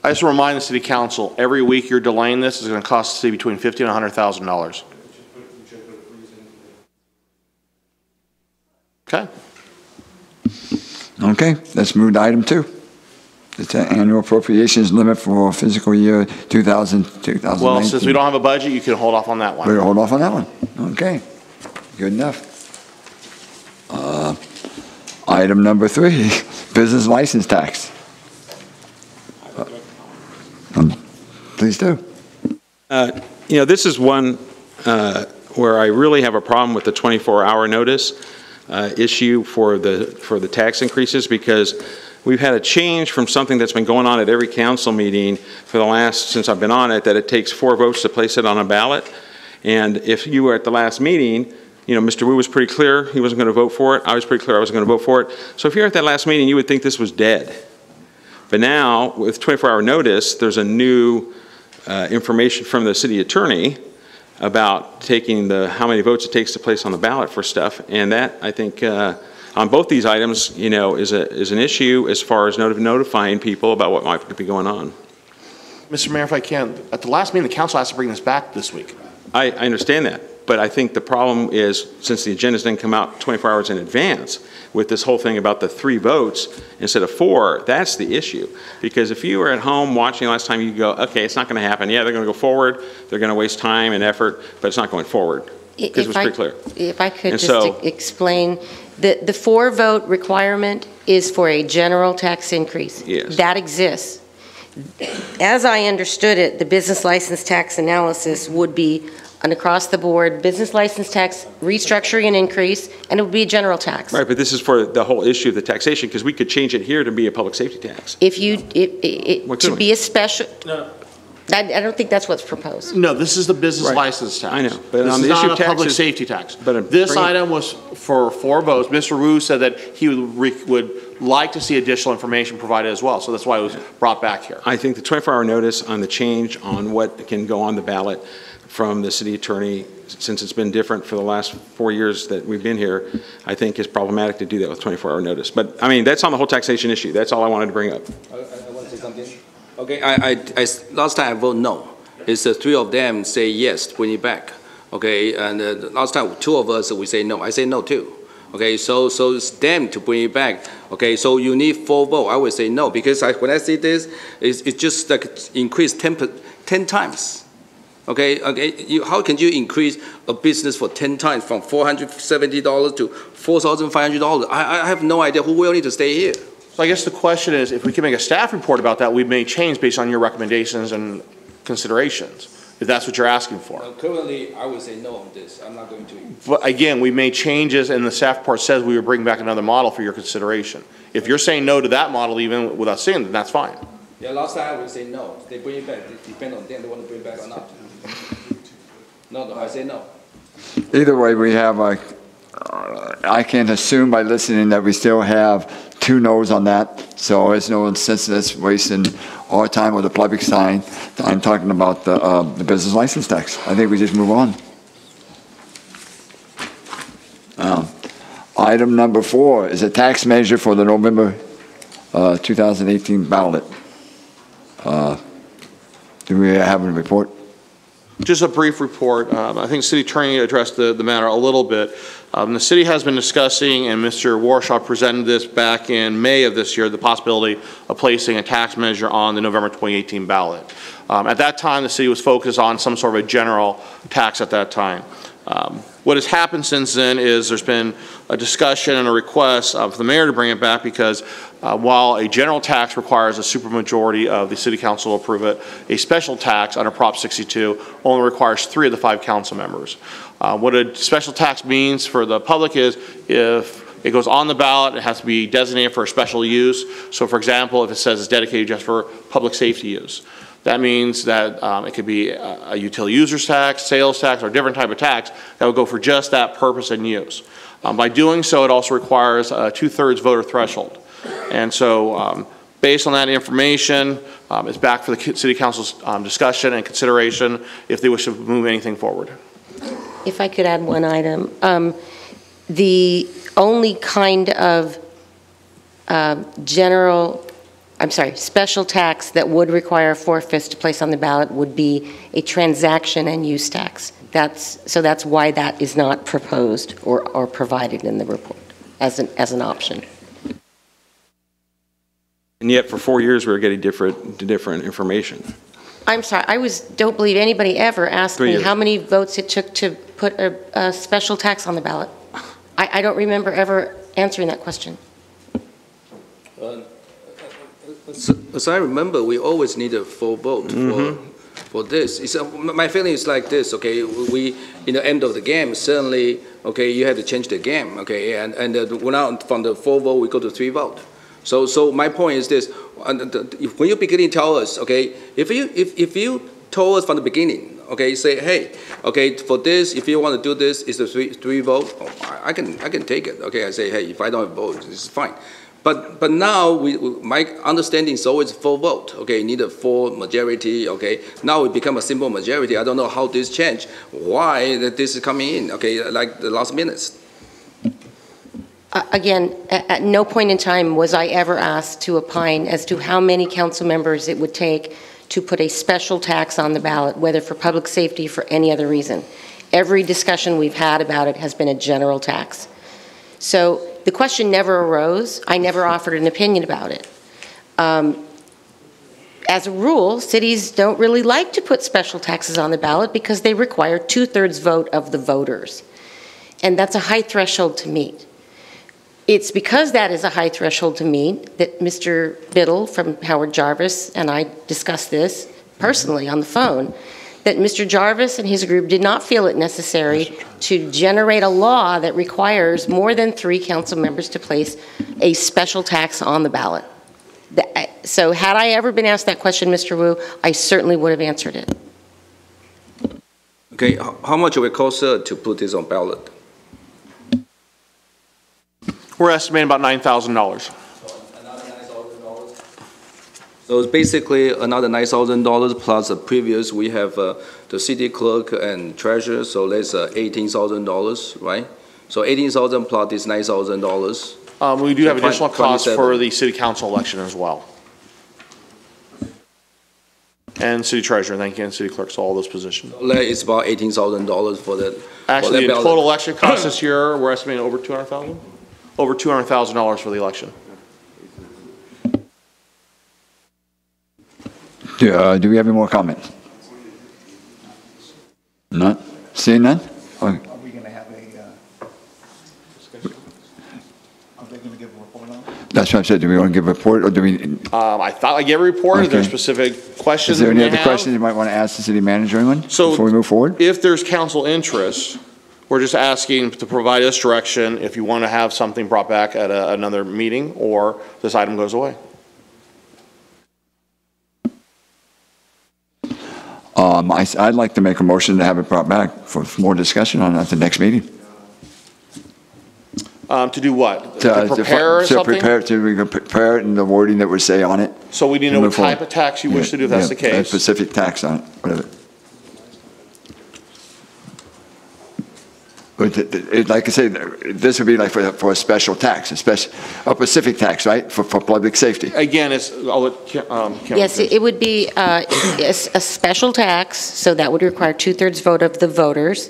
I just remind the city council, every week you're delaying this is going to cost the city between $50,000 and $100,000. Okay. Okay, let's move to item 2. It's an annual appropriations limit for fiscal year 2019. Well, since we don't have a budget, you can hold off on that one. We'll hold off on that one. Okay, good enough. Item number 3, business license tax. Please do. This is one where I really have a problem with the 24-hour notice issue for the tax increases, because we've had a change from something that's been going on at every council meeting for the last, since I've been on it, that it takes 4 votes to place it on a ballot. And if you were at the last meeting, Mr. Wu was pretty clear he wasn't going to vote for it. I was pretty clear I wasn't going to vote for it. So if you're at that last meeting, you would think this was dead. But now, with 24-hour notice, there's a new information from the city attorney about taking how many votes it takes to place on the ballot for stuff. And that, I think, on both these items, is an issue as far as notifying people about what might be going on. Mr. Mayor, if I can, at the last meeting, the council has to bring this back this week. I understand that. But I think the problem is, since the agendas didn't come out 24 hours in advance, with this whole thing about the 3 votes instead of 4, that's the issue. Because if you were at home watching last time, you go, okay, it's not going to happen. Yeah, they're going to go forward. They're going to waste time and effort, but it's not going forward. Because it was pretty clear. If I could explain, the 4-vote requirement is for a general tax increase. Yes. That exists. As I understood it, the business license tax analysis would be an across-the-board business license tax restructuring and increase, and it would be a general tax. Right, but this is for the whole issue of the taxation, because we could change it here to be a public safety tax. If you, to be a special, No. I don't think that's what's proposed. No, this is the business license tax. I know, but this on is the issue not of a public taxes, safety tax. But this item was for 4 votes. Mr. Wu said that he would like to see additional information provided as well, so that's why it was brought back here. I think the 24-hour notice on the change on what can go on the ballot from the city attorney, since it's been different for the last 4 years that we've been here, I think is problematic to do that with 24-hour notice. But I mean, that's on the whole taxation issue. That's all I wanted to bring up. I want to say something. Okay, I last time I voted no. It's 3 of them say yes, bring it back. Okay, and last time 2 of us we say no. I say no too. Okay, so it's them to bring it back. Okay, so you need 4 votes. I would say no, because when I see this, it's just like increased 10 times. Okay, how can you increase a business for 10 times from $470 to $4,500? I have no idea who will need to stay here. So I guess the question is, if we can make a staff report about that, we may change based on your recommendations and considerations, if that's what you're asking for. Currently, I would say no on this. I'm not going to. But again, we made changes, and the staff report says we would bring back another model for your consideration. If you're saying no to that model, even without seeing it, then that's fine. Yeah, last time I would say no. They bring it back. It depends on them. They want to bring it back or not. No, I say no. Either way, we have I can assume by listening that we still have 2 no's on that, so there's no sense in us wasting our time with the public sign. I'm talking about the business license tax. I think we just move on. Item number 4 is a tax measure for the November 2018 ballot. Do we have a report? Just a brief report. I think City Attorney addressed the matter a little bit. The city has been discussing, and Mr. Warshaw presented this back in May of this year, the possibility of placing a tax measure on the November 2018 ballot. At that time, the city was focused on some sort of a general tax at that time. What has happened since then is there's been a discussion and a request for the mayor to bring it back because while a general tax requires a supermajority of the city council to approve it, a special tax under Prop 62 only requires 3 of the 5 council members. What a special tax means for the public is if it goes on the ballot, it has to be designated for a special use. So for example, if it says it's dedicated just for public safety use, that means that it could be a utility users tax, sales tax, or a different type of tax that would go for just that purpose and use. By doing so, it also requires a 2/3 voter threshold. And so based on that information, it's back for the City Council's discussion and consideration if they wish to move anything forward. If I could add one item. The only kind of special tax that would require 4/5 to place on the ballot would be a transaction and use tax. That's why that is not proposed or provided in the report as an option. And yet for 4 years we were getting different information. I'm sorry, don't believe anybody ever asked me how many votes it took to put a special tax on the ballot. I don't remember ever answering that question. As I remember, we always need a full vote for this. My feeling is like this, okay, we, in the end of the game, certainly, okay, you have to change the game, okay, and now from the 4 vote, we go to 3 vote. So my point is this, when you beginning tell us, okay, if you told us from the beginning, okay, say, hey, okay, for this, if you want to do this, it's a three vote, I can take it, okay, I say, hey, if I don't vote, it's fine. But now my understanding is always 4 vote. Okay, you need a 4 majority. Okay, now it become a simple majority. I don't know how this changed. Why that this is coming in? Okay, like the last minutes. Again, at no point in time was I ever asked to opine as to how many council members it would take to put a special tax on the ballot, whether for public safety or for any other reason. Every discussion we've had about it has been a general tax. So the question never arose. I never offered an opinion about it. As a rule, cities don't really like to put special taxes on the ballot because they require 2/3 vote of the voters. And that's a high threshold to meet. It's because that is a high threshold to meet that Mr. Biddle from Howard Jarvis and I discussed this personally on the phone, that Mr. Jarvis and his group did not feel it necessary to generate a law that requires more than 3 council members to place a special tax on the ballot. So had I ever been asked that question, Mr. Wu, I certainly would have answered it. Okay, how much will it cost to put this on ballot? We're estimating about $9,000. So it's basically another $9,000 plus the previous, we have the city clerk and treasurer, so that's $18,000, right? So $18,000 plus this $9,000. We do have additional costs for the city council election as well. And city treasurer, thank you, and city clerk, so all those positions. So it's about $18,000 for that. Actually, the total election cost this year, we're estimating over $200,000? Over $200,000 for the election. Do we have any more comments? None? Seeing none? Okay. Are we going to have a discussion? Are they going to give a report on it? That's what I said. Do we want to give a report or do we? I thought I gave a report. Is there specific questions? Is there any other questions you might want to ask the city manager anyone before we move forward? If there's council interest, we're just asking to provide us direction if you want to have something brought back at another meeting or this item goes away. I'd like to make a motion to have it brought back for more discussion on it at the next meeting. To do what? To prepare something? To prepare it and the wording that would say on it. So we need to know what type of tax you wish to do if that's the case. A specific tax on it, whatever. like I say, this would be like for a special tax, a specific tax, right, for public safety. Again, I'll let Kim Yes, finish. it would be a special tax, so that would require 2/3 vote of the voters,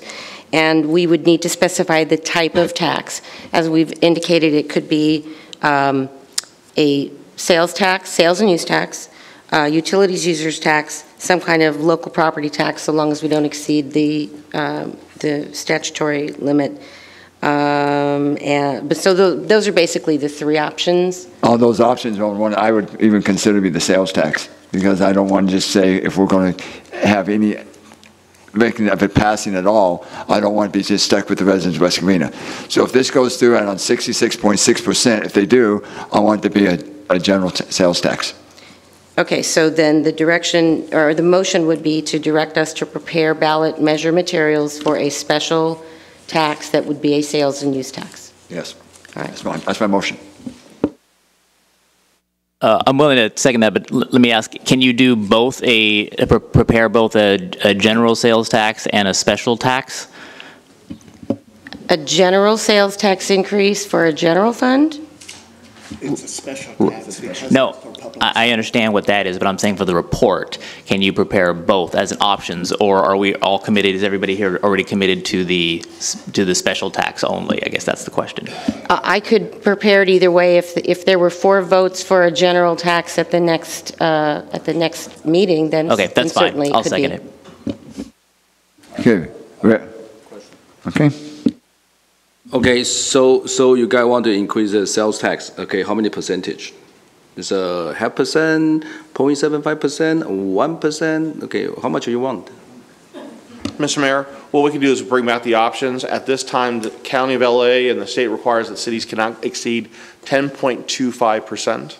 and we would need to specify the type of tax. As we've indicated, it could be a sales tax, sales and use tax, utilities users tax, some kind of local property tax, so long as we don't exceed the statutory limit. But so those are basically the three options. All those options are one I would even consider to be the sales tax, because I don't want to just say if we're going to have any making of it passing at all, I don't want to be just stuck with the residents of West Covina. So if this goes through and on 66.6%, if they do, I want it to be a general sales tax. Okay, so then the direction, or the motion would be to direct us to prepare ballot measure materials for a special tax that would be a sales and use tax. Yes. All right. That's my motion. I'm willing to second that, but let me ask, can you do both prepare both a general sales tax and a special tax? A general sales tax increase for a general fund? It's a special tax. No, I understand what that is, but I'm saying for the report, can you prepare both as options, or are we all committed? Is everybody here already committed to the special tax only? I guess that's the question. I could prepare it either way. If there were 4 votes for a general tax at the next meeting, then okay, that's fine. Certainly I'll second it. Okay. Okay. Okay, so you guys want to increase the sales tax? Okay, how many percentage? Is a 0.5%, 0.75%, 1%? Okay, how much do you want? Mr. Mayor, what we can do is bring back the options. At this time, the County of LA and the state requires that cities cannot exceed 10.25%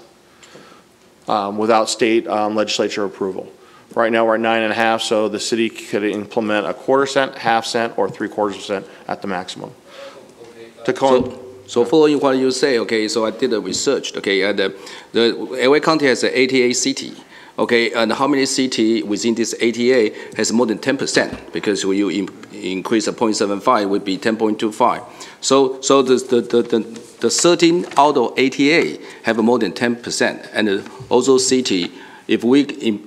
without state legislature approval. Right now, we're at 9.5%, so the city could implement a 1/4 cent, 1/2 cent, or 3/4% at the maximum. So following what you say, okay, so I did the research, okay, the LA County has 88 city, okay, and how many city within this 88 has more than 10%? Because when you increase a 0.75, it would be 10.25. So the 13 out of 88 have more than 10%, and also city, if we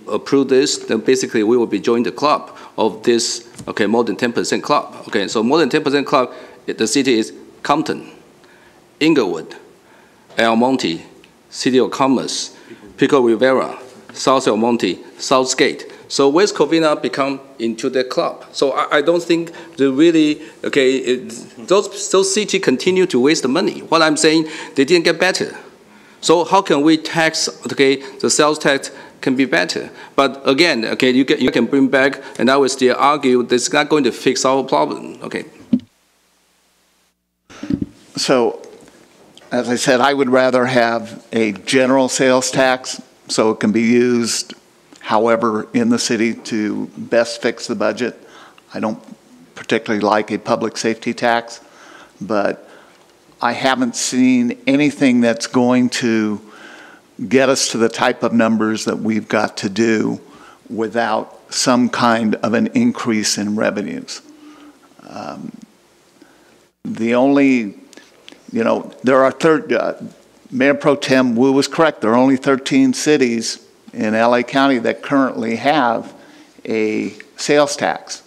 approve this, then basically we will be joining the club of this, okay, more than 10% club, okay, so more than 10% club, the city is Compton, Inglewood, El Monte, City of Commerce, Pico Rivera, South El Monte, Southgate. So West Covina become into the club. So I don't think they really, okay, those cities continue to waste the money. What I'm saying, they didn't get better. So how can we tax, okay, the sales tax can be better? But again, okay, you can bring back, and I will still argue that's not going to fix our problem, okay. So, as I said, I would rather have a general sales tax so it can be used however in the city to best fix the budget. I don't particularly like a public safety tax, but I haven't seen anything that's going to get us to the type of numbers that we've got to do without some kind of an increase in revenues. The only, there are Mayor Pro Tem Wu was correct. There are only 13 cities in LA County that currently have a sales tax.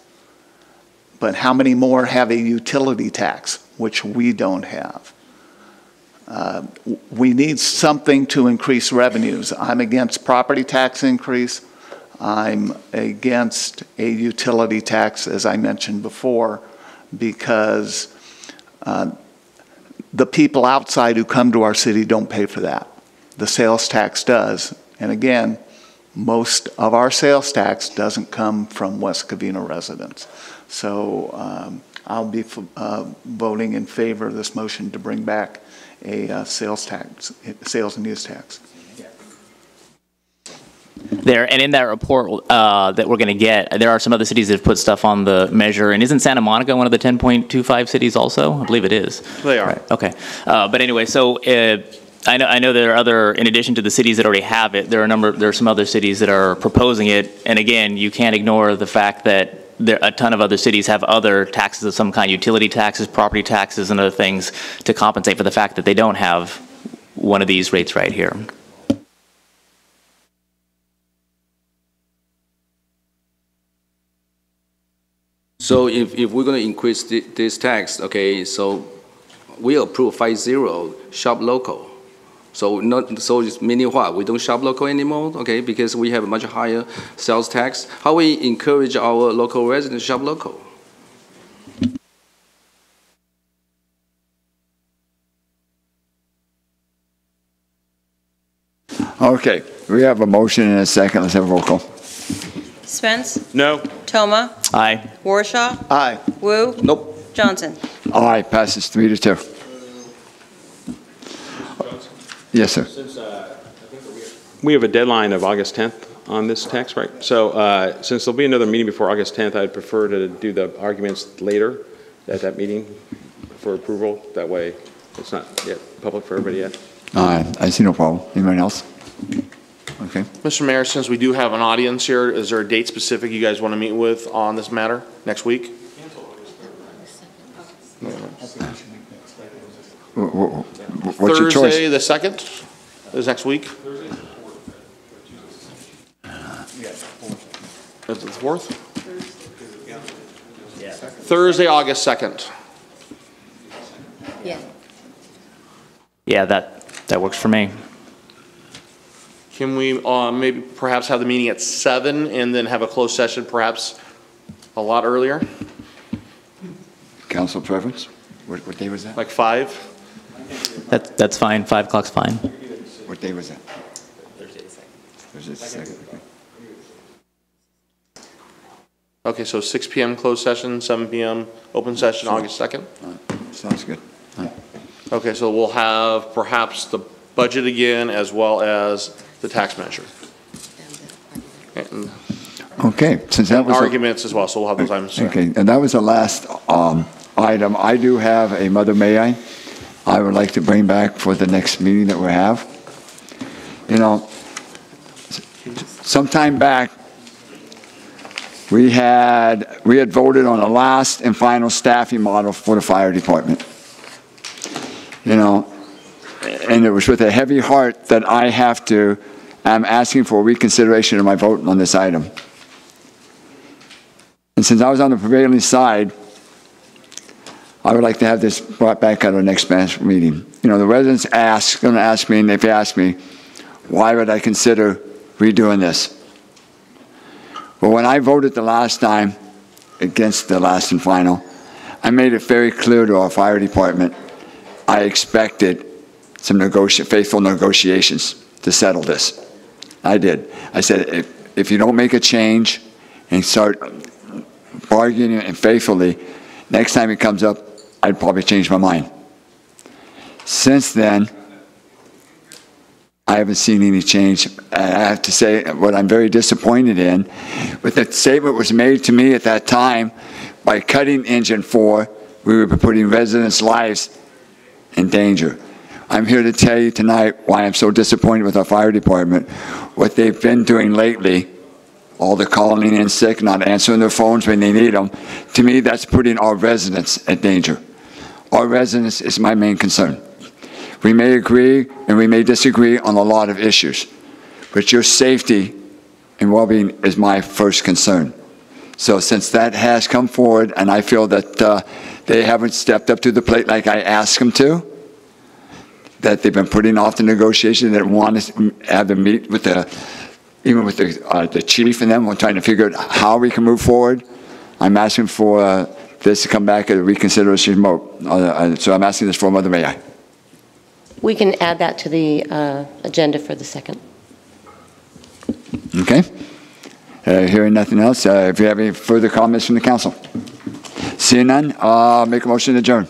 But how many more have a utility tax, which we don't have? We need something to increase revenues. I'm against property tax increase. I'm against a utility tax, as I mentioned before, because the people outside who come to our city don't pay for that. The sales tax does. And again, most of our sales tax doesn't come from West Covina residents. So I'll be voting in favor of this motion to bring back a sales and use tax. There, and in that report that we're going to get, there are some other cities that have put stuff on the measure. And isn't Santa Monica one of the 10.25 cities also? I believe it is. They are. Right. Okay. But anyway, so I know there are other, in addition to the cities that already have it, there are some other cities that are proposing it. And again, you can't ignore the fact that a ton of other cities have other taxes of some kind, utility taxes, property taxes, and other things to compensate for the fact that they don't have one of these rates right here. So if we're going to increase this tax, okay, so we approve 5-0 shop local. So it's meaning what? We don't shop local anymore, okay, because we have a much higher sales tax. How we encourage our local residents to shop local? Okay, we have a motion and a second. Let's have a roll call. Spence? No. Toma? Aye. Warshaw? Aye. Wu? Nope. Johnson? Aye, passes 3-2. Yes, sir. Since we have a deadline of August 10th on this tax, right? So since there'll be another meeting before August 10th, I'd prefer to do the arguments later at that meeting for approval. That way it's not yet public for everybody yet. I see no problem. Anyone else? Okay. Mr. Mayor, since we do have an audience here, is there a date specific you guys want to meet with on this matter next week? What's your choice? Thursday the 2nd is next week. Is it the 4th? Thursday, August 2nd. Yeah. Yeah, that works for me. Can we maybe perhaps have the meeting at 7 and then have a closed session perhaps a lot earlier? Council preference? What day was that? Like 5? That's fine. 5 o'clock's fine. What day was that? Thursday the 2nd. Okay, so 6 p.m. closed session, 7 p.m. open session, sure. August 2nd? Sounds good. Okay, so we'll have perhaps the budget again as well as the tax measure. And Okay, since that was arguments as well, so we'll have those items. Okay, and that was the last item. I do have a Mother May I would like to bring back for the next meeting that we have. You know, sometime back, we had voted on the last and final staffing model for the fire department. You know, and it was with a heavy heart that I'm asking for reconsideration of my vote on this item. And since I was on the prevailing side, I would like to have this brought back at our next meeting. You know, the residents going to ask me, and they've asked me, why would I consider redoing this? Well, when I voted the last time against the last and final, I made it very clear to our fire department I expected some faithful negotiations to settle this. I did. I said, if you don't make a change and start bargaining and faithfully, next time it comes up, I'd probably change my mind. Since then, I haven't seen any change. I have to say what I'm very disappointed in, with the statement was made to me at that time, by cutting Engine 4, we would be putting residents' lives in danger. I'm here to tell you tonight why I'm so disappointed with our fire department. What they've been doing lately, all the calling in sick, not answering their phones when they need them, to me that's putting our residents at danger. Our residents is my main concern. We may agree and we may disagree on a lot of issues, but your safety and well-being is my first concern. So since that has come forward, and I feel that they haven't stepped up to the plate like I asked them to, that they've been putting off the negotiation, that want to have them meet with even with the chief and them, we're trying to figure out how we can move forward. I'm asking for this to come back at a reconsideration vote. So I'm asking this for Mother May I. We can add that to the agenda for the 2nd. Okay. Hearing nothing else, if you have any further comments from the council. Seeing none, make a motion to adjourn.